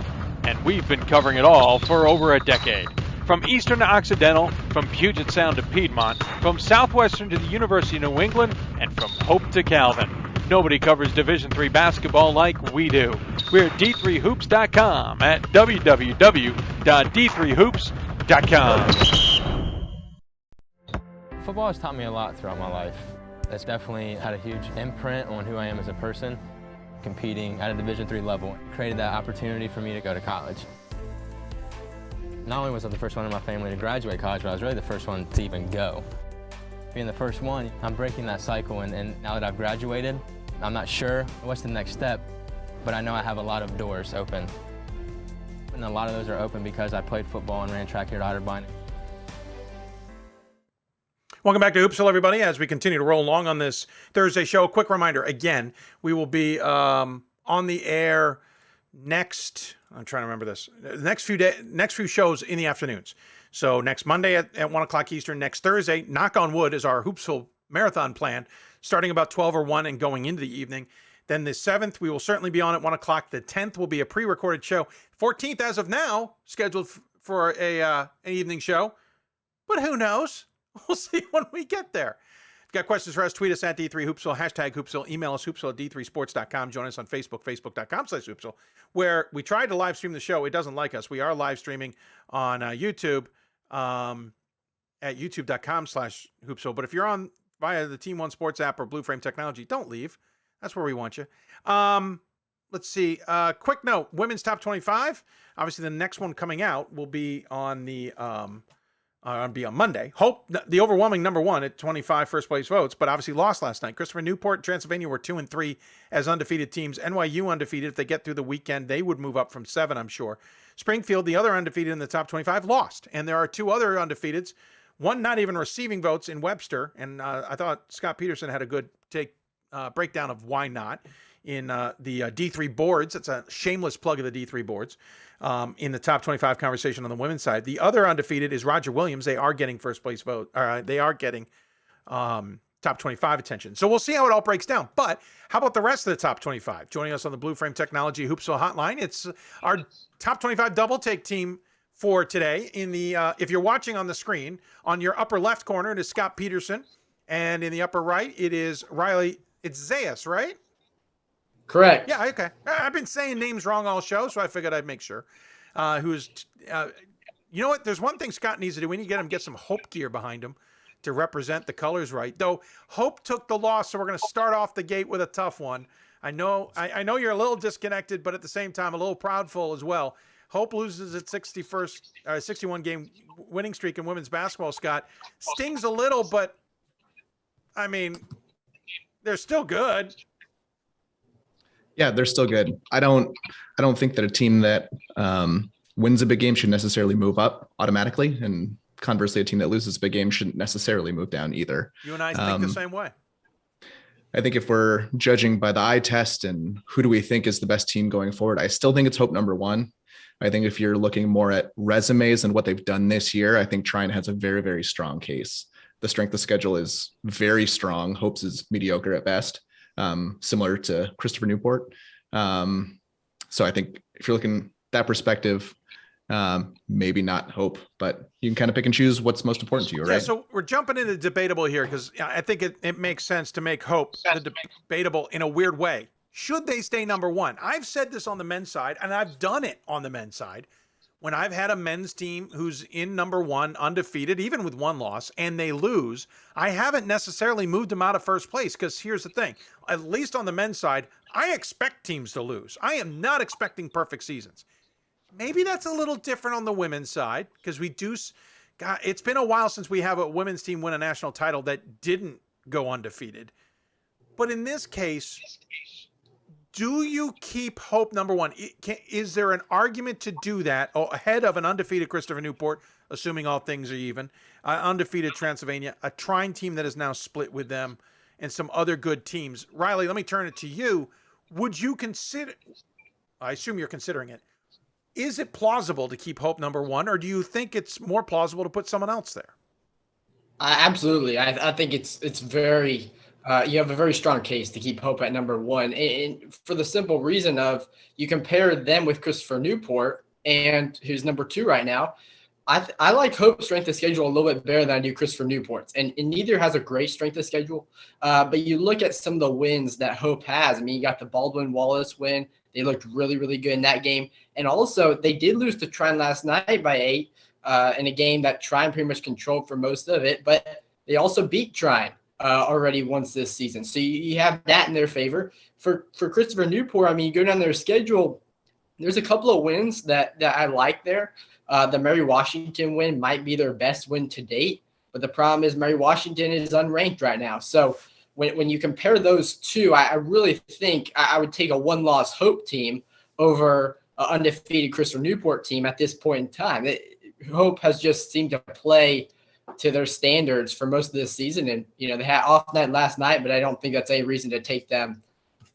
And we've been covering it all for over a decade. From Eastern to Occidental, from Puget Sound to Piedmont, from Southwestern to the University of New England, and from Hope to Calvin. Nobody covers Division III basketball like we do. We're at d3hoops.com at www.d3hoops.com. Football has taught me a lot throughout my life. It's definitely had a huge imprint on who I am as a person. Competing at a Division III level created that opportunity for me to go to college. Not only was I the first one in my family to graduate college, but I was really the first one to even go. Being the first one, I'm breaking that cycle, and now that I've graduated, I'm not sure what's the next step, but I know I have a lot of doors open. And a lot of those are open because I played football and ran track here at Otterbein. Welcome back to Hoopsville, everybody. As we continue to roll along on this Thursday show, quick reminder, again, we will be on the air next, I'm trying to remember this, the next few shows in the afternoons. So next Monday at 1 o'clock Eastern, next Thursday, knock on wood, is our Hoopsville marathon plan, starting about 12 or 1 and going into the evening. Then the 7th, we will certainly be on at 1 o'clock. The 10th will be a pre-recorded show. 14th, as of now, scheduled for an evening show. But who knows? We'll see when we get there. If you've got questions for us, tweet us at D3Hoopsville, hashtag Hoopsville, email us Hoopsville at D3Sports.com. Join us on Facebook, Facebook.com/Hoopsville, where we tried to live stream the show. It doesn't like us. We are live streaming on YouTube at YouTube.com/Hoopsville. But if you're on via the Team One Sports app or Blue Frame Technology, don't leave. That's where we want you. Let's see. Quick note, women's top 25. Obviously, the next one coming out will be on the on Monday. Hope, the overwhelming number one at 25 first place votes, but obviously lost last night. Christopher Newport and Transylvania were 2 and 3 as undefeated teams. NYU undefeated. If they get through the weekend, they would move up from 7, I'm sure. Springfield, the other undefeated in the top 25, lost. And there are 2 other undefeateds, one not even receiving votes in Webster. And I thought Scott Peterson had a good breakdown of why not in the D3 boards. It's a shameless plug of the D3 boards. In the top 25 conversation on the women's side. The other undefeated is Roger Williams. They are getting first place vote. They are getting top 25 attention. So we'll see how it all breaks down. But how about the rest of the top 25? Joining us on the Blue Frame Technology Hoopsville hotline, it's our top 25 double take team for today. In the if you're watching on the screen, on your upper left corner, it is Scott Peterson. And in the upper right, it is Riley. It's Zayas, right? Correct. Yeah, okay. I've been saying names wrong all show, so I figured I'd make sure. You know what? There's one thing Scott needs to do. We need to get some Hope gear behind him to represent the colors right. Though Hope took the loss, so we're going to start off the gate with a tough one. I know you're a little disconnected, but at the same time, a little proudful as well. Hope loses its 61 game winning streak in women's basketball, Scott. Stings a little, but I mean, they're still good. Yeah, they're still good. I don't think that a team that wins a big game should necessarily move up automatically, and conversely, a team that loses a big game shouldn't necessarily move down either. You and I think the same way. I think if we're judging by the eye test and who do we think is the best team going forward, I still think it's Hope number one. I think if you're looking more at resumes and what they've done this year, I think Trine has a very, very strong case. The strength of schedule is very strong. Hope's is mediocre at best. Similar to Christopher Newport. So I think if you're looking at that perspective, maybe not Hope, but you can kind of pick and choose what's most important to you, right? Yeah, so we're jumping into debatable here because I think it makes sense to make Hope the debatable in a weird way. Should they stay number one? I've said this on the men's side, and I've done it on the men's side. When I've had a men's team who's in number one, undefeated, even with one loss, and they lose, I haven't necessarily moved them out of first place because here's the thing. At least on the men's side, I expect teams to lose. I am not expecting perfect seasons. Maybe that's a little different on the women's side because we do – God, it's been a while since we have a women's team win a national title that didn't go undefeated. But in this case, Do you keep Hope number one? Is there an argument to do that ahead of an undefeated Christopher Newport, assuming all things are even, undefeated Transylvania, a Trine team that is now split with them, and some other good teams? Riley, let me turn it to you. Would you consider, I assume you're considering it, is it plausible to keep Hope number one, or do you think it's more plausible to put someone else there? Absolutely. I think it's very, you have a very strong case to keep Hope at number one. And for the simple reason of you compare them with Christopher Newport, and who's number two right now. I like Hope's strength of schedule a little bit better than I do Christopher Newport's. And neither has a great strength of schedule. But you look at some of the wins that Hope has. I mean, you got the Baldwin-Wallace win. They looked really, really good in that game. And also, they did lose to Trine last night by 8 in a game that Trine pretty much controlled for most of it. But they also beat Trine already once this season. So you have that in their favor. For Christopher Newport, I mean, you go down their schedule, there's a couple of wins that I like there. The Mary Washington win might be their best win to date. But the problem is Mary Washington is unranked right now. So when you compare those two, I really think I would take a one-loss Hope team over an undefeated Christopher Newport team at this point in time. Hope has just seemed to play to their standards for most of this season. And, they had off night last night, but I don't think that's any reason to take them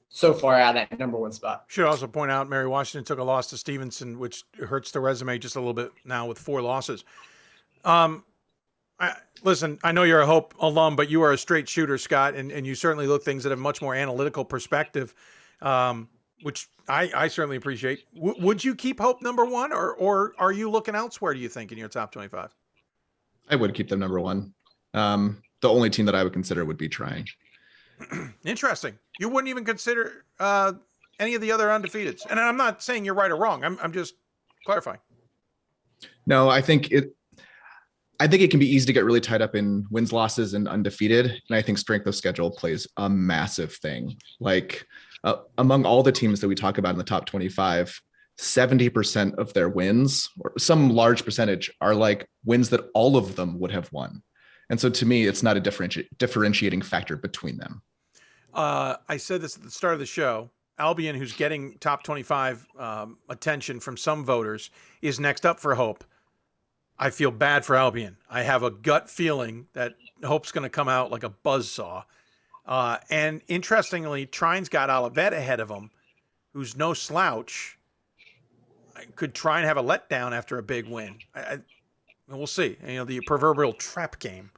so far out of that number one spot. Should also point out Mary Washington took a loss to Stevenson, which hurts the resume just a little bit now with 4 losses. Listen, I know you're a Hope alum, but you are a straight shooter, Scott, and you certainly look things that have much more analytical perspective, which I certainly appreciate. Would you keep Hope number one, or are you looking elsewhere, do you think, in your top 25? I would keep them number one. The only team that I would consider would be Trine. Interesting. You wouldn't even consider any of the other undefeateds. And I'm not saying you're right or wrong. I'm just clarifying. No, I think it can be easy to get really tied up in wins, losses, and undefeated. And I think strength of schedule plays a massive thing. Like among all the teams that we talk about in the top 25, 70% of their wins, or some large percentage, are like wins that all of them would have won. And so to me, it's not a differentiating factor between them. I said this at the start of the show. Albion, who's getting top 25 attention from some voters, is next up for Hope. I feel bad for Albion. I have a gut feeling that Hope's going to come out like a buzzsaw. And interestingly, Trine's got Olivet ahead of him, who's no slouch. Could Trine have a letdown after a big win? We'll see. The proverbial trap game,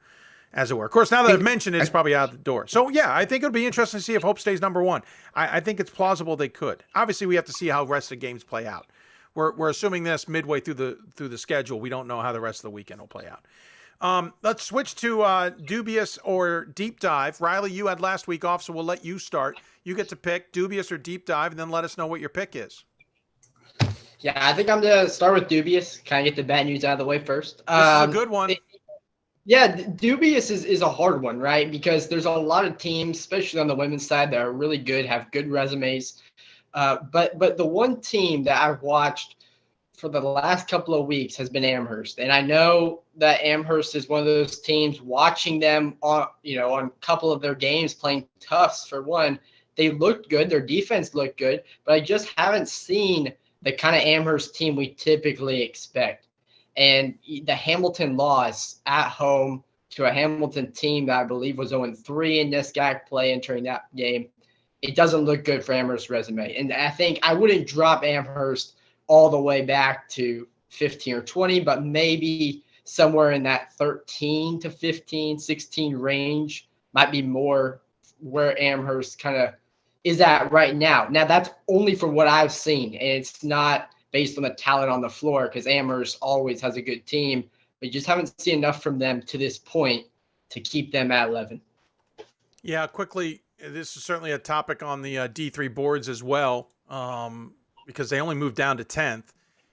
as it were. Of course, now that I've mentioned it, it's probably out the door. So, yeah, I think it'll be interesting to see if Hope stays number one. I think it's plausible they could. Obviously, we have to see how the rest of the games play out. We're assuming this midway through the schedule. We don't know how the rest of the weekend will play out. Let's switch to dubious or deep dive. Riley, you had last week off, so we'll let you start. You get to pick dubious or deep dive, and then let us know what your pick is. Yeah, I think I'm going to start with dubious, kind of get the bad news out of the way first. This is a good one. Dubious is a hard one, right? Because there's a lot of teams, especially on the women's side, that are really good, have good resumes. But the one team that I've watched for the last couple of weeks has been Amherst. And I know that Amherst is one of those teams, watching them on a couple of their games, playing Tufts for one. They looked good. Their defense looked good. But I just haven't seen the kind of Amherst team we typically expect. And the Hamilton loss at home to a Hamilton team that I believe was 0-3 in this NESCAC play entering that game, it doesn't look good for Amherst's resume. And I think I wouldn't drop Amherst all the way back to 15 or 20, but maybe somewhere in that 13 to 15, 16 range might be more where Amherst kind of is at right now. Now, that's only from what I've seen, and it's not based on the talent on the floor, because Amherst always has a good team, but you just haven't seen enough from them to this point to keep them at 11. Yeah, quickly, this is certainly a topic on the D3 boards as well, because they only moved down to 10th,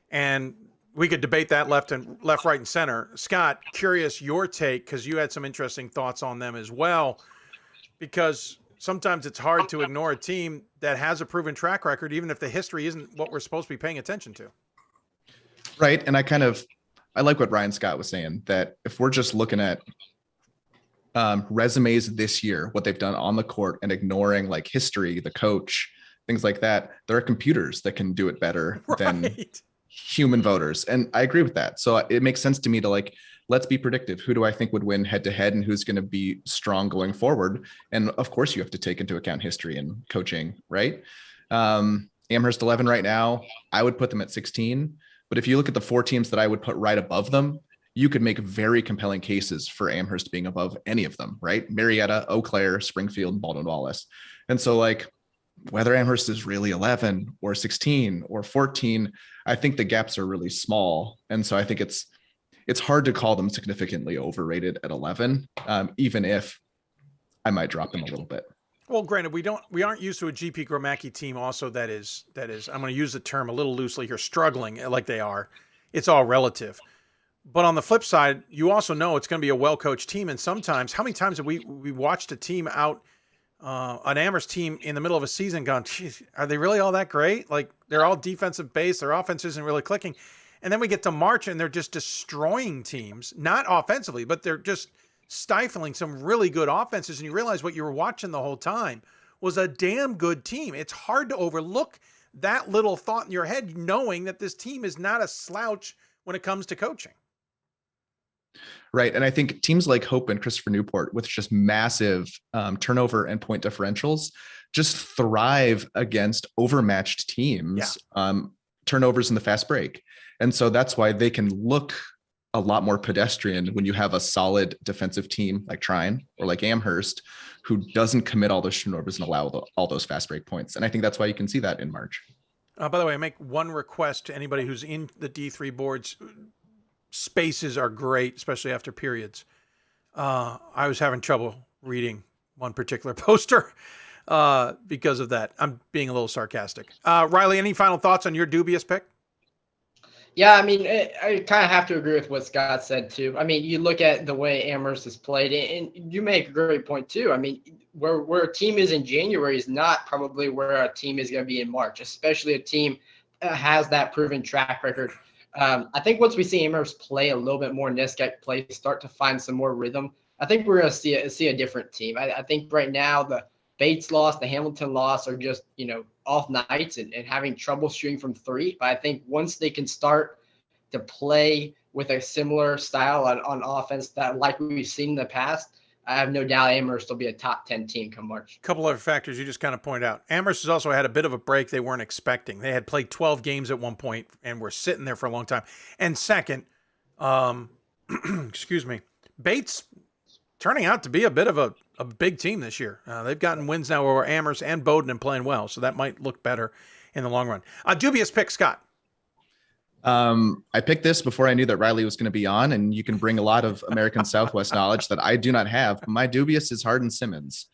and we could debate that left, right, and center. Scott, curious your take, because you had some interesting thoughts on them as well, because sometimes it's hard to ignore a team that has a proven track record, even if the history isn't what we're supposed to be paying attention to. Right. And I like what Ryan Scott was saying, that if we're just looking at resumes this year, what they've done on the court, and ignoring like history, the coach, things like that. There are computers that can do it better than human voters. And I agree with that. So it makes sense to me to like, let's be predictive. Who do I think would win head to head and who's going to be strong going forward? And of course you have to take into account history and coaching, right? Amherst 11 right now, I would put them at 16. But if you look at the 4 teams that I would put right above them, you could make very compelling cases for Amherst being above any of them, right? Marietta, Eau Claire, Springfield, and Baldwin-Wallace. And so like, whether Amherst is really 11 or 16 or 14, I think the gaps are really small. And so I think it's hard to call them significantly overrated at 11, even if I might drop them a little bit. Well, granted, we aren't used to a GP Gromacki team also that is, I'm going to use the term a little loosely here, struggling like they are. It's all relative. But on the flip side, you also know it's going to be a well-coached team. And sometimes, how many times have we watched a team out, an Amherst team in the middle of a season gone, geez, are they really all that great? Like, they're all defensive based. Their offense isn't really clicking. And then we get to March and they're just destroying teams, not offensively, but they're just stifling some really good offenses. And you realize what you were watching the whole time was a damn good team. It's hard to overlook that little thought in your head, knowing that this team is not a slouch when it comes to coaching. Right. And I think teams like Hope and Christopher Newport with just massive turnover and point differentials just thrive against overmatched teams, turnovers in the fast break. And so that's why they can look a lot more pedestrian when you have a solid defensive team like Trine or like Amherst, who doesn't commit all those turnovers and allow all those fast break points. And I think that's why you can see that in March. By the way, I make one request to anybody who's in the D3 boards. Spaces are great, especially after periods. I was having trouble reading one particular poster because of that. I'm being a little sarcastic. Riley, any final thoughts on your dubious pick? Yeah, I mean, I kind of have to agree with what Scott said, too. I mean, you look at the way Amherst has played, and you make a great point, too. I mean, where a team is in January is not probably where a team is going to be in March, especially a team that has that proven track record. I think once we see Amherst play a little bit more NESCAC play, start to find some more rhythm, I think we're going to see a different team. I think right now the Bates loss, the Hamilton loss are just, off nights and having trouble shooting from 3. But I think once they can start to play with a similar style on offense that like we've seen in the past, I have no doubt Amherst will be a top 10 team come March. A couple other factors you just kind of pointed out. Amherst has also had a bit of a break they weren't expecting. They had played 12 games at one point and were sitting there for a long time. And second, excuse me, Bates turning out to be a bit of a big team this year. They've gotten wins now over Amherst and Bowdoin and playing well, so that might look better in the long run. Dubious pick, Scott. I picked this before I knew that Riley was going to be on, and you can bring a lot of American Southwest knowledge that I do not have. My dubious is Hardin Simmons.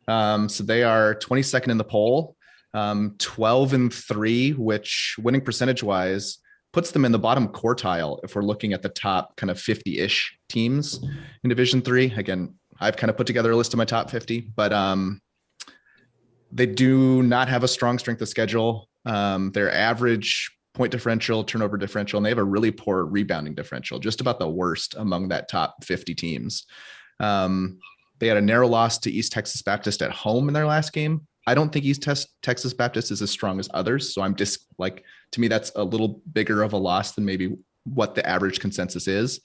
So they are 22nd in the poll, 12-3, which winning percentage wise puts them in the bottom quartile if we're looking at the top kind of 50-ish teams in Division III. Again, I've kind of put together a list of my top 50, but they do not have a strong strength of schedule. Their average point differential, turnover differential, and they have a really poor rebounding differential, just about the worst among that top 50 teams. They had a narrow loss to East Texas Baptist at home in their last game. I don't think East Texas Baptist is as strong as others. So I'm just like, to me, that's a little bigger of a loss than maybe what the average consensus is.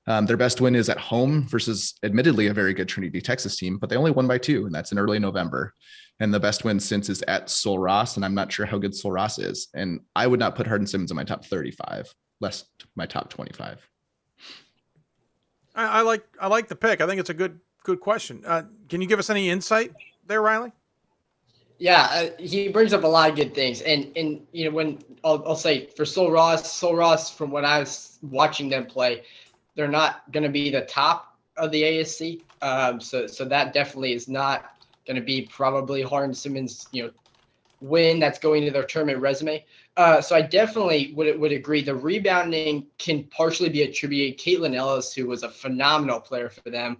Their best win is at home versus admittedly a very good Trinity, Texas team, but they only won by 2, and that's in early November. And the best win since is at Sul Ross, and I'm not sure how good Sul Ross is. And I would not put Hardin Simmons in my top 35, less my top 25. I like the pick. I think it's a good question. Can you give us any insight there, Riley? Yeah, he brings up a lot of good things, and when I'll say for Sul Ross, from what I was watching them play, they're not going to be the top of the ASC. So that definitely is not going to be probably Hardin Simmons, win that's going to their tournament resume. So I definitely would agree. The rebounding can partially be attributed to Caitlin Ellis, who was a phenomenal player for them.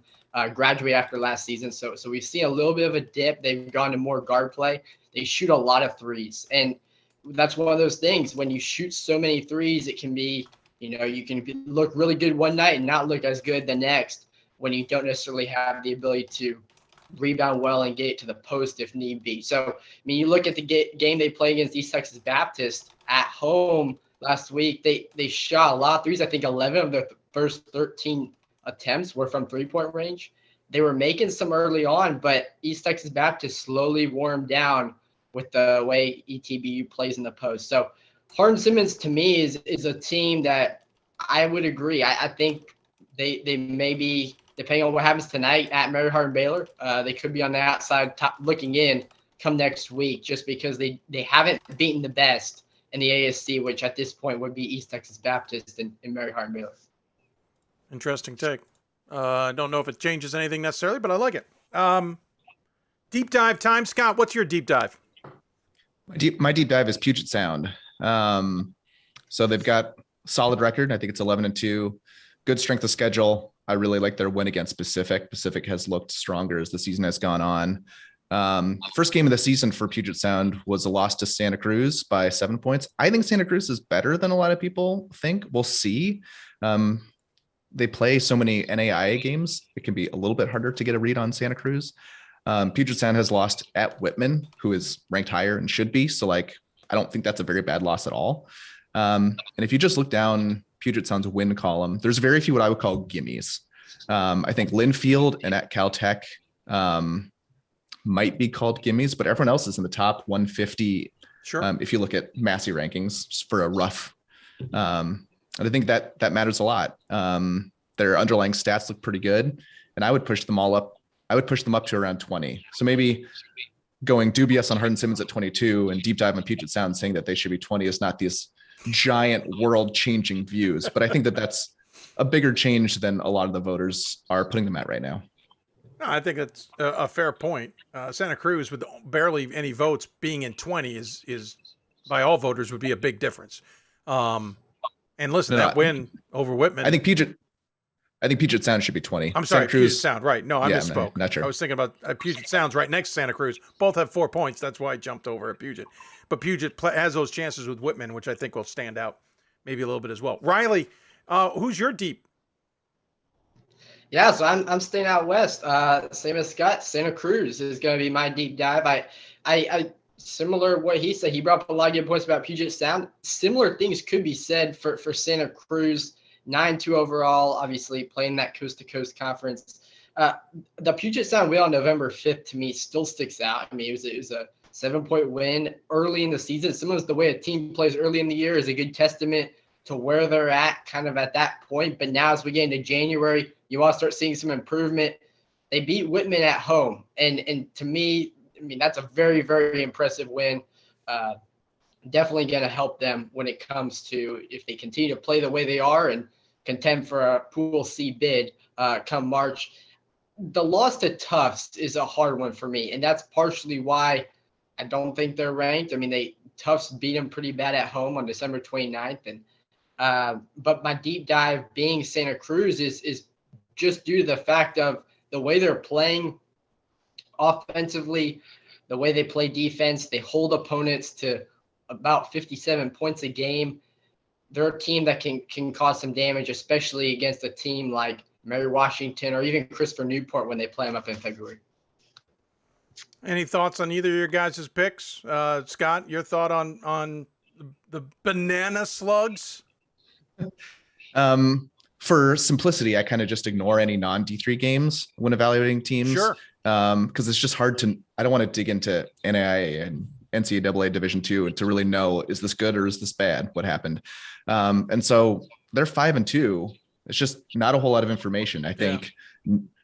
Graduate after last season. So we've seen a little bit of a dip. They've gone to more guard play. They shoot a lot of threes. And that's one of those things. When you shoot so many threes, it can be, you can look really good one night and not look as good the next when you don't necessarily have the ability to rebound well and get it to the post if need be. So, I mean, you look at the game they play against East Texas Baptist at home last week, they shot a lot of threes. I think 11 of their first 13 attempts were from three-point range. They were making some early on, but East Texas Baptist slowly wore them down with the way ETBU plays in the post. So Hardin-Simmons to me is a team that I would agree. I think they may be, depending on what happens tonight at Mary Hardin-Baylor, they could be on the outside top looking in come next week just because they haven't beaten the best in the ASC, which at this point would be East Texas Baptist and Mary Hardin-Baylor. Interesting take. I don't know if it changes anything necessarily, but I like it. Deep dive time. Scott, what's your deep dive? My deep dive is Puget Sound. So they've got solid record. I think it's 11-2, good strength of schedule. I really like their win against Pacific. Pacific has looked stronger as the season has gone on. First game of the season for Puget Sound was a loss to Santa Cruz by 7 points. I think Santa Cruz is better than a lot of people think. We'll see. They play so many NAIA games. It can be a little bit harder to get a read on Santa Cruz. Puget Sound has lost at Whitman, who is ranked higher and should be. So I don't think that's a very bad loss at all. And if you just look down Puget Sound's win column, there's very few what I would call gimmies. I think Linfield and at Caltech might be called gimmies, but everyone else is in the top 150. Sure. If you look at Massey rankings just for a rough, and I think that matters a lot. Their underlying stats look pretty good, and I would push them all up. I would push them up to around 20. So maybe going dubious on Hardin-Simmons at 22 and deep dive on Puget Sound saying that they should be 20 is not these giant world-changing views. But I think that's a bigger change than a lot of the voters are putting them at right now. No, I think that's a fair point. Santa Cruz, with barely any votes, being in 20 is by all voters would be a big difference. And listen, that win over Whitman. I think Puget Sound should be 20. I'm sorry, Santa Cruz, Puget Sound. Right. No, I misspoke. Not sure. I was thinking about Puget Sound's right next to Santa Cruz. Both have 4 points. That's why I jumped over at Puget. But Puget has those chances with Whitman, which I think will stand out maybe a little bit as well. Riley, who's your deep? Yeah, so I'm staying out west. Same as Scott. Santa Cruz is going to be my deep dive. I similar what he said. He brought up a lot of good points about Puget Sound. Similar things could be said for Santa Cruz. 9-2 overall, obviously playing that coast-to-coast conference. The Puget Sound win on November 5th to me still sticks out. I mean, it was a 7-point win early in the season. Sometimes the way a team plays early in the year is a good testament to where they're at kind of at that point. But now as we get into January, you want to start seeing some improvement. They beat Whitman at home. And to me, I mean, that's a very, very impressive win. Definitely going to help them when it comes to if they continue to play the way they are and contend for a Pool C bid come March. The loss to Tufts is a hard one for me, and that's partially why I don't think they're ranked. I mean, Tufts beat them pretty bad at home on December 29th, and but my deep dive being Santa Cruz is just due to the fact of the way they're playing offensively, the way they play defense. They hold opponents to about 57 points a game. They're a team that can cause some damage, especially against a team like Mary Washington or even Christopher Newport when they play them up in February. Any thoughts on either of your guys' picks? Scott, your thought on the banana slugs? For simplicity, I kind of just ignore any non-D3 games when evaluating teams. Sure. Because it's just hard I don't want to dig into NAIA and NCAA Division II and to really know, is this good or is this bad? What happened? And so they're 5-2. It's just not a whole lot of information. I think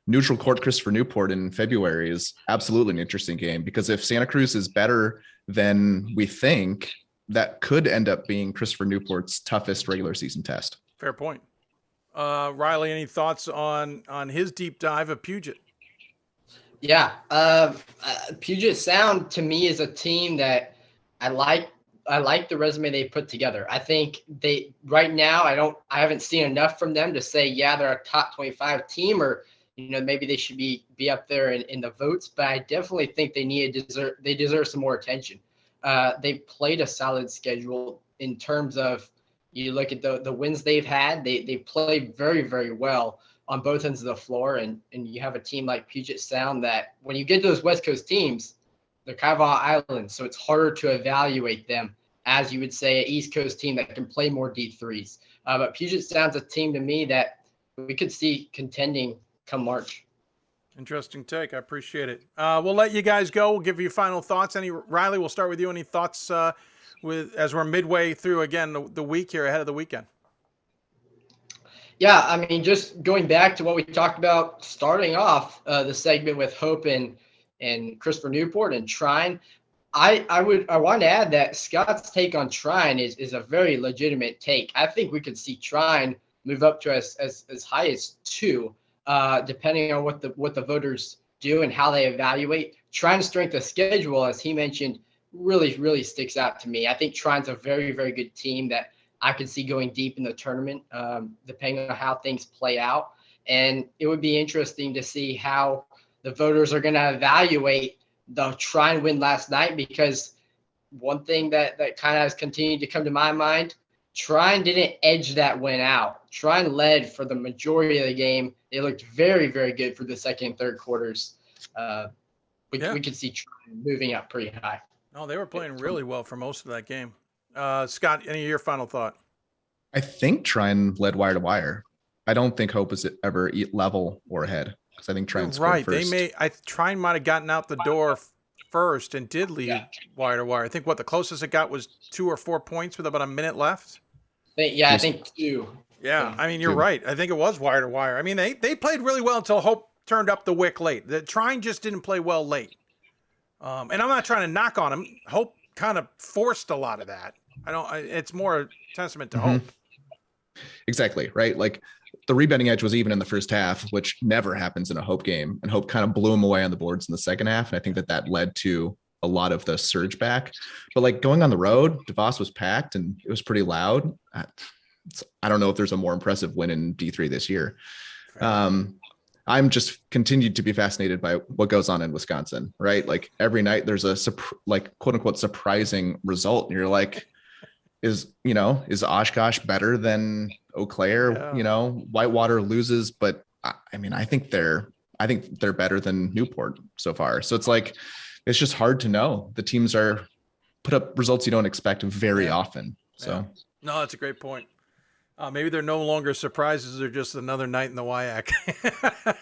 neutral court Christopher Newport in February is absolutely an interesting game because if Santa Cruz is better than we think, that could end up being Christopher Newport's toughest regular season test. Fair point. Riley, any thoughts on his deep dive of Puget? Yeah, Puget Sound to me is a team that I like the resume they put together. I think right now I haven't seen enough from them to say they're a top 25 team or maybe they should be up there in the votes. But I definitely think they deserve some more attention. They've played a solid schedule in terms of you look at the wins they've had. They play very, very well. on both ends of the floor. And you have a team like Puget Sound that when you get to those West Coast teams, they're kind of on islands. So it's harder to evaluate them as you would say an East Coast team that can play more deep threes. But Puget Sound's a team to me that we could see contending come March. Interesting take. I appreciate it. We'll let you guys go. We'll give you final thoughts. Riley, we'll start with you. Any thoughts as we're midway through, again, the week here ahead of the weekend? Yeah, I mean, just going back to what we talked about starting off the segment with Hope and Christopher Newport and Trine, I want to add that Scott's take on Trine is a very legitimate take. I think we could see Trine move up to as high as 2, depending on what the voters do and how they evaluate. Trine's strength of schedule, as he mentioned, really sticks out to me. I think Trine's a very, very good team that I could see going deep in the tournament, depending on how things play out. And it would be interesting to see how the voters are going to evaluate the Trine win last night, because one thing that kind of has continued to come to my mind, Trine didn't edge that win out. Trine led for the majority of the game. They looked very, very good for the second and third quarters. We could see Trine moving up pretty high. No, they were playing really well for most of that game. Scott, any of your final thought? I think Trine led wire to wire. I don't think Hope is ever level or ahead, because I think Trine scored first. Trine might have gotten out the door first and did lead wire to wire. I think the closest it got was 2 or 4 points with about a minute left. I think 2. Yeah, I mean, you're right. I think it was wire to wire. I mean, they played really well until Hope turned up the wick late. The Trine just didn't play well late. And I'm not trying to knock on him. Hope kind of forced a lot of that. It's more a testament to Hope. Exactly, right? Like the rebounding edge was even in the first half, which never happens in a Hope game. And Hope kind of blew them away on the boards in the second half. And I think that led to a lot of the surge back. But like going on the road, DeVos was packed and it was pretty loud. I don't know if there's a more impressive win in D3 this year. I'm just continued to be fascinated by what goes on in Wisconsin, right? Like every night there's a quote unquote surprising result. And you're like, is Oshkosh better than Eau Claire? Yeah. Whitewater loses, but I mean, I think they're better than Newport so far. So it's just hard to know. The teams put up results you don't expect very often. So no, that's a great point. Maybe they're no longer surprises. They're just another night in the WIAC. A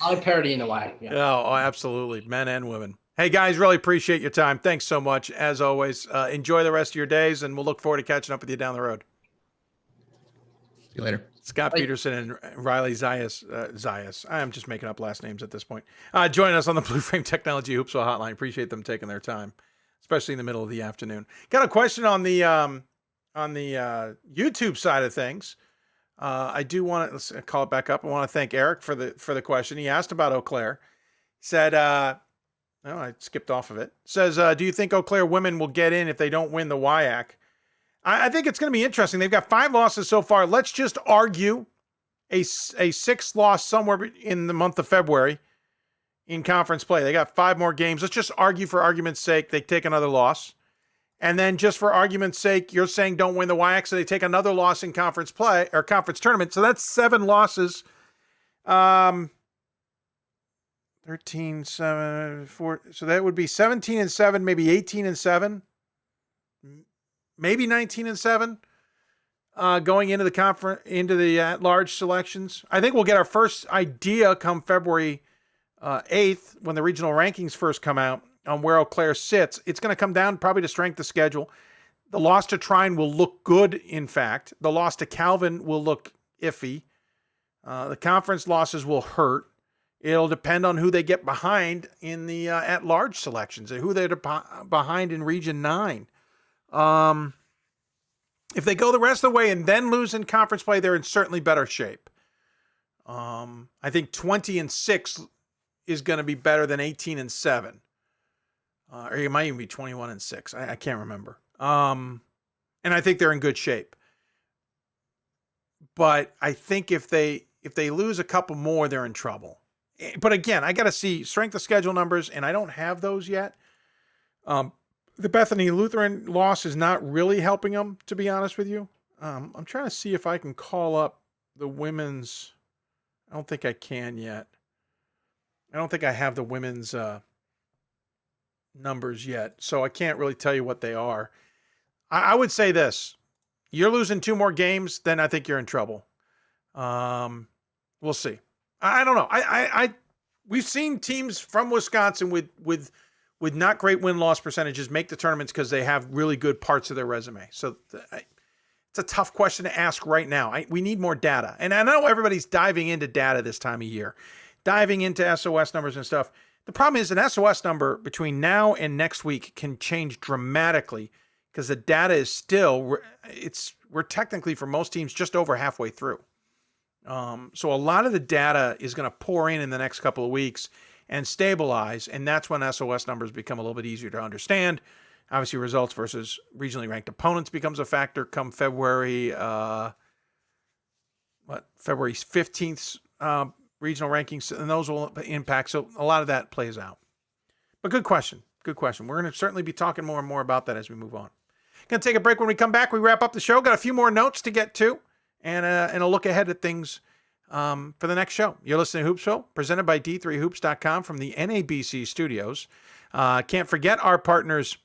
lot of parity in the WIAC. Yeah. Oh, absolutely. Men and women. Hey, guys, really appreciate your time. Thanks so much. As always, enjoy the rest of your days, and we'll look forward to catching up with you down the road. See you later. Scott Peterson and Riley Zayas. I am just making up last names at this point. Join us on the Blue Frame Technology Hoopsville Hotline. Appreciate them taking their time, especially in the middle of the afternoon. Got a question on the YouTube side of things. I do want to, let's call it back up. I want to thank Eric for the question. He asked about Eau Claire. He said, I skipped off of it. Says, do you think Eau Claire women will get in if they don't win the WIAC? I think it's going to be interesting. They've got 5 losses so far. Let's just argue a 6th loss somewhere in the month of February in conference play. They got 5 more games. Let's just argue for argument's sake they take another loss. And then just for argument's sake, you're saying don't win the WIAC, so they take another loss in conference play or conference tournament. So that's 7 losses. 13, 7, 4. So that would be 17-7, maybe 18-7, maybe 19-7 going into the conference, into the at-large selections. I think we'll get our first idea come February 8th when the regional rankings first come out on where Eau Claire sits. It's going to come down probably to strength of schedule. The loss to Trine will look good, in fact. The loss to Calvin will look iffy. The conference losses will hurt. It'll depend on who they get behind in the at-large selections and who they're behind in Region 9. If they go the rest of the way and then lose in conference play, they're in certainly better shape. I think 20-6 is going to be better than 18-7. Or it might even be 21-6. I can't remember. And I think they're in good shape. But I think if they lose a couple more, they're in trouble. But again, I got to see strength of schedule numbers, and I don't have those yet. The Bethany Lutheran loss is not really helping them, to be honest with you. I'm trying to see if I can call up the women's. I don't think I can yet. I don't think I have the women's numbers yet, so I can't really tell you what they are. I would say this. You're losing 2 more games, then I think you're in trouble. We'll see. I don't know. We've seen teams from Wisconsin with not great win-loss percentages make the tournaments because they have really good parts of their resume. So it's a tough question to ask right now. We need more data. And I know everybody's diving into data this time of year, diving into SOS numbers and stuff. The problem is an SOS number between now and next week can change dramatically because the data is still, we're technically for most teams just over halfway through. So a lot of the data is going to pour in the next couple of weeks and stabilize, and that's when SOS numbers become a little bit easier to understand. Obviously, results versus regionally ranked opponents becomes a factor come February, February 15th regional rankings, and those will impact. So a lot of that plays out. But good question. Good question. We're going to certainly be talking more and more about that as we move on. Going to take a break. When we come back, we wrap up the show. Got a few more notes to get to and a look ahead at things for the next show. You're listening to Hoopsville, presented by D3Hoops.com from the NABC studios. Can't forget our partners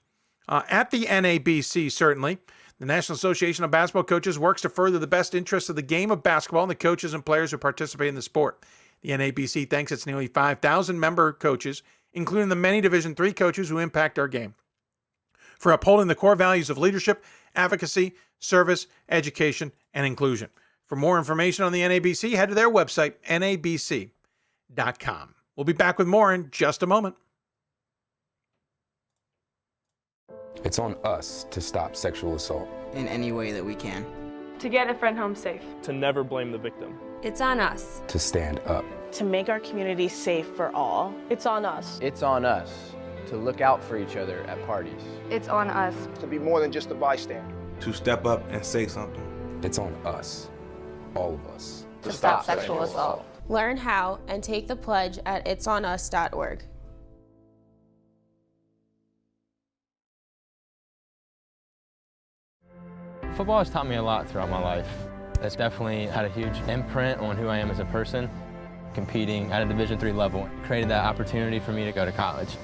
at the NABC, certainly. The National Association of Basketball Coaches works to further the best interests of the game of basketball and the coaches and players who participate in the sport. The NABC thanks its nearly 5,000 member coaches, including the many Division III coaches who impact our game, for upholding the core values of leadership, advocacy, service, education, and inclusion. For more information on the NABC, head to their website, nabc.com. We'll be back with more in just a moment. It's on us to stop sexual assault in any way that we can. To get a friend home safe. To never blame the victim. It's on us. to stand up. To make our community safe for all. It's on us. It's on us to look out for each other at parties. It's on us. To be more than just a bystander. To step up and say something. It's on us, all of us. To stop sexual assault. Learn how and take the pledge at itsonus.org. Football has taught me a lot throughout my life. It's definitely had a huge imprint on who I am as a person. Competing at a Division III level created that opportunity for me to go to college.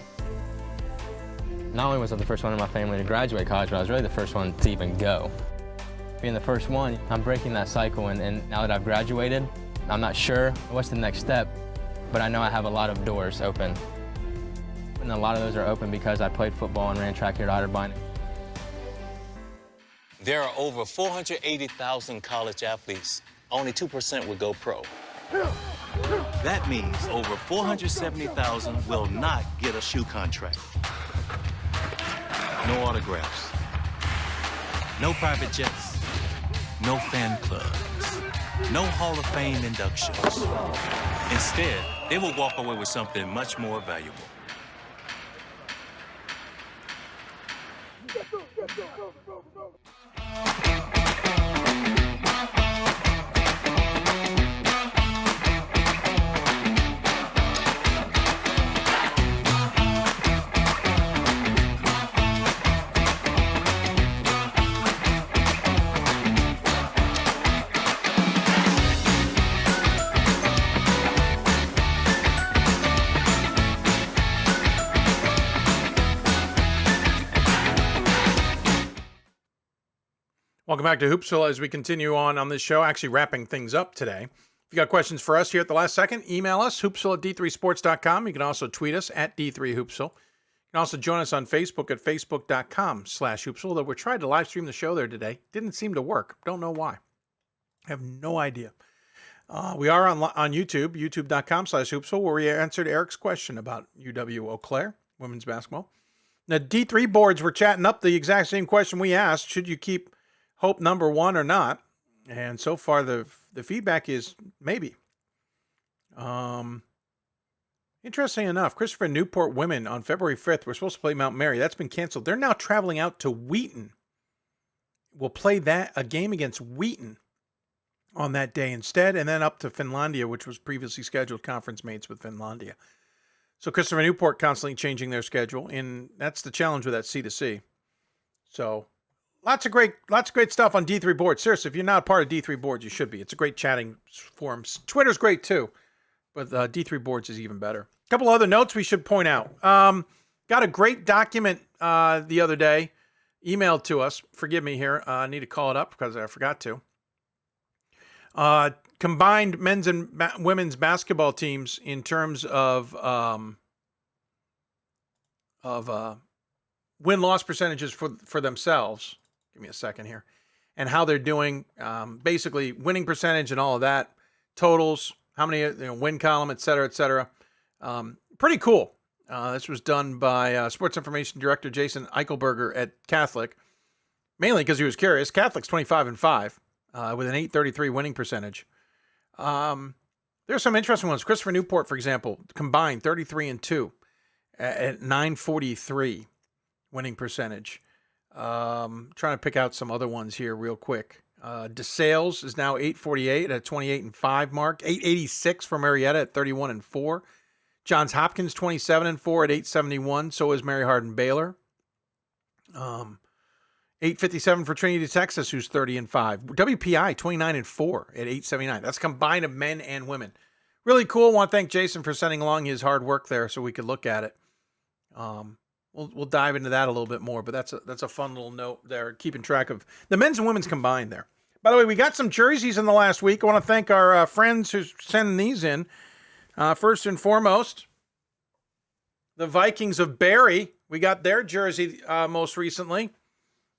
Not only was I the first one in my family to graduate college, but I was really the first one to even go. Being the first one, I'm breaking that cycle, and now that I've graduated, I'm not sure what's the next step, but I know I have a lot of doors open. And a lot of those are open because I played football and ran track here at Otterbein. There are over 480,000 college athletes. Only 2% will go pro. That means over 470,000 will not get a shoe contract. No autographs. No private jets. No fan clubs. No Hall of Fame inductions. Instead, they will walk away with something much more valuable. Welcome back to Hoopsville as we continue on this show, actually wrapping things up today. If you got questions for us here at the last second, email us, hoopsville at d3sports.com. You can also tweet us at d3hoopsville. You can also join us on Facebook at facebook.com/hoopsville, though we tried to live stream the show there today. Didn't seem to work. Don't know why. I have no idea. We are on YouTube, youtube.com/hoopsville, where we answered Eric's question about UW Eau Claire women's basketball. The D3 boards were chatting up the exact same question we asked. Should you keep Hope number one or not? And so far the feedback is maybe. Interesting enough, Christopher Newport women on February 5th were supposed to play Mount Mary. That's been canceled. They're now traveling out to Wheaton. We'll play a game against Wheaton on that day instead, and then up to Finlandia, which was previously scheduled conference mates with Finlandia. So Christopher Newport constantly changing their schedule, and that's the challenge with that C2C. So lots of great stuff on D3 boards. Seriously, if you're not part of D3 boards, you should be. It's a great chatting forum. Twitter's great too, but D3 boards is even better. A couple other notes we should point out. Got a great document the other day emailed to us. Forgive me here. I need to call it up because I forgot to. Combined men's and women's basketball teams in terms of win-loss percentages for themselves. Give me a second here. And how they're doing, basically winning percentage and all of that, totals, how many win column, et cetera, et cetera. Pretty cool. This was done by Sports Information Director Jason Eichelberger at Catholic, mainly because he was curious. Catholic's 25-5 with an 833 winning percentage. There's some interesting ones. Christopher Newport, for example, combined 33-2 at 943 winning percentage. Trying to pick out some other ones here real quick. DeSales is now 848 at a 28-5 mark. 886 for Marietta at 31-4. Johns Hopkins 27-4 at 871. So is Mary Hardin Baylor. 857 for Trinity, Texas, who's 30-5. WPI 29-4 at 879. That's combined of men and women. Really cool. Want to thank Jason for sending along his hard work there so we could look at it. We'll dive into that a little bit more, but that's a fun little note there, keeping track of the men's and women's combined there. By the way, we got some jerseys in the last week. I want to thank our friends who's sending these in. First and foremost, the Vikings of Barry. We got their jersey most recently.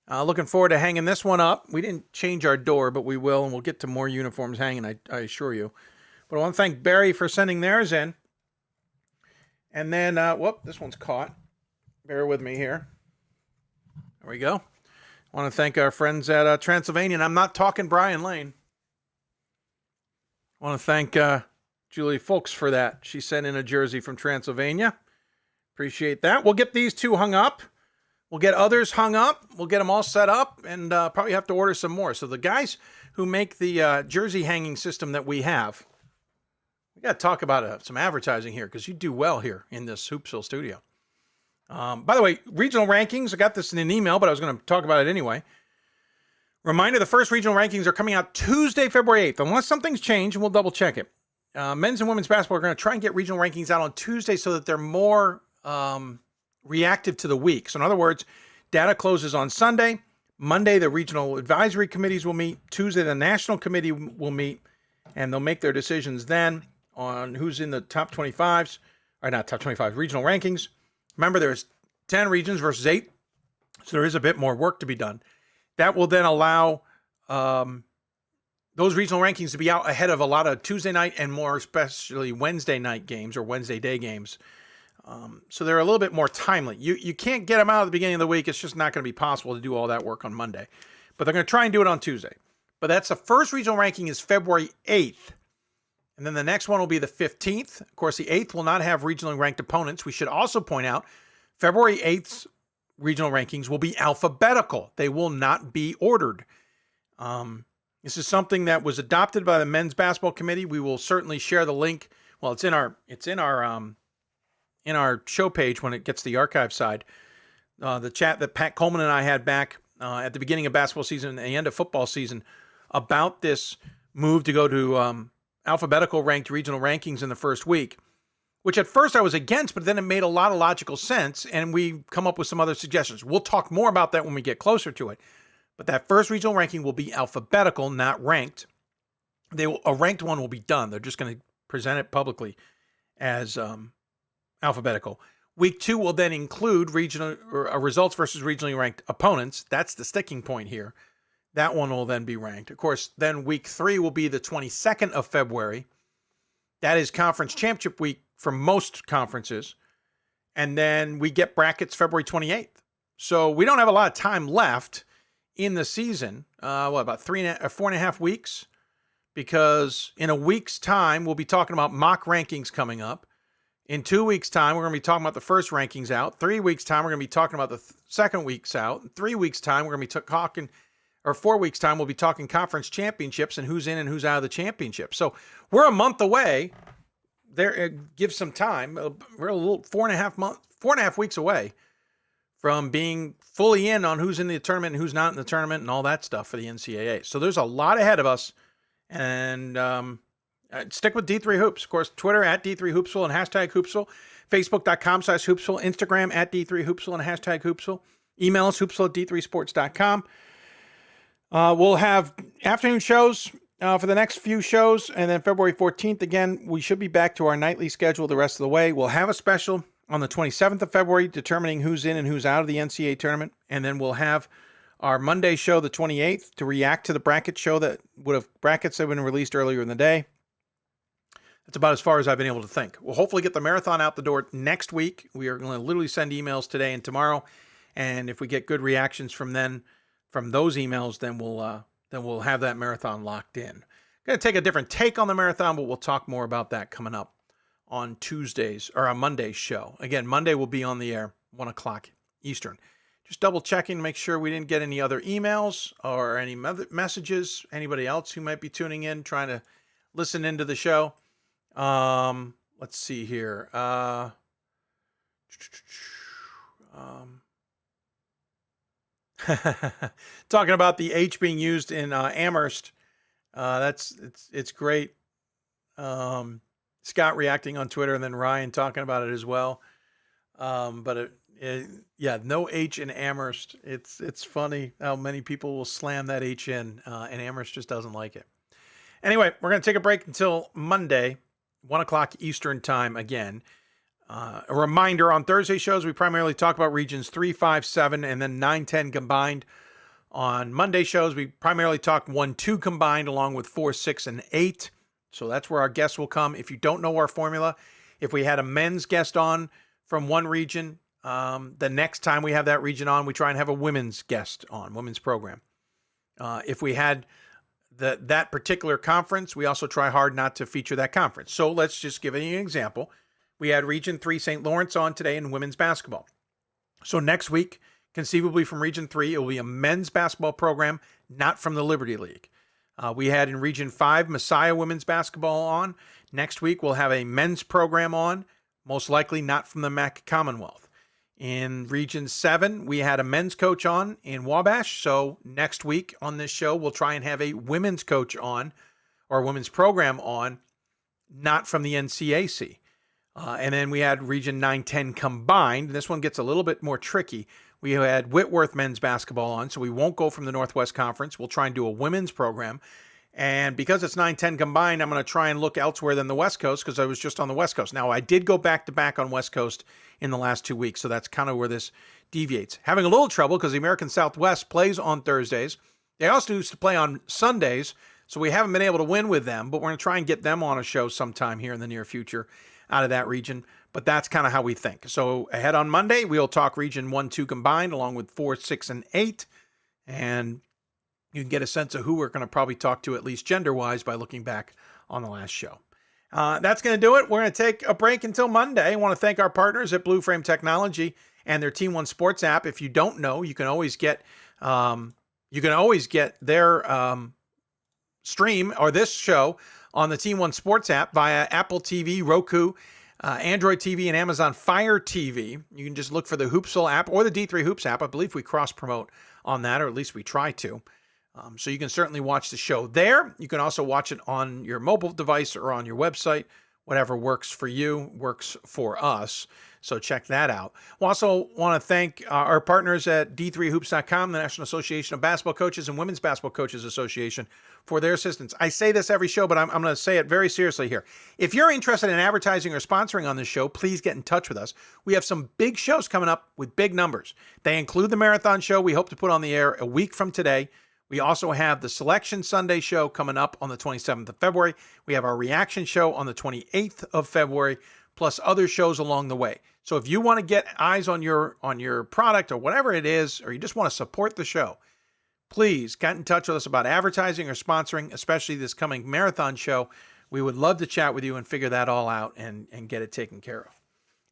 Looking forward to hanging this one up. We didn't change our door, but we will, and we'll get to more uniforms hanging, I assure you. But I want to thank Barry for sending theirs in. And then, this one's caught. Bear with me here. There we go. I want to thank our friends at Transylvania. And I'm not talking Brian Lane. I want to thank Julie Folks for that. She sent in a jersey from Transylvania. Appreciate that. We'll get these two hung up. We'll get others hung up. We'll get them all set up and probably have to order some more. So the guys who make the jersey hanging system that we have, we got to talk about some advertising here because you do well here in this Hoopsville studio. By the way, regional rankings, I got this in an email, but I was going to talk about it anyway. Reminder, the first regional rankings are coming out Tuesday, February 8th. Unless something's changed, and we'll double check it. Men's and women's basketball are going to try and get regional rankings out on Tuesday so that they're more reactive to the week. So in other words, data closes on Sunday. Monday, the regional advisory committees will meet. Tuesday, the national committee will meet, and they'll make their decisions then on who's in the top 25s, or not top 25, regional rankings. Remember, there's 10 regions versus 8, so there is a bit more work to be done. That will then allow those regional rankings to be out ahead of a lot of Tuesday night and more especially Wednesday night games or Wednesday day games. So they're a little bit more timely. You can't get them out at the beginning of the week. It's just not going to be possible to do all that work on Monday. But they're going to try and do it on Tuesday. But that's the first regional ranking is February 8th. And then the next one will be the 15th. Of course, the 8th will not have regionally ranked opponents. We should also point out February 8th's regional rankings will be alphabetical. They will not be ordered. This is something that was adopted by the men's basketball committee. We will certainly share the link. Well, it's in our show page when it gets to the archive side. The chat that Pat Coleman and I had back at the beginning of basketball season and the end of football season about this move to go to alphabetical ranked regional rankings in the first week, which at first I was against, but then it made a lot of logical sense, and we come up with some other suggestions. We'll talk more about that when we get closer to it. But that first regional ranking will be alphabetical, not ranked. A ranked one will be done. They're just going to present it publicly as alphabetical. Week 2 will then include regional results versus regionally ranked opponents. That's the sticking point here. That one will then be ranked. Of course, then week 3 will be the 22nd of February. That is conference championship week for most conferences. And then we get brackets February 28th. So we don't have a lot of time left in the season. About 4.5 weeks? Because in a week's time, we'll be talking about mock rankings coming up. In 2 weeks' time, we're going to be talking about the first rankings out. 3 weeks' time, we're going to be talking about the second week's out. In 3 weeks' time, we're going to be talking, or 4 weeks' time, we'll be talking conference championships and who's in and who's out of the championship. So we're a month away. There, give some time. We're a little 4.5 weeks away from being fully in on who's in the tournament and who's not in the tournament and all that stuff for the NCAA. So there's a lot ahead of us. And stick with D3 Hoops. Of course, Twitter at D3 Hoopsville and hashtag Hoopsville. Facebook.com/Hoopsville. Instagram at D3 Hoopsville and hashtag Hoopsville. Email us, hoopsville@d3sports.com. We'll have afternoon shows for the next few shows. And then February 14th, again, we should be back to our nightly schedule the rest of the way. We'll have a special on the 27th of February determining who's in and who's out of the NCAA tournament. And then we'll have our Monday show, the 28th, to react to the bracket show that brackets that have been released earlier in the day. That's about as far as I've been able to think. We'll hopefully get the marathon out the door next week. We are going to literally send emails today and tomorrow. And if we get good reactions from those emails, then we'll have that marathon locked in. Going to take a different take on the marathon, but we'll talk more about that coming up on Tuesdays or on Monday's show. Again, Monday will be on the air, 1 o'clock Eastern. Just double checking to make sure we didn't get any other emails or any messages. Anybody else who might be tuning in, trying to listen into the show. Let's see here. Talking about the H being used in Amherst. It's great. Scott reacting on Twitter and then Ryan talking about it as well. But no H in Amherst. It's funny how many people will slam that H in, and Amherst just doesn't like it. Anyway, we're going to take a break until Monday, 1 o'clock Eastern time again. A reminder, on Thursday shows, we primarily talk about regions 3, 5, 7, and then 9, 10 combined. On Monday shows, we primarily talk 1, 2 combined, along with 4, 6, and 8. So that's where our guests will come. If you don't know our formula, if we had a men's guest on from one region, the next time we have that region on, we try and have a women's guest on, women's program. If we had that particular conference, we also try hard not to feature that conference. So let's just give you an example. We had Region 3 St. Lawrence on today in women's basketball. So next week, conceivably from Region 3, it will be a men's basketball program, not from the Liberty League. We had in Region 5 Messiah women's basketball on. Next week, we'll have a men's program on, most likely not from the MAC Commonwealth. In Region 7, we had a men's coach on in Wabash. So next week on this show, we'll try and have a women's coach on, or a women's program on, not from the NCAC. And then we had Region 9-10 combined. This one gets a little bit more tricky. We had Whitworth men's basketball on, so we won't go from the Northwest Conference. We'll try and do a women's program. And because it's 9-10 combined, I'm going to try and look elsewhere than the West Coast because I was just on the West Coast. Now, I did go back-to-back on West Coast in the last 2 weeks, so that's kind of where this deviates. Having a little trouble because the American Southwest plays on Thursdays. They also used to play on Sundays, so we haven't been able to win with them, but we're going to try and get them on a show sometime here in the near future out of that region. But that's kind of how we think. So ahead on Monday, we'll talk Region 1, 2 combined, along with 4, 6, and 8. And you can get a sense of who we're going to probably talk to, at least gender-wise, by looking back on the last show. That's going to do it. We're going to take a break until Monday. I want to thank our partners at Blue Frame Technology and their Team One Sports app. If you don't know, you can always get their stream or this show on the Team One Sports app via Apple TV, Roku, Android TV, and Amazon Fire TV. You can just look for the Hoopsville app or the D3 Hoops app. I believe we cross-promote on that, or at least we try to. So you can certainly watch the show there. You can also watch it on your mobile device or on your website. Whatever works for you works for us. So check that out. We also want to thank our partners at D3Hoops.com, the National Association of Basketball Coaches and Women's Basketball Coaches Association, for their assistance. I say this every show, but I'm going to say it very seriously here. If you're interested in advertising or sponsoring on this show, please get in touch with us. We have some big shows coming up with big numbers. They include the Marathon Show we hope to put on the air a week from today. We also have the Selection Sunday show coming up on the 27th of February. We have our Reaction show on the 28th of February, plus other shows along the way. So if you want to get eyes on your product or whatever it is, or you just want to support the show, please get in touch with us about advertising or sponsoring, especially this coming Marathon show. We would love to chat with you and figure that all out and get it taken care of.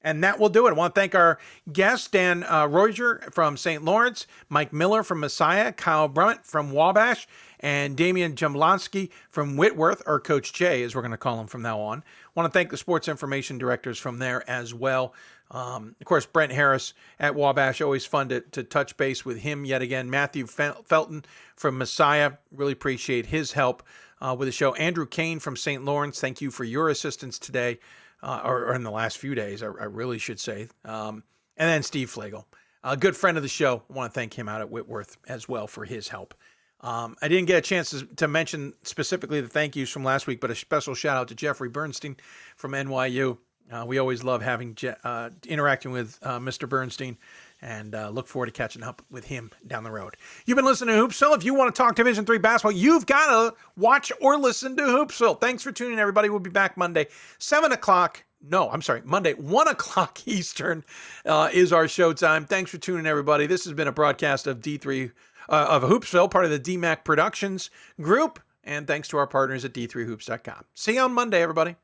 And that will do it. I want to thank our guests, Dan Roiger from St. Lawrence, Mike Miller from Messiah, Kyle Brummett from Wabash, and Damion Jablonski from Whitworth, or Coach J, as we're going to call him from now on. I want to thank the sports information directors from there as well, Of course, Brent Harris at Wabash, always fun to touch base with him yet again. Matthew Felton from Messiah, really appreciate his help with the show. Andrew Kane from St. Lawrence, thank you for your assistance today, or in the last few days, I really should say. And then Steve Flegel, a good friend of the show. I want to thank him out at Whitworth as well for his help. I didn't get a chance to mention specifically the thank yous from last week, but a special shout out to Jeffrey Bernstein from NYU. We always love having interacting with Mr. Bernstein, and look forward to catching up with him down the road. You've been listening to Hoopsville. If you want to talk Division III basketball, you've got to watch or listen to Hoopsville. Thanks for tuning in, everybody. We'll be back Monday, Monday, 1 o'clock Eastern is our showtime. Thanks for tuning in, everybody. This has been a broadcast of of Hoopsville, part of the DMAC Productions group, and thanks to our partners at d3hoops.com. See you on Monday, everybody.